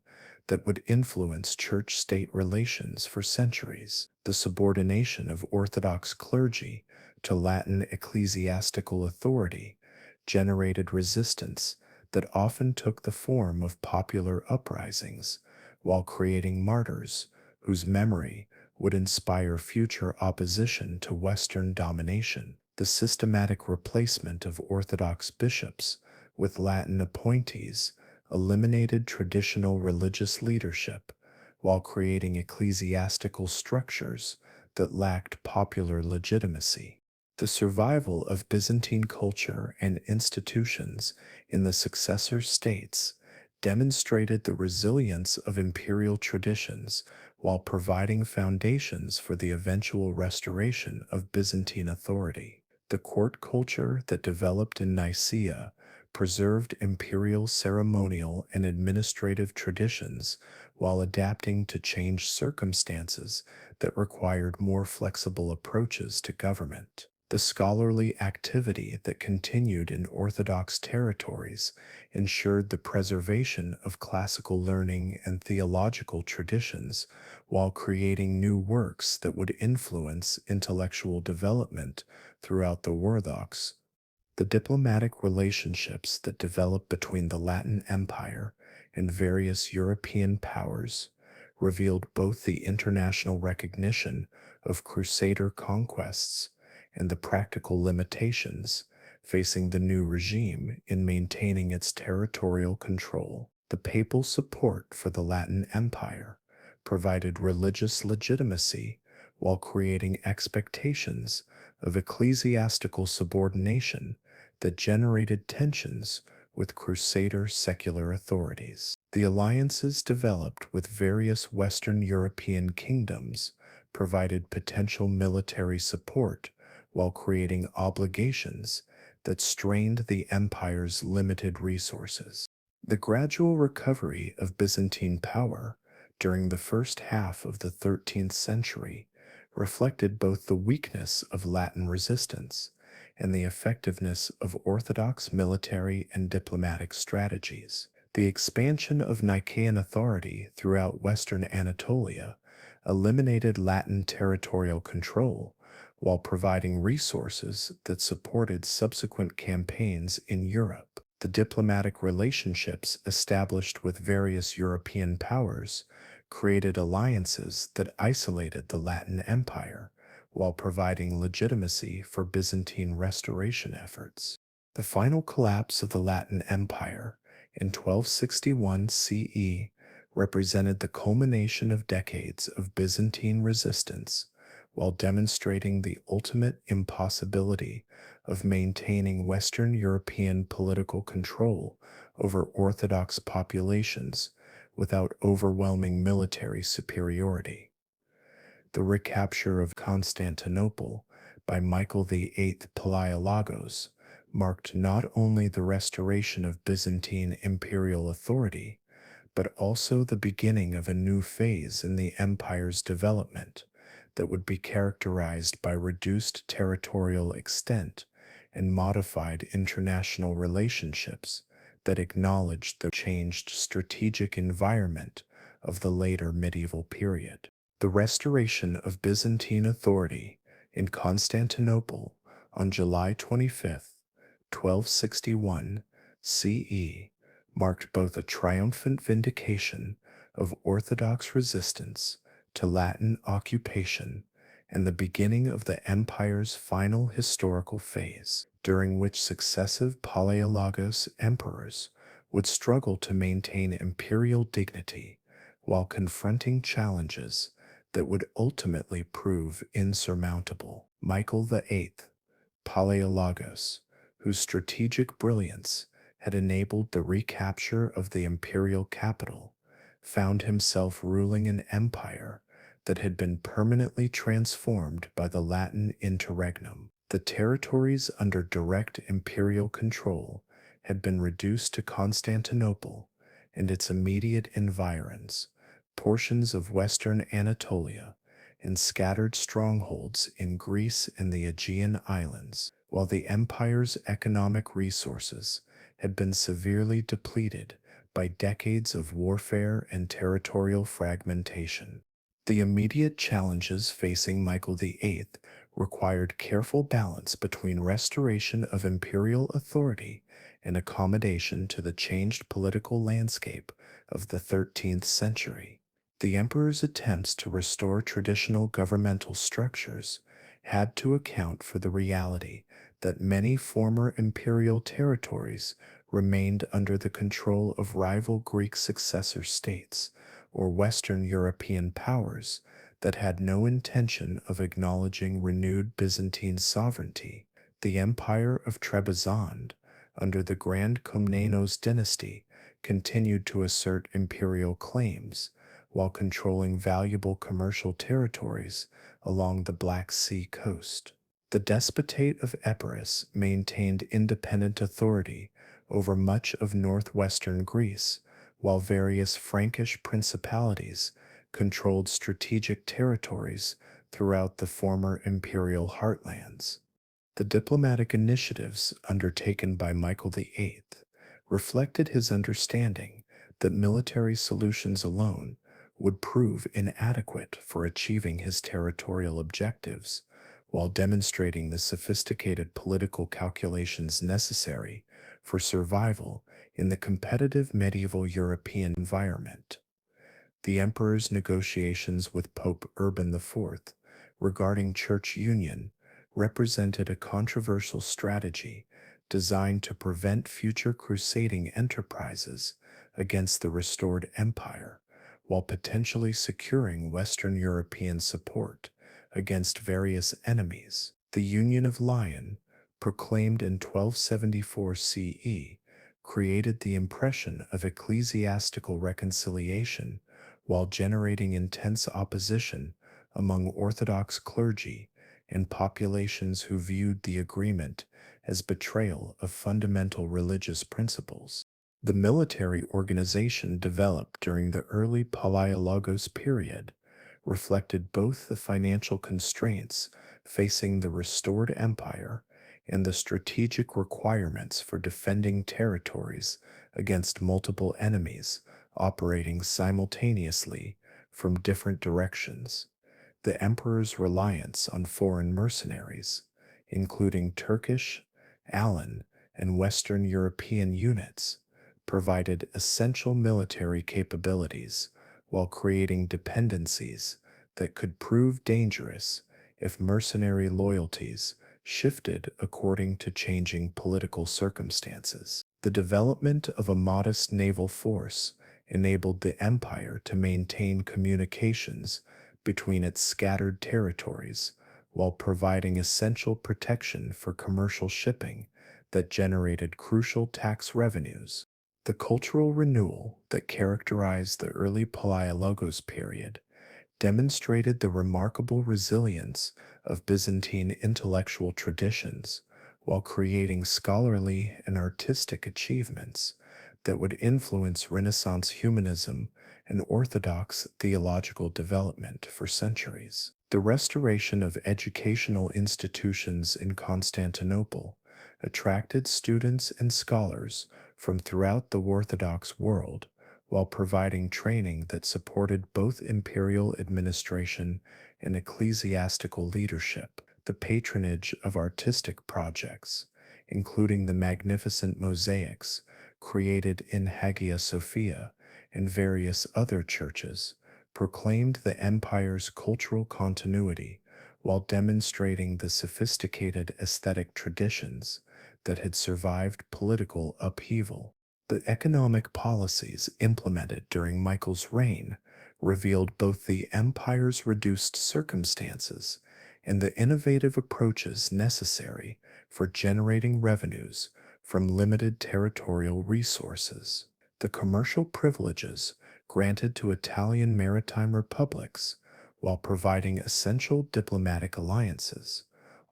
that would influence church state relations for centuries. The subordination of Orthodox clergy to Latin ecclesiastical authority generated resistance that often took the form of popular uprisings, while creating martyrs whose memory would inspire future opposition to Western domination. The systematic replacement of Orthodox bishops with Latin appointees eliminated traditional religious leadership while creating ecclesiastical structures that lacked popular legitimacy. The survival of Byzantine culture and institutions in the successor states demonstrated the resilience of imperial traditions while providing foundations for the eventual restoration of Byzantine authority. The court culture that developed in Nicaea preserved imperial ceremonial and administrative traditions while adapting to changed circumstances that required more flexible approaches to government. The scholarly activity that continued in Orthodox territories ensured the preservation of classical learning and theological traditions while creating new works that would influence intellectual development throughout the Orthodox. The diplomatic relationships that developed between the Latin Empire and various European powers revealed both the international recognition of Crusader conquests and the practical limitations facing the new regime in maintaining its territorial control. The papal support for the Latin Empire provided religious legitimacy while creating expectations of ecclesiastical subordination that generated tensions with Crusader secular authorities. The alliances developed with various Western European kingdoms provided potential military support while creating obligations that strained the empire's limited resources. The gradual recovery of Byzantine power during the first half of the 13th century reflected both the weakness of Latin resistance and the effectiveness of Orthodox military and diplomatic strategies. The expansion of Nicaean authority throughout Western Anatolia eliminated Latin territorial control while providing resources that supported subsequent campaigns in Europe. The diplomatic relationships established with various European powers created alliances that isolated the Latin Empire while providing legitimacy for Byzantine restoration efforts. The final collapse of the Latin Empire in 1261 CE represented the culmination of decades of Byzantine resistance while demonstrating the ultimate impossibility of maintaining Western European political control over Orthodox populations without overwhelming military superiority. The recapture of Constantinople by Michael VIII Palaiologos marked not only the restoration of Byzantine imperial authority, but also the beginning of a new phase in the empire's development that would be characterized by reduced territorial extent and modified international relationships that acknowledged the changed strategic environment of the later medieval period. The restoration of Byzantine authority in Constantinople on July 25th, 1261 CE marked both a triumphant vindication of Orthodox resistance to Latin occupation and the beginning of the empire's final historical phase, during which successive Palaiologos emperors would struggle to maintain imperial dignity while confronting challenges that would ultimately prove insurmountable. Michael VIII, Palaiologos, whose strategic brilliance had enabled the recapture of the imperial capital, found himself ruling an empire that had been permanently transformed by the Latin interregnum. The territories under direct imperial control had been reduced to Constantinople and its immediate environs, portions of western Anatolia, and scattered strongholds in Greece and the Aegean Islands, while the empire's economic resources had been severely depleted by decades of warfare and territorial fragmentation. The immediate challenges facing Michael VIII required careful balance between restoration of imperial authority and accommodation to the changed political landscape of the 13th century. The emperor's attempts to restore traditional governmental structures had to account for the reality that many former imperial territories remained under the control of rival Greek successor states or Western European powers that had no intention of acknowledging renewed Byzantine sovereignty. The Empire of Trebizond, under the Grand Komnenos dynasty, continued to assert imperial claims while controlling valuable commercial territories along the Black Sea coast. The Despotate of Epirus maintained independent authority over much of northwestern Greece, while various Frankish principalities controlled strategic territories throughout the former imperial heartlands. The diplomatic initiatives undertaken by Michael VIII reflected his understanding that military solutions alone would prove inadequate for achieving his territorial objectives, while demonstrating the sophisticated political calculations necessary for survival in the competitive medieval European environment. The emperor's negotiations with Pope Urban IV regarding church union represented a controversial strategy designed to prevent future crusading enterprises against the restored empire, while potentially securing Western European support against various enemies. The Union of Lyon, proclaimed in 1274 CE, created the impression of ecclesiastical reconciliation while generating intense opposition among Orthodox clergy and populations who viewed the agreement as betrayal of fundamental religious principles. The military organization developed during the early Palaiologos period reflected both the financial constraints facing the restored empire and the strategic requirements for defending territories against multiple enemies operating simultaneously from different directions. The emperor's reliance on foreign mercenaries, including Turkish, Alan, and Western European units, provided essential military capabilities while creating dependencies that could prove dangerous if mercenary loyalties shifted according to changing political circumstances. The development of a modest naval force enabled the empire to maintain communications between its scattered territories while providing essential protection for commercial shipping that generated crucial tax revenues. The cultural renewal that characterized the early Palaiologos period demonstrated the remarkable resilience of Byzantine intellectual traditions, while creating scholarly and artistic achievements that would influence Renaissance humanism and Orthodox theological development for centuries. The restoration of educational institutions in Constantinople attracted students and scholars from throughout the Orthodox world while providing training that supported both imperial administration and ecclesiastical leadership. The patronage of artistic projects, including the magnificent mosaics created in Hagia Sophia and various other churches, proclaimed the empire's cultural continuity while demonstrating the sophisticated aesthetic traditions that had survived political upheaval. The economic policies implemented during Michael's reign revealed both the empire's reduced circumstances and the innovative approaches necessary for generating revenues from limited territorial resources. The commercial privileges granted to Italian maritime republics, while providing essential diplomatic alliances,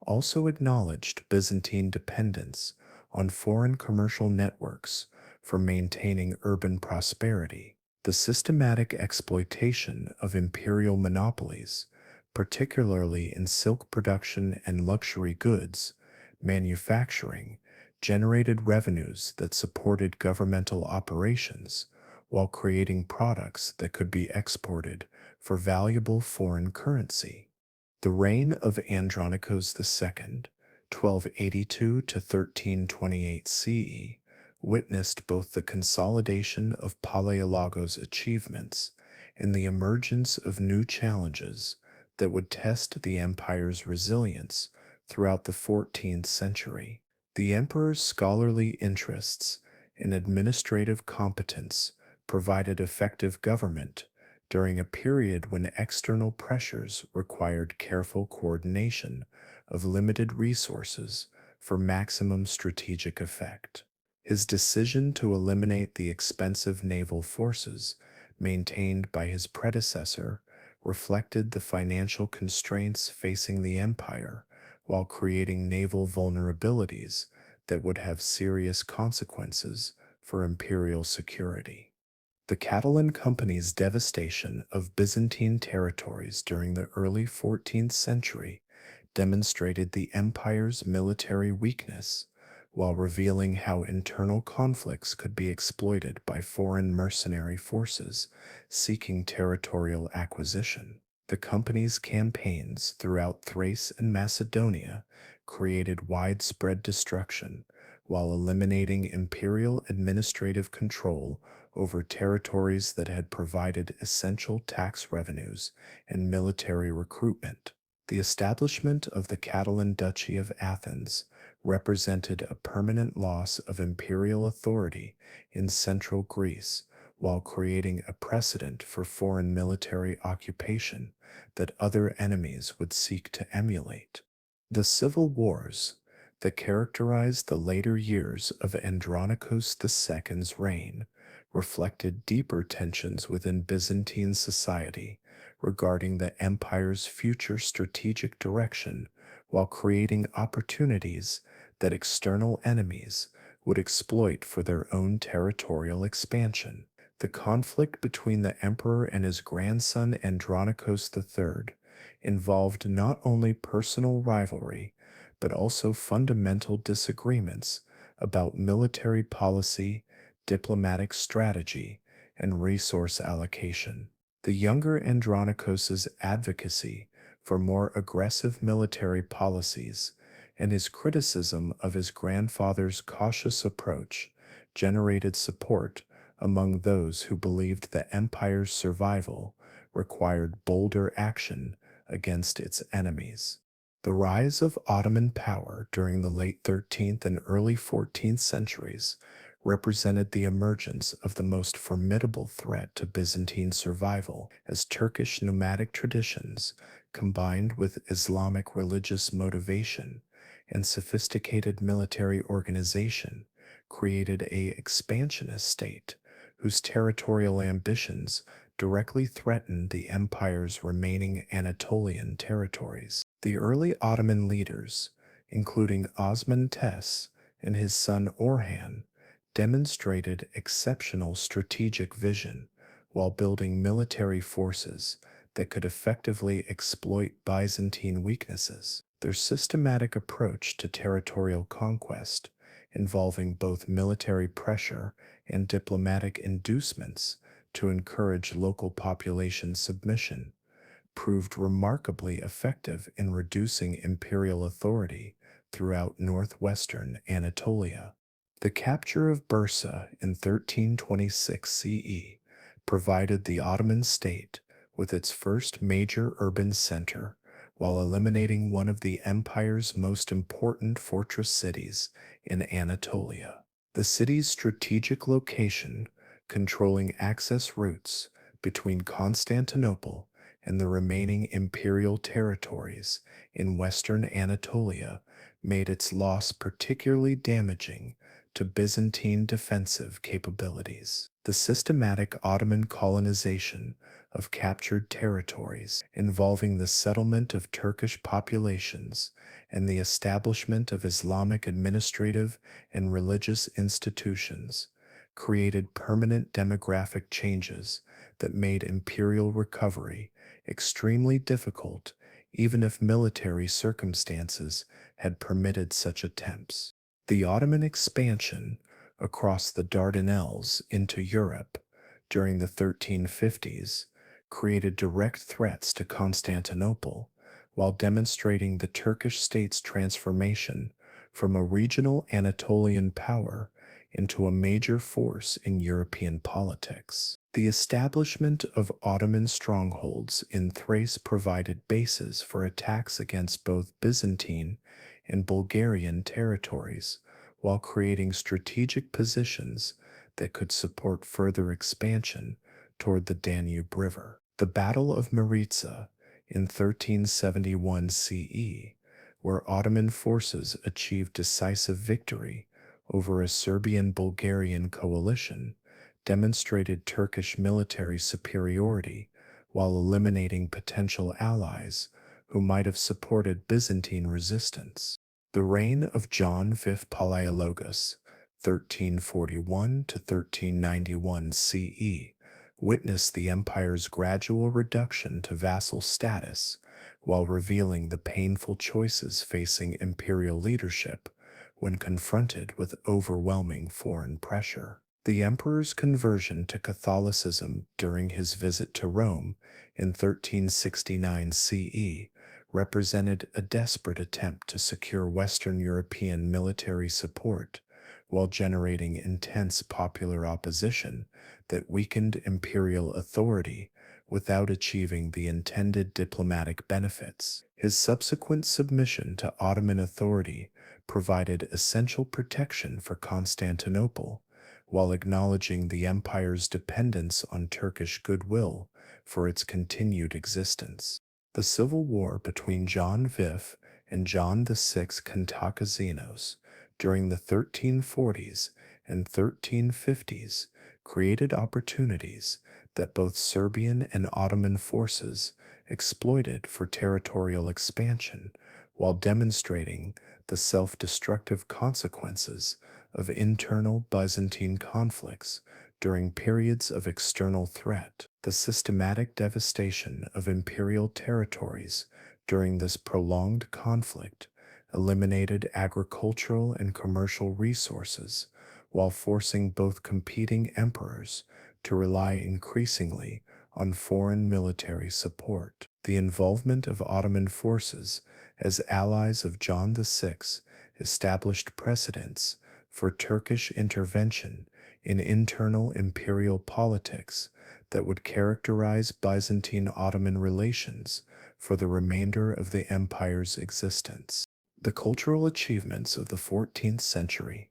also acknowledged Byzantine dependence on foreign commercial networks for maintaining urban prosperity. The systematic exploitation of imperial monopolies, particularly in silk production and luxury goods, manufacturing, generated revenues that supported governmental operations while creating products that could be exported for valuable foreign currency. The reign of Andronicus II, 1282 to 1328 CE, witnessed both the consolidation of Palaiologos' achievements and the emergence of new challenges that would test the empire's resilience throughout the 14th century. The emperor's scholarly interests and administrative competence provided effective government during a period when external pressures required careful coordination of limited resources for maximum strategic effect. His decision to eliminate the expensive naval forces maintained by his predecessor reflected the financial constraints facing the empire while creating naval vulnerabilities that would have serious consequences for imperial security. The Catalan Company's devastation of Byzantine territories during the early 14th century demonstrated the empire's military weakness while revealing how internal conflicts could be exploited by foreign mercenary forces seeking territorial acquisition. The company's campaigns throughout Thrace and Macedonia created widespread destruction while eliminating imperial administrative control over territories that had provided essential tax revenues and military recruitment. The establishment of the Catalan Duchy of Athens represented a permanent loss of imperial authority in central Greece, while creating a precedent for foreign military occupation that other enemies would seek to emulate. The civil wars that characterized the later years of Andronicus II's reign reflected deeper tensions within Byzantine society regarding the empire's future strategic direction, while creating opportunities that external enemies would exploit for their own territorial expansion. The conflict between the emperor and his grandson Andronicus III involved not only personal rivalry, but also fundamental disagreements about military policy, diplomatic strategy, and resource allocation. The younger Andronicus's advocacy for more aggressive military policies and his criticism of his grandfather's cautious approach generated support among those who believed the empire's survival required bolder action against its enemies. The rise of Ottoman power during the late 13th and early 14th centuries represented the emergence of the most formidable threat to Byzantine survival, as Turkish nomadic traditions, combined with Islamic religious motivation and sophisticated military organization, created a expansionist state whose territorial ambitions directly threatened the empire's remaining Anatolian territories. The early Ottoman leaders, including Osman Tess and his son Orhan, demonstrated exceptional strategic vision while building military forces that could effectively exploit Byzantine weaknesses. Their systematic approach to territorial conquest, involving both military pressure and diplomatic inducements to encourage local population submission, proved remarkably effective in reducing imperial authority throughout northwestern Anatolia. The capture of Bursa in 1326 CE provided the Ottoman state with its first major urban center while eliminating one of the empire's most important fortress cities in Anatolia. The city's strategic location, controlling access routes between Constantinople and the remaining imperial territories in western Anatolia, made its loss particularly damaging to Byzantine defensive capabilities. The systematic Ottoman colonization of captured territories, involving the settlement of Turkish populations and the establishment of Islamic administrative and religious institutions, created permanent demographic changes that made imperial recovery extremely difficult, even if military circumstances had permitted such attempts. The Ottoman expansion across the Dardanelles into Europe during the 1350s created direct threats to Constantinople while demonstrating the Turkish state's transformation from a regional Anatolian power into a major force in European politics. The establishment of Ottoman strongholds in Thrace provided bases for attacks against both Byzantine and Bulgarian territories, while creating strategic positions that could support further expansion toward the Danube River. The Battle of Maritsa in 1371 CE, where Ottoman forces achieved decisive victory over a Serbian-Bulgarian coalition, demonstrated Turkish military superiority while eliminating potential allies who might have supported Byzantine resistance. The reign of John V Palaiologos, 1341 to 1391 CE, witnessed the empire's gradual reduction to vassal status while revealing the painful choices facing imperial leadership when confronted with overwhelming foreign pressure. The emperor's conversion to Catholicism during his visit to Rome in 1369 CE represented a desperate attempt to secure Western European military support while generating intense popular opposition that weakened imperial authority without achieving the intended diplomatic benefits. His subsequent submission to Ottoman authority provided essential protection for Constantinople, while acknowledging the empire's dependence on Turkish goodwill for its continued existence. The civil war between John V and John VI Kantakouzenos during the 1340s and 1350s created opportunities that both Serbian and Ottoman forces exploited for territorial expansion, while demonstrating the self-destructive consequences of internal Byzantine conflicts during periods of external threat. The systematic devastation of imperial territories during this prolonged conflict eliminated agricultural and commercial resources while forcing both competing emperors to rely increasingly on foreign military support. The involvement of Ottoman forces as allies of John VI established precedents for Turkish intervention in internal imperial politics that would characterize Byzantine-Ottoman relations for the remainder of the empire's existence. The cultural achievements of the 14th century,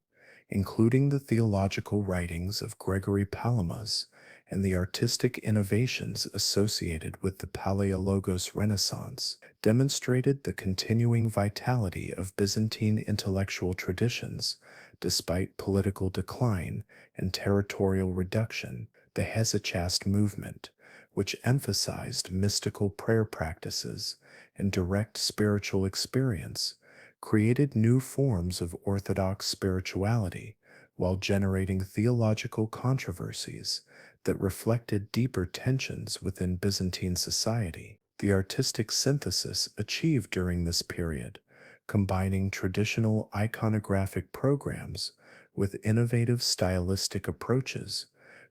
including the theological writings of Gregory Palamas and the artistic innovations associated with the Palaiologos Renaissance, demonstrated the continuing vitality of Byzantine intellectual traditions despite political decline and territorial reduction. The Hesychast movement, which emphasized mystical prayer practices and direct spiritual experience, created new forms of Orthodox spirituality while generating theological controversies that reflected deeper tensions within Byzantine society. The artistic synthesis achieved during this period, combining traditional iconographic programs with innovative stylistic approaches,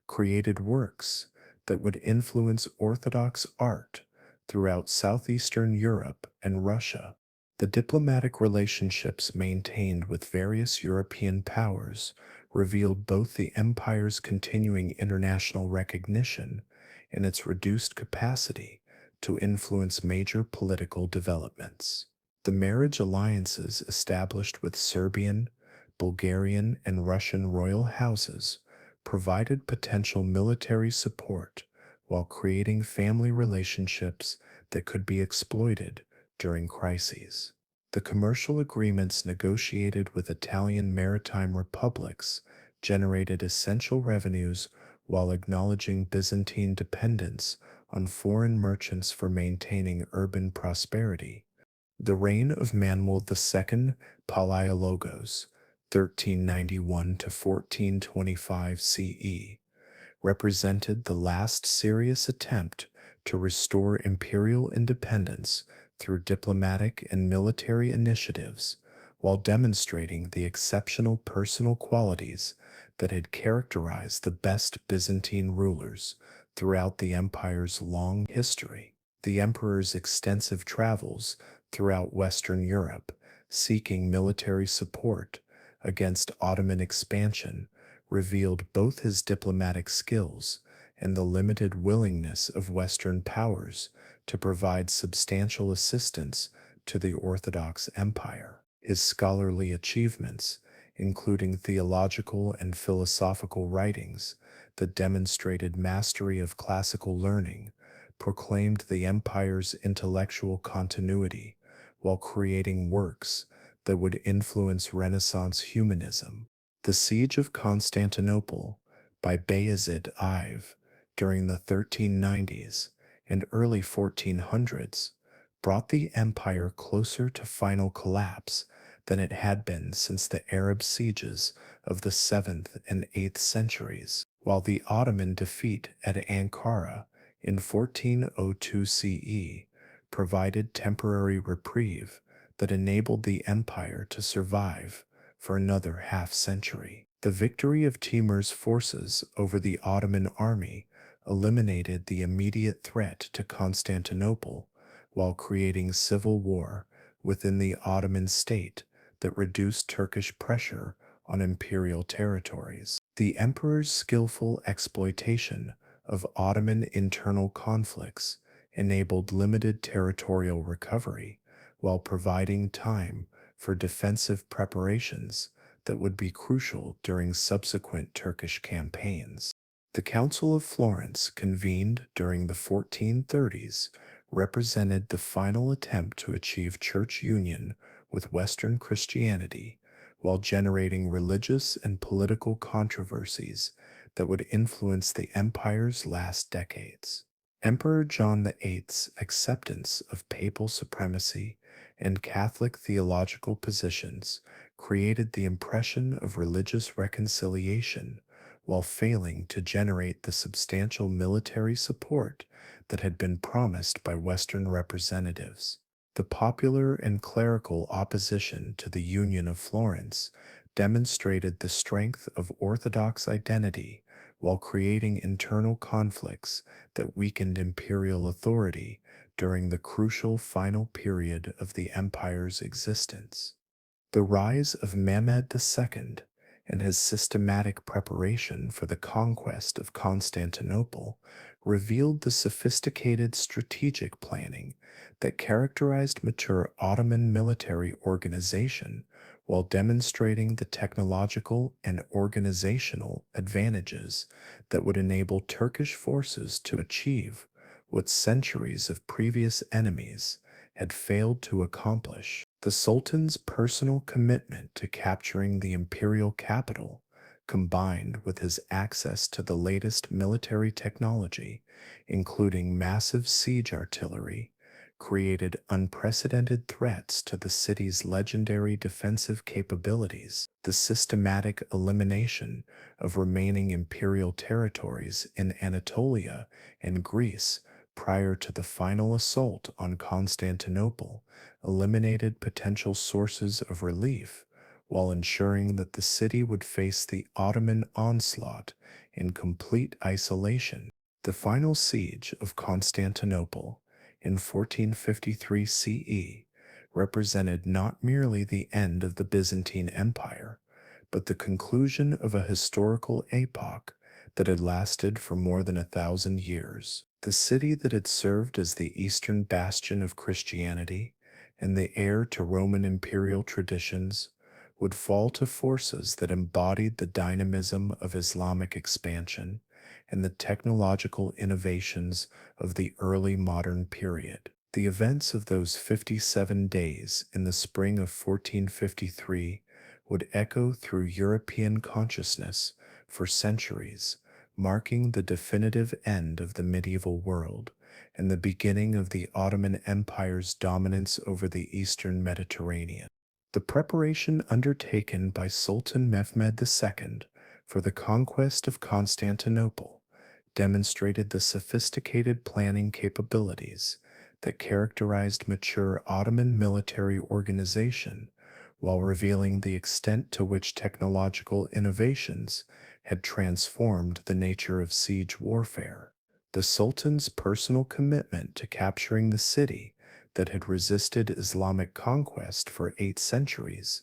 created works that would influence Orthodox art throughout southeastern Europe and Russia. The diplomatic relationships maintained with various European powers revealed both the empire's continuing international recognition and its reduced capacity to influence major political developments. The marriage alliances established with Serbian, Bulgarian, and Russian royal houses provided potential military support while creating family relationships that could be exploited during crises. The commercial agreements negotiated with Italian maritime republics generated essential revenues while acknowledging Byzantine dependence on foreign merchants for maintaining urban prosperity. The reign of Manuel II Palaiologos, 1391 to 1425 CE, represented the last serious attempt to restore imperial independence through diplomatic and military initiatives, while demonstrating the exceptional personal qualities that had characterized the best Byzantine rulers throughout the empire's long history. The emperor's extensive travels throughout Western Europe, seeking military support against Ottoman expansion, revealed both his diplomatic skills and the limited willingness of Western powers to provide substantial assistance to the Orthodox Empire. His scholarly achievements, including theological and philosophical writings that demonstrated mastery of classical learning, proclaimed the empire's intellectual continuity while creating works that would influence Renaissance humanism. The Siege of Constantinople by Bayezid Ive during the 1390s and early 1400s brought the empire closer to final collapse than it had been since the Arab sieges of the 7th and 8th centuries, while the Ottoman defeat at Ankara in 1402 CE provided temporary reprieve that enabled the empire to survive for another half century. The victory of Timur's forces over the Ottoman army eliminated the immediate threat to Constantinople while creating civil war within the Ottoman state that reduced Turkish pressure on imperial territories. The emperor's skillful exploitation of Ottoman internal conflicts enabled limited territorial recovery while providing time for defensive preparations that would be crucial during subsequent Turkish campaigns. The Council of Florence, convened during the 1430s, represented the final attempt to achieve church union with Western Christianity while generating religious and political controversies that would influence the empire's last decades. Emperor John VIII's acceptance of papal supremacy and Catholic theological positions created the impression of religious reconciliation while failing to generate the substantial military support that had been promised by Western representatives. The popular and clerical opposition to the Union of Florence demonstrated the strength of Orthodox identity while creating internal conflicts that weakened imperial authority during the crucial final period of the empire's existence. The rise of Mehmed II and his systematic preparation for the conquest of Constantinople revealed the sophisticated strategic planning that characterized mature Ottoman military organization while demonstrating the technological and organizational advantages that would enable Turkish forces to achieve what centuries of previous enemies had failed to accomplish. The Sultan's personal commitment to capturing the imperial capital, combined with his access to the latest military technology, including massive siege artillery, created unprecedented threats to the city's legendary defensive capabilities. The systematic elimination of remaining imperial territories in Anatolia and Greece prior to the final assault on Constantinople eliminated potential sources of relief while ensuring that the city would face the Ottoman onslaught in complete isolation. The final siege of Constantinople in 1453 CE represented not merely the end of the Byzantine Empire, but the conclusion of a historical epoch that had lasted for more than 1,000 years. The city that had served as the eastern bastion of Christianity and the heir to Roman imperial traditions would fall to forces that embodied the dynamism of Islamic expansion and the technological innovations of the early modern period. The events of those 57 days in the spring of 1453 would echo through European consciousness for centuries, marking the definitive end of the medieval world and the beginning of the Ottoman Empire's dominance over the eastern Mediterranean. The preparation undertaken by Sultan Mehmed II for the conquest of Constantinople demonstrated the sophisticated planning capabilities that characterized mature Ottoman military organization while revealing the extent to which technological innovations had transformed the nature of siege warfare. The Sultan's personal commitment to capturing the city that had resisted Islamic conquest for 8 centuries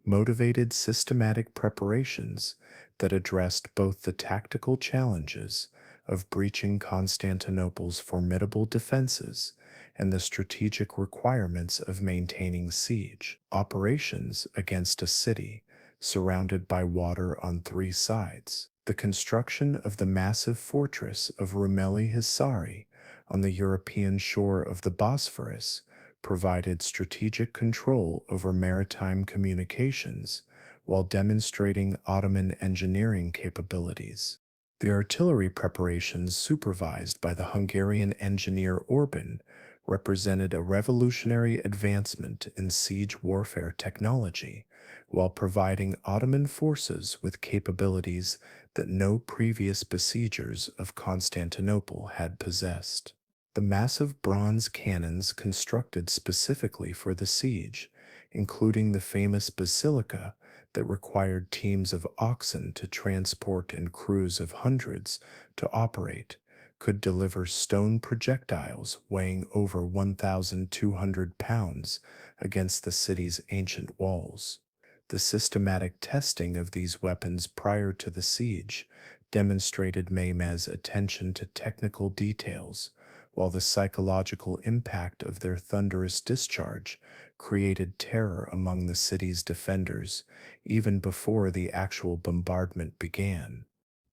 motivated systematic preparations that addressed both the tactical challenges of breaching Constantinople's formidable defenses and the strategic requirements of maintaining siege operations against a city surrounded by water on 3 sides. The construction of the massive fortress of Rumeli Hisari on the European shore of the Bosphorus provided strategic control over maritime communications while demonstrating Ottoman engineering capabilities. The artillery preparations supervised by the Hungarian engineer Orban represented a revolutionary advancement in siege warfare technology, while providing Ottoman forces with capabilities that no previous besiegers of Constantinople had possessed. The massive bronze cannons constructed specifically for the siege, including the famous basilica that required teams of oxen to transport and crews of hundreds to operate, could deliver stone projectiles weighing over 1,200 pounds against the city's ancient walls. The systematic testing of these weapons prior to the siege demonstrated Mehmed's attention to technical details, while the psychological impact of their thunderous discharge created terror among the city's defenders even before the actual bombardment began.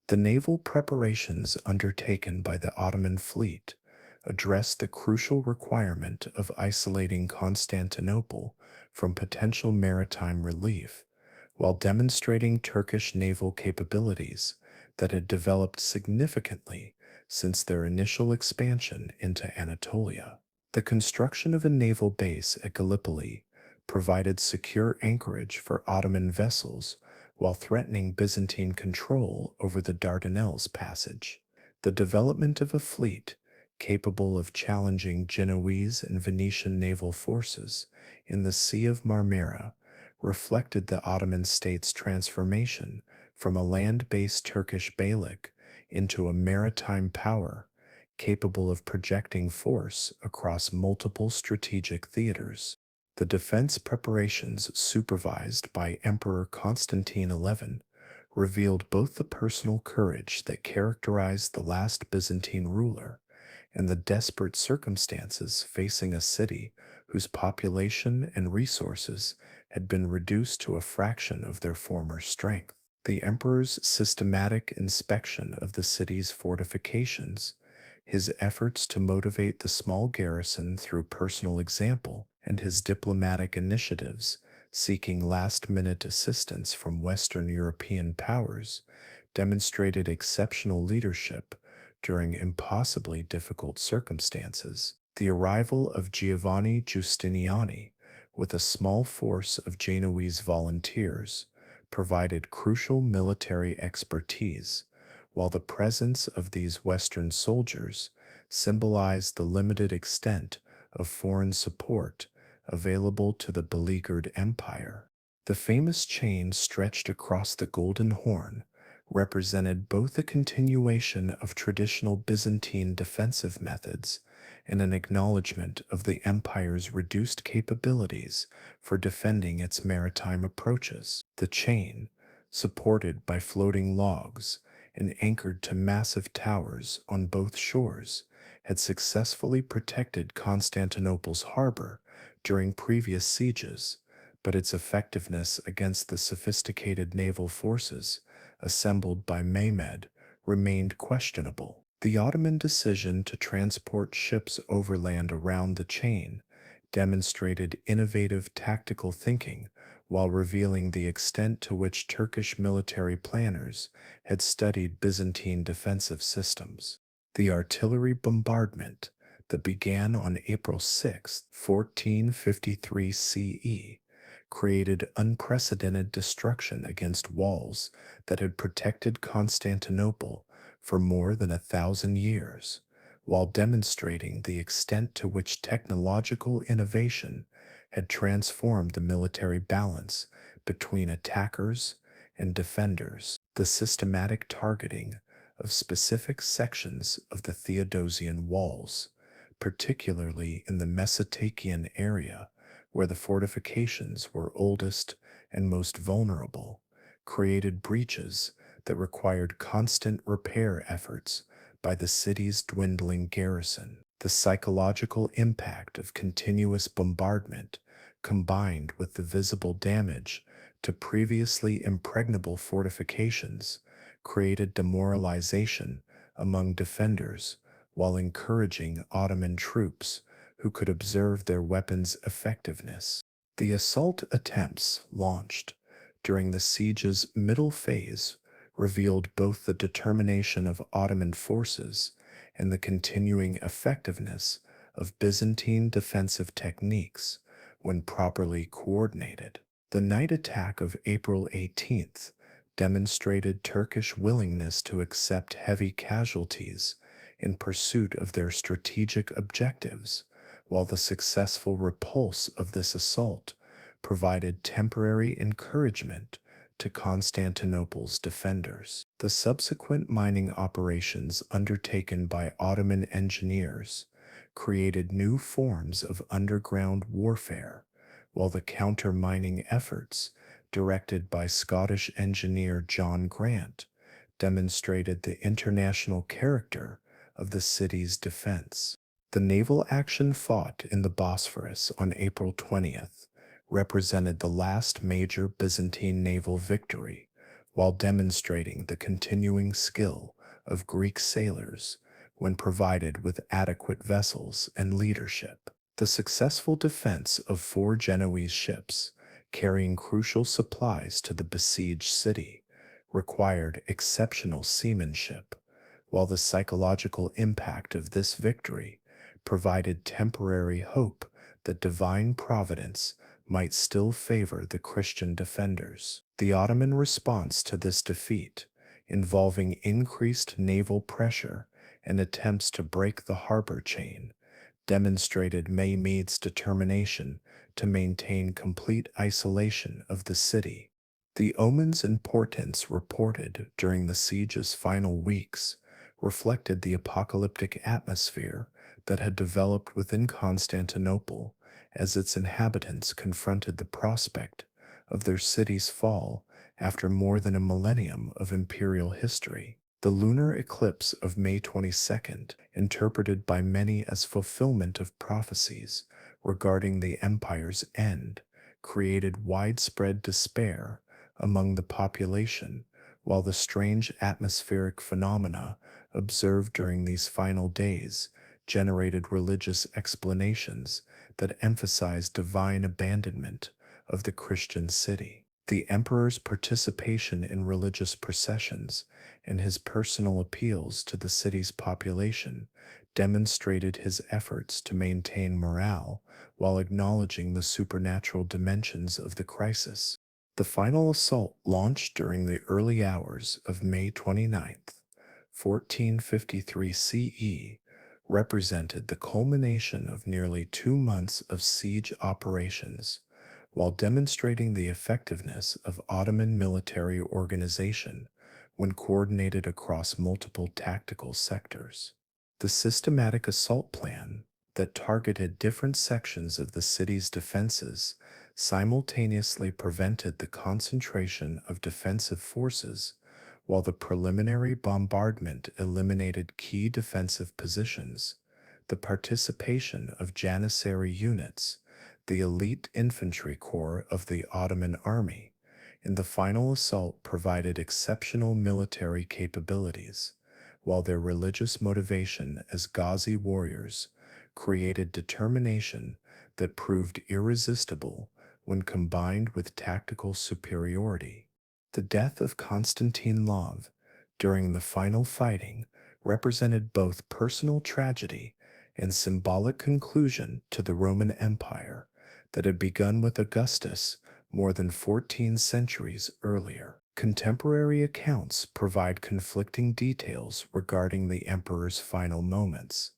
The naval preparations undertaken by the Ottoman fleet addressed the crucial requirement of isolating Constantinople from potential maritime relief, while demonstrating Turkish naval capabilities that had developed significantly since their initial expansion into Anatolia. The construction of a naval base at Gallipoli provided secure anchorage for Ottoman vessels while threatening Byzantine control over the Dardanelles passage. The development of a fleet capable of challenging Genoese and Venetian naval forces in the Sea of Marmara reflected the Ottoman state's transformation from a land-based Turkish beylik into a maritime power capable of projecting force across multiple strategic theaters. The defense preparations supervised by Emperor Constantine XI revealed both the personal courage that characterized the last Byzantine ruler and the desperate circumstances facing a city whose population and resources had been reduced to a fraction of their former strength. The emperor's systematic inspection of the city's fortifications, his efforts to motivate the small garrison through personal example, and his diplomatic initiatives seeking last-minute assistance from Western European powers demonstrated exceptional leadership during impossibly difficult circumstances. The arrival of Giovanni Giustiniani with a small force of Genoese volunteers provided crucial military expertise, while the presence of these Western soldiers symbolized the limited extent of foreign support available to the beleaguered empire. The famous chain stretched across the Golden Horn represented both a continuation of traditional Byzantine defensive methods and an acknowledgement of the empire's reduced capabilities for defending its maritime approaches. The chain, supported by floating logs and anchored to massive towers on both shores, had successfully protected Constantinople's harbor during previous sieges, but its effectiveness against the sophisticated naval forces assembled by Mehmed remained questionable. The Ottoman decision to transport ships overland around the chain demonstrated innovative tactical thinking while revealing the extent to which Turkish military planners had studied Byzantine defensive systems. The artillery bombardment that began on April 6, 1453 CE, created unprecedented destruction against walls that had protected Constantinople for more than 1,000 years, while demonstrating the extent to which technological innovation had transformed the military balance between attackers and defenders. The systematic targeting of specific sections of the Theodosian walls, particularly in the Mesopotamian area where the fortifications were oldest and most vulnerable, created breaches that required constant repair efforts by the city's dwindling garrison. The psychological impact of continuous bombardment, combined with the visible damage to previously impregnable fortifications, created demoralization among defenders while encouraging Ottoman troops who could observe their weapons' effectiveness. The assault attempts launched during the siege's middle phase revealed both the determination of Ottoman forces and the continuing effectiveness of Byzantine defensive techniques when properly coordinated. The night attack of April 18th demonstrated Turkish willingness to accept heavy casualties in pursuit of their strategic objectives, while the successful repulse of this assault provided temporary encouragement to Constantinople's defenders. The subsequent mining operations undertaken by Ottoman engineers created new forms of underground warfare, while the counter-mining efforts directed by Scottish engineer John Grant demonstrated the international character of the city's defense. The naval action fought in the Bosphorus on April 20th represented the last major Byzantine naval victory, while demonstrating the continuing skill of Greek sailors when provided with adequate vessels and leadership. The successful defense of 4 Genoese ships carrying crucial supplies to the besieged city required exceptional seamanship, while the psychological impact of this victory provided temporary hope that divine providence might still favor the Christian defenders. The Ottoman response to this defeat, involving increased naval pressure and attempts to break the harbor chain, demonstrated Mehmed's determination to maintain complete isolation of the city. The omens and portents reported during the siege's final weeks reflected the apocalyptic atmosphere that had developed within Constantinople as its inhabitants confronted the prospect of their city's fall after more than a millennium of imperial history. The lunar eclipse of May 22nd, interpreted by many as fulfillment of prophecies regarding the empire's end, created widespread despair among the population, while the strange atmospheric phenomena observed during these final days generated religious explanations that emphasized divine abandonment of the Christian city. The emperor's participation in religious processions and his personal appeals to the city's population demonstrated his efforts to maintain morale while acknowledging the supernatural dimensions of the crisis. The final assault, launched during the early hours of May 29th, 1453 CE, represented the culmination of nearly 2 months of siege operations, while demonstrating the effectiveness of Ottoman military organization when coordinated across multiple tactical sectors. The systematic assault plan that targeted different sections of the city's defenses simultaneously prevented the concentration of defensive forces, while the preliminary bombardment eliminated key defensive positions. The participation of Janissary units, the elite infantry corps of the Ottoman army, in the final assault provided exceptional military capabilities, while their religious motivation as Ghazi warriors created determination that proved irresistible when combined with tactical superiority. The death of Constantine Lov during the final fighting represented both personal tragedy and symbolic conclusion to the Roman Empire that had begun with Augustus more than 14 centuries earlier. Contemporary accounts provide conflicting details regarding the emperor's final moments,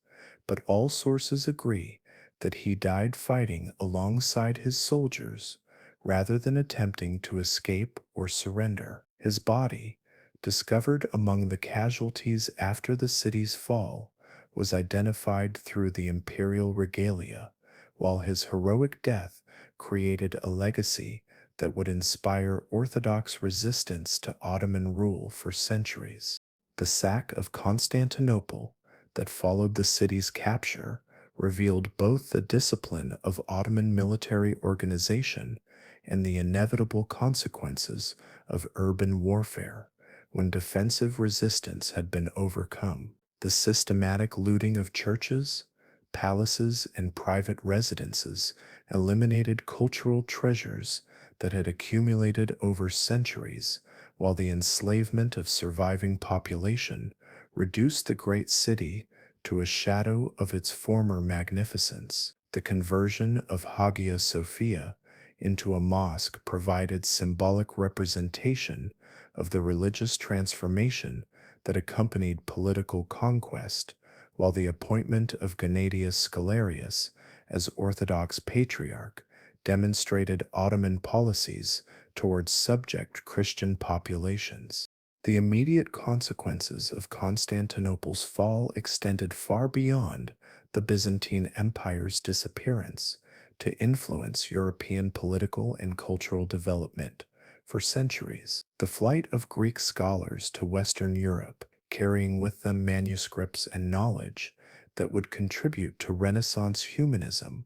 but all sources agree that he died fighting alongside his soldiers rather than attempting to escape or surrender. His body, discovered among the casualties after the city's fall, was identified through the imperial regalia, while his heroic death created a legacy that would inspire Orthodox resistance to Ottoman rule for centuries. The sack of Constantinople that followed the city's capture revealed both the discipline of Ottoman military organization and the inevitable consequences of urban warfare when defensive resistance had been overcome. The systematic looting of churches, palaces, and private residences eliminated cultural treasures that had accumulated over centuries, while the enslavement of surviving population reduced the great city to a shadow of its former magnificence. The conversion of Hagia Sophia into a mosque provided symbolic representation of the religious transformation that accompanied political conquest, while the appointment of Gennadius Scalarius as Orthodox Patriarch demonstrated Ottoman policies towards subject Christian populations. The immediate consequences of Constantinople's fall extended far beyond the Byzantine Empire's disappearance to influence European political and cultural development for centuries. The flight of Greek scholars to Western Europe, carrying with them manuscripts and knowledge that would contribute to Renaissance humanism,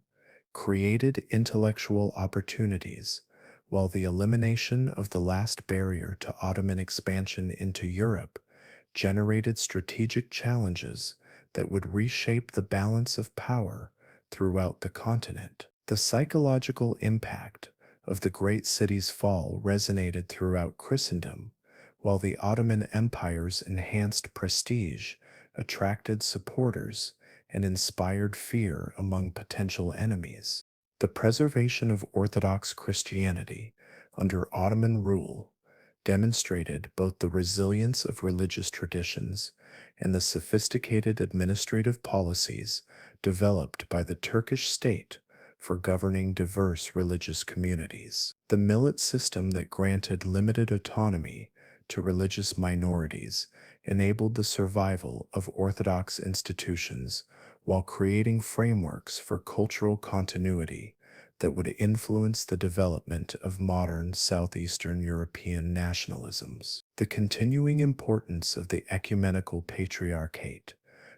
created intellectual opportunities, while the elimination of the last barrier to Ottoman expansion into Europe generated strategic challenges that would reshape the balance of power throughout the continent. The psychological impact of the great city's fall resonated throughout Christendom, while the Ottoman Empire's enhanced prestige attracted supporters and inspired fear among potential enemies. The preservation of Orthodox Christianity under Ottoman rule demonstrated both the resilience of religious traditions and the sophisticated administrative policies developed by the Turkish state for governing diverse religious communities. The millet system that granted limited autonomy to religious minorities enabled the survival of Orthodox institutions while creating frameworks for cultural continuity that would influence the development of modern Southeastern European nationalisms. The continuing importance of the ecumenical patriarchate,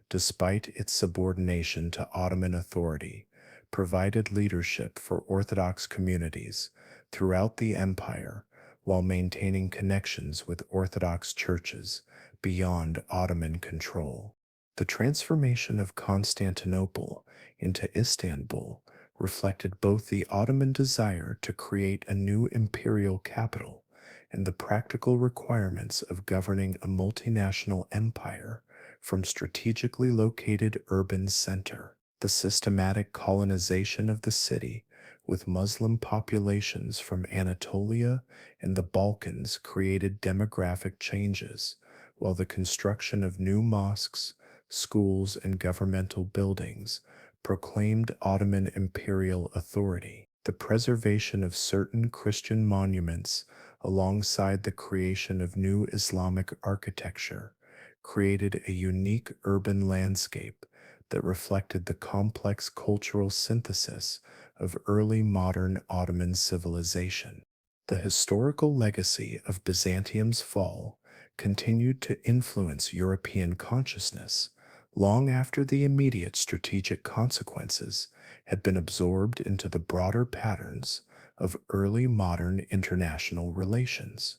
despite its subordination to Ottoman authority, provided leadership for Orthodox communities throughout the empire while maintaining connections with Orthodox churches beyond Ottoman control. The transformation of Constantinople into Istanbul reflected both the Ottoman desire to create a new imperial capital and the practical requirements of governing a multinational empire from strategically located urban center. The systematic colonization of the city with Muslim populations from Anatolia and the Balkans created demographic changes, while the construction of new mosques, schools, and governmental buildings proclaimed Ottoman imperial authority. The preservation of certain Christian monuments alongside the creation of new Islamic architecture created a unique urban landscape that reflected the complex cultural synthesis of early modern Ottoman civilization. The historical legacy of Byzantium's fall continued to influence European consciousness long after the immediate strategic consequences had been absorbed into the broader patterns of early modern international relations.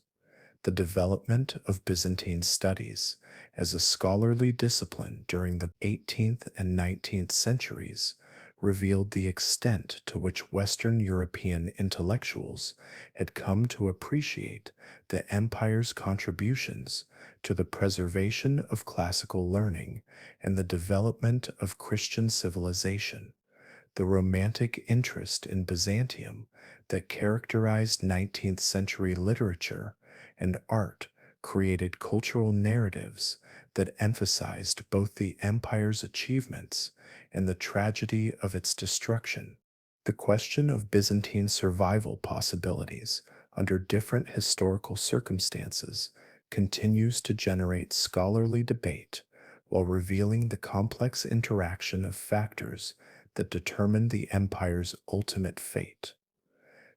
The development of Byzantine studies as a scholarly discipline during the 18th and 19th centuries revealed the extent to which Western European intellectuals had come to appreciate the empire's contributions to the preservation of classical learning and the development of Christian civilization. The romantic interest in Byzantium that characterized 19th century literature and art created cultural narratives that emphasized both the empire's achievements and the tragedy of its destruction. The question of Byzantine survival possibilities under different historical circumstances continues to generate scholarly debate while revealing the complex interaction of factors that determined the empire's ultimate fate.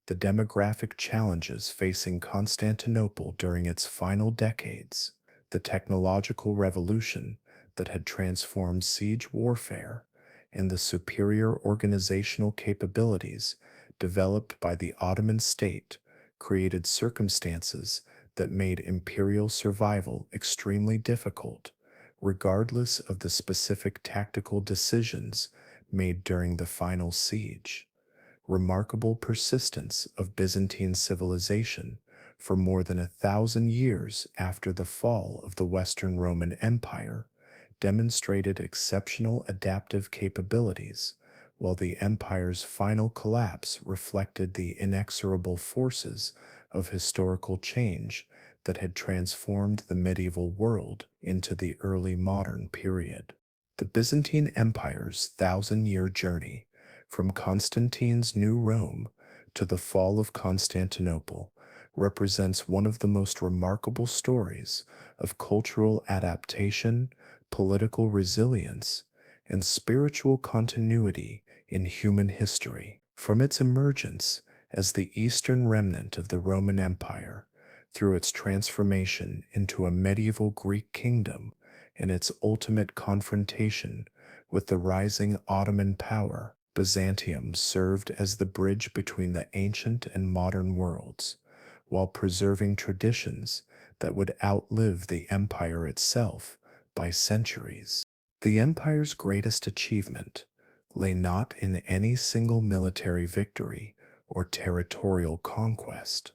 The demographic challenges facing Constantinople during its final decades, the technological revolution that had transformed siege warfare, and the superior organizational capabilities developed by the Ottoman state created circumstances that made imperial survival extremely difficult, regardless of the specific tactical decisions made during the final siege. Remarkable persistence of Byzantine civilization for more than 1,000 years after the fall of the Western Roman Empire demonstrated exceptional adaptive capabilities, while the empire's final collapse reflected the inexorable forces of historical change that had transformed the medieval world into the early modern period. The Byzantine Empire's thousand-year journey from Constantine's New Rome to the fall of Constantinople represents one of the most remarkable stories of cultural adaptation, political resilience, and spiritual continuity in human history. From its emergence as the eastern remnant of the Roman Empire, through its transformation into a medieval Greek kingdom, and its ultimate confrontation with the rising Ottoman power, Byzantium served as the bridge between the ancient and modern worlds, while preserving traditions that would outlive the empire itself by centuries. The empire's greatest achievement lay not in any single military victory or territorial conquest,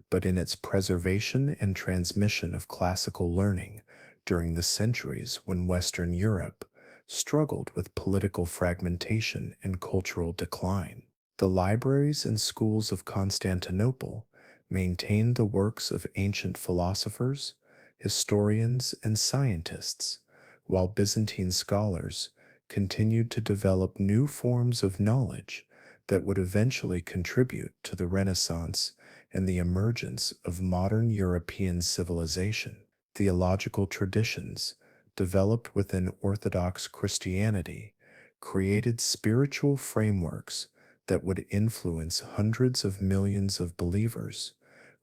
but in its preservation and transmission of classical learning during the centuries when Western Europe struggled with political fragmentation and cultural decline. The libraries and schools of Constantinople maintained the works of ancient philosophers, historians, and scientists, while Byzantine scholars continued to develop new forms of knowledge that would eventually contribute to the Renaissance and the emergence of modern European civilization. Theological traditions developed within Orthodox Christianity created spiritual frameworks that would influence hundreds of millions of believers,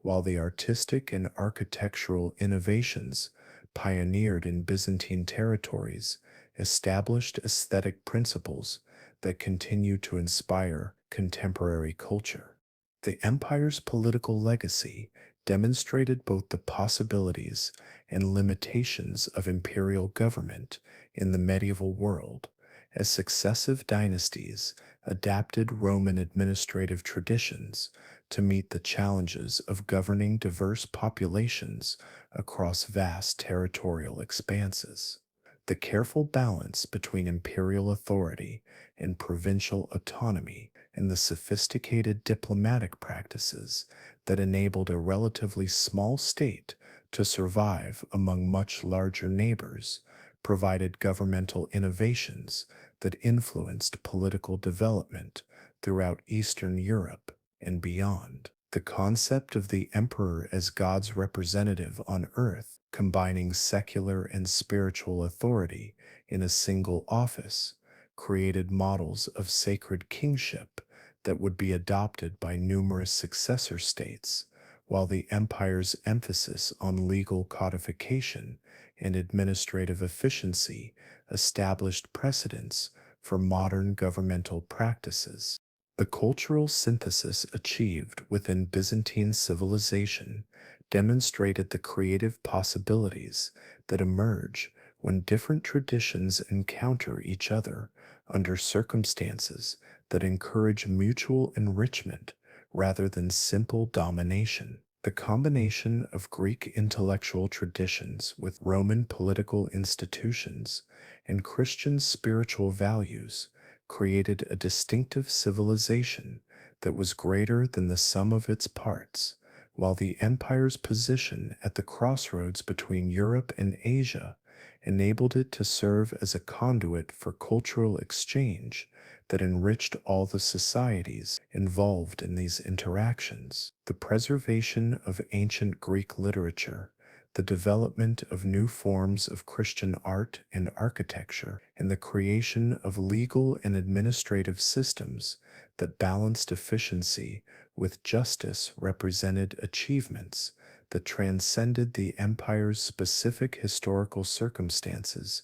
while the artistic and architectural innovations pioneered in Byzantine territories established aesthetic principles that continue to inspire contemporary culture. The empire's political legacy demonstrated both the possibilities and limitations of imperial government in the medieval world as successive dynasties adapted Roman administrative traditions to meet the challenges of governing diverse populations across vast territorial expanses. The careful balance between imperial authority and provincial autonomy and the sophisticated diplomatic practices that enabled a relatively small state to survive among much larger neighbors provided governmental innovations that influenced political development throughout Eastern Europe and beyond. The concept of the emperor as God's representative on earth, combining secular and spiritual authority in a single office, created models of sacred kingship that would be adopted by numerous successor states, while the empire's emphasis on legal codification and administrative efficiency established precedents for modern governmental practices. The cultural synthesis achieved within Byzantine civilization demonstrated the creative possibilities that emerge when different traditions encounter each other under circumstances that encourage mutual enrichment rather than simple domination. The combination of Greek intellectual traditions with Roman political institutions and Christian spiritual values created a distinctive civilization that was greater than the sum of its parts, while the empire's position at the crossroads between Europe and Asia enabled it to serve as a conduit for cultural exchange that enriched all the societies involved in these interactions. The preservation of ancient Greek literature, the development of new forms of Christian art and architecture, and the creation of legal and administrative systems that balanced efficiency with justice represented achievements that transcended the empire's specific historical circumstances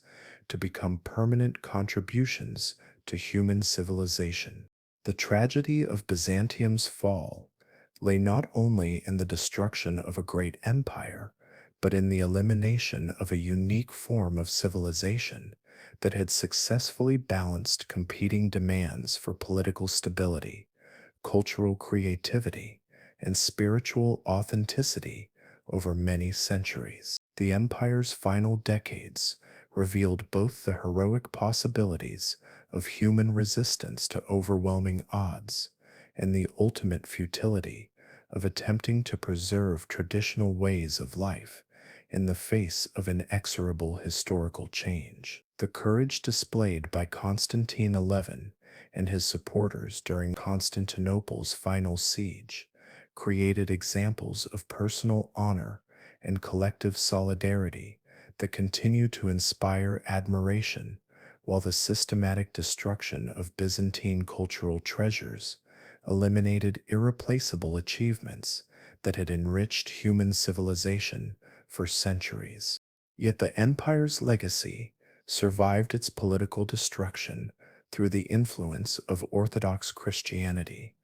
to become permanent contributions to human civilization. The tragedy of Byzantium's fall lay not only in the destruction of a great empire, but in the elimination of a unique form of civilization that had successfully balanced competing demands for political stability, cultural creativity, and spiritual authenticity over many centuries. The empire's final decades revealed both the heroic possibilities of human resistance to overwhelming odds and the ultimate futility of attempting to preserve traditional ways of life in the face of inexorable historical change. The courage displayed by Constantine XI and his supporters during Constantinople's final siege created examples of personal honor and collective solidarity that continue to inspire admiration, while the systematic destruction of Byzantine cultural treasures eliminated irreplaceable achievements that had enriched human civilization for centuries. Yet the empire's legacy survived its political destruction through the influence of Orthodox Christianity,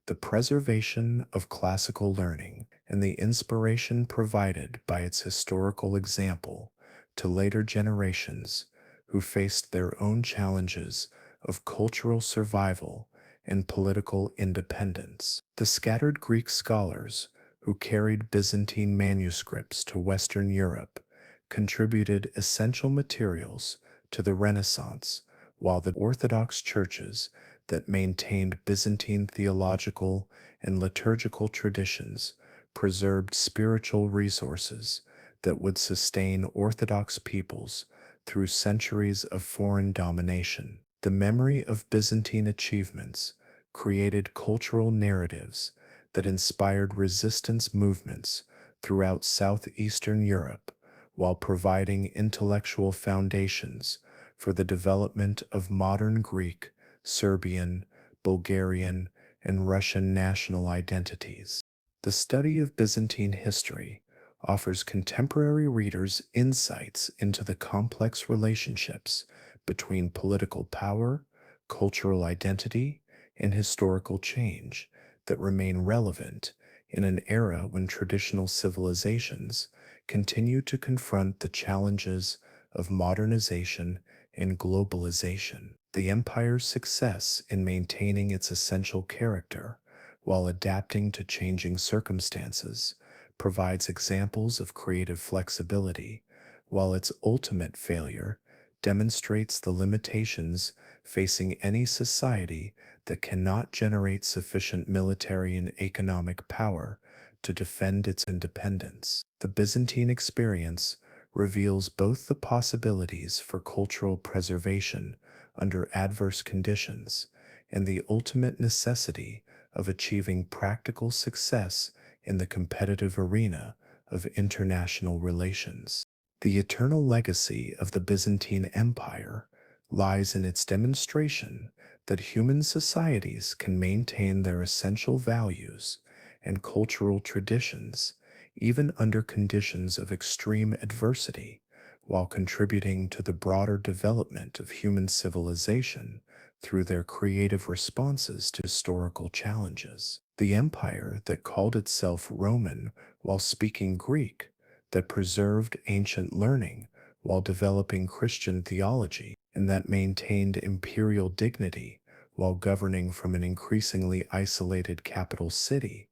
the preservation of classical learning, and the inspiration provided by its historical example to later generations who faced their own challenges of cultural survival and political independence. The scattered Greek scholars who carried Byzantine manuscripts to Western Europe contributed essential materials to the Renaissance, while the Orthodox churches that maintained Byzantine theological and liturgical traditions preserved spiritual resources that would sustain Orthodox peoples through centuries of foreign domination. The memory of Byzantine achievements created cultural narratives that inspired resistance movements throughout southeastern Europe while providing intellectual foundations for the development of modern Greek, Serbian, Bulgarian, and Russian national identities. The study of Byzantine history offers contemporary readers insights into the complex relationships between political power, cultural identity, and historical change that remain relevant in an era when traditional civilizations continue to confront the challenges of modernization and globalization. The empire's success in maintaining its essential character while adapting to changing circumstances provides examples of creative flexibility, while its ultimate failure demonstrates the limitations facing any society that cannot generate sufficient military and economic power to defend its independence. The Byzantine experience reveals both the possibilities for cultural preservation under adverse conditions and the ultimate necessity of achieving practical success in the competitive arena of international relations. The eternal legacy of the Byzantine Empire lies in its demonstration that human societies can maintain their essential values and cultural traditions even under conditions of extreme adversity, while contributing to the broader development of human civilization through their creative responses to historical challenges. The empire that called itself Roman while speaking Greek, that preserved ancient learning while developing Christian theology, and that maintained imperial dignity while governing from an increasingly isolated capital city,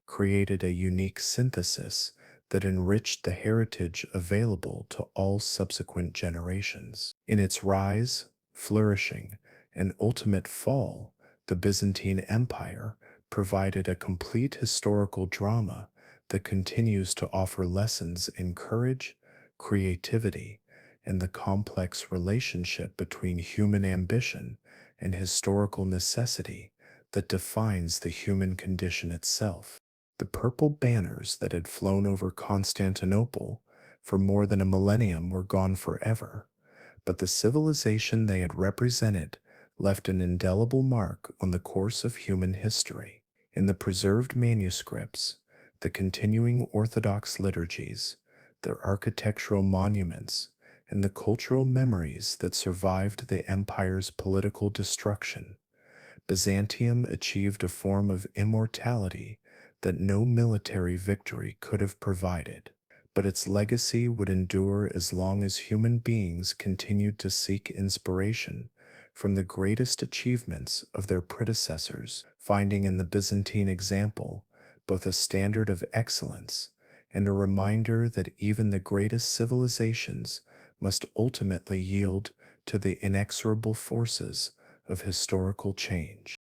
created a unique synthesis that enriched the heritage available to all subsequent generations. In its rise, flourishing, and ultimate fall, the Byzantine Empire provided a complete historical drama that continues to offer lessons in courage, creativity, and the complex relationship between human ambition and historical necessity that defines the human condition itself. The purple banners that had flown over Constantinople for more than a millennium were gone forever, but the civilization they had represented left an indelible mark on the course of human history. In the preserved manuscripts, the continuing Orthodox liturgies, their architectural monuments, and the cultural memories that survived the empire's political destruction, Byzantium achieved a form of immortality that no military victory could have provided. But its legacy would endure as long as human beings continued to seek inspiration from the greatest achievements of their predecessors, finding in the Byzantine example both a standard of excellence and a reminder that even the greatest civilizations must ultimately yield to the inexorable forces of historical change.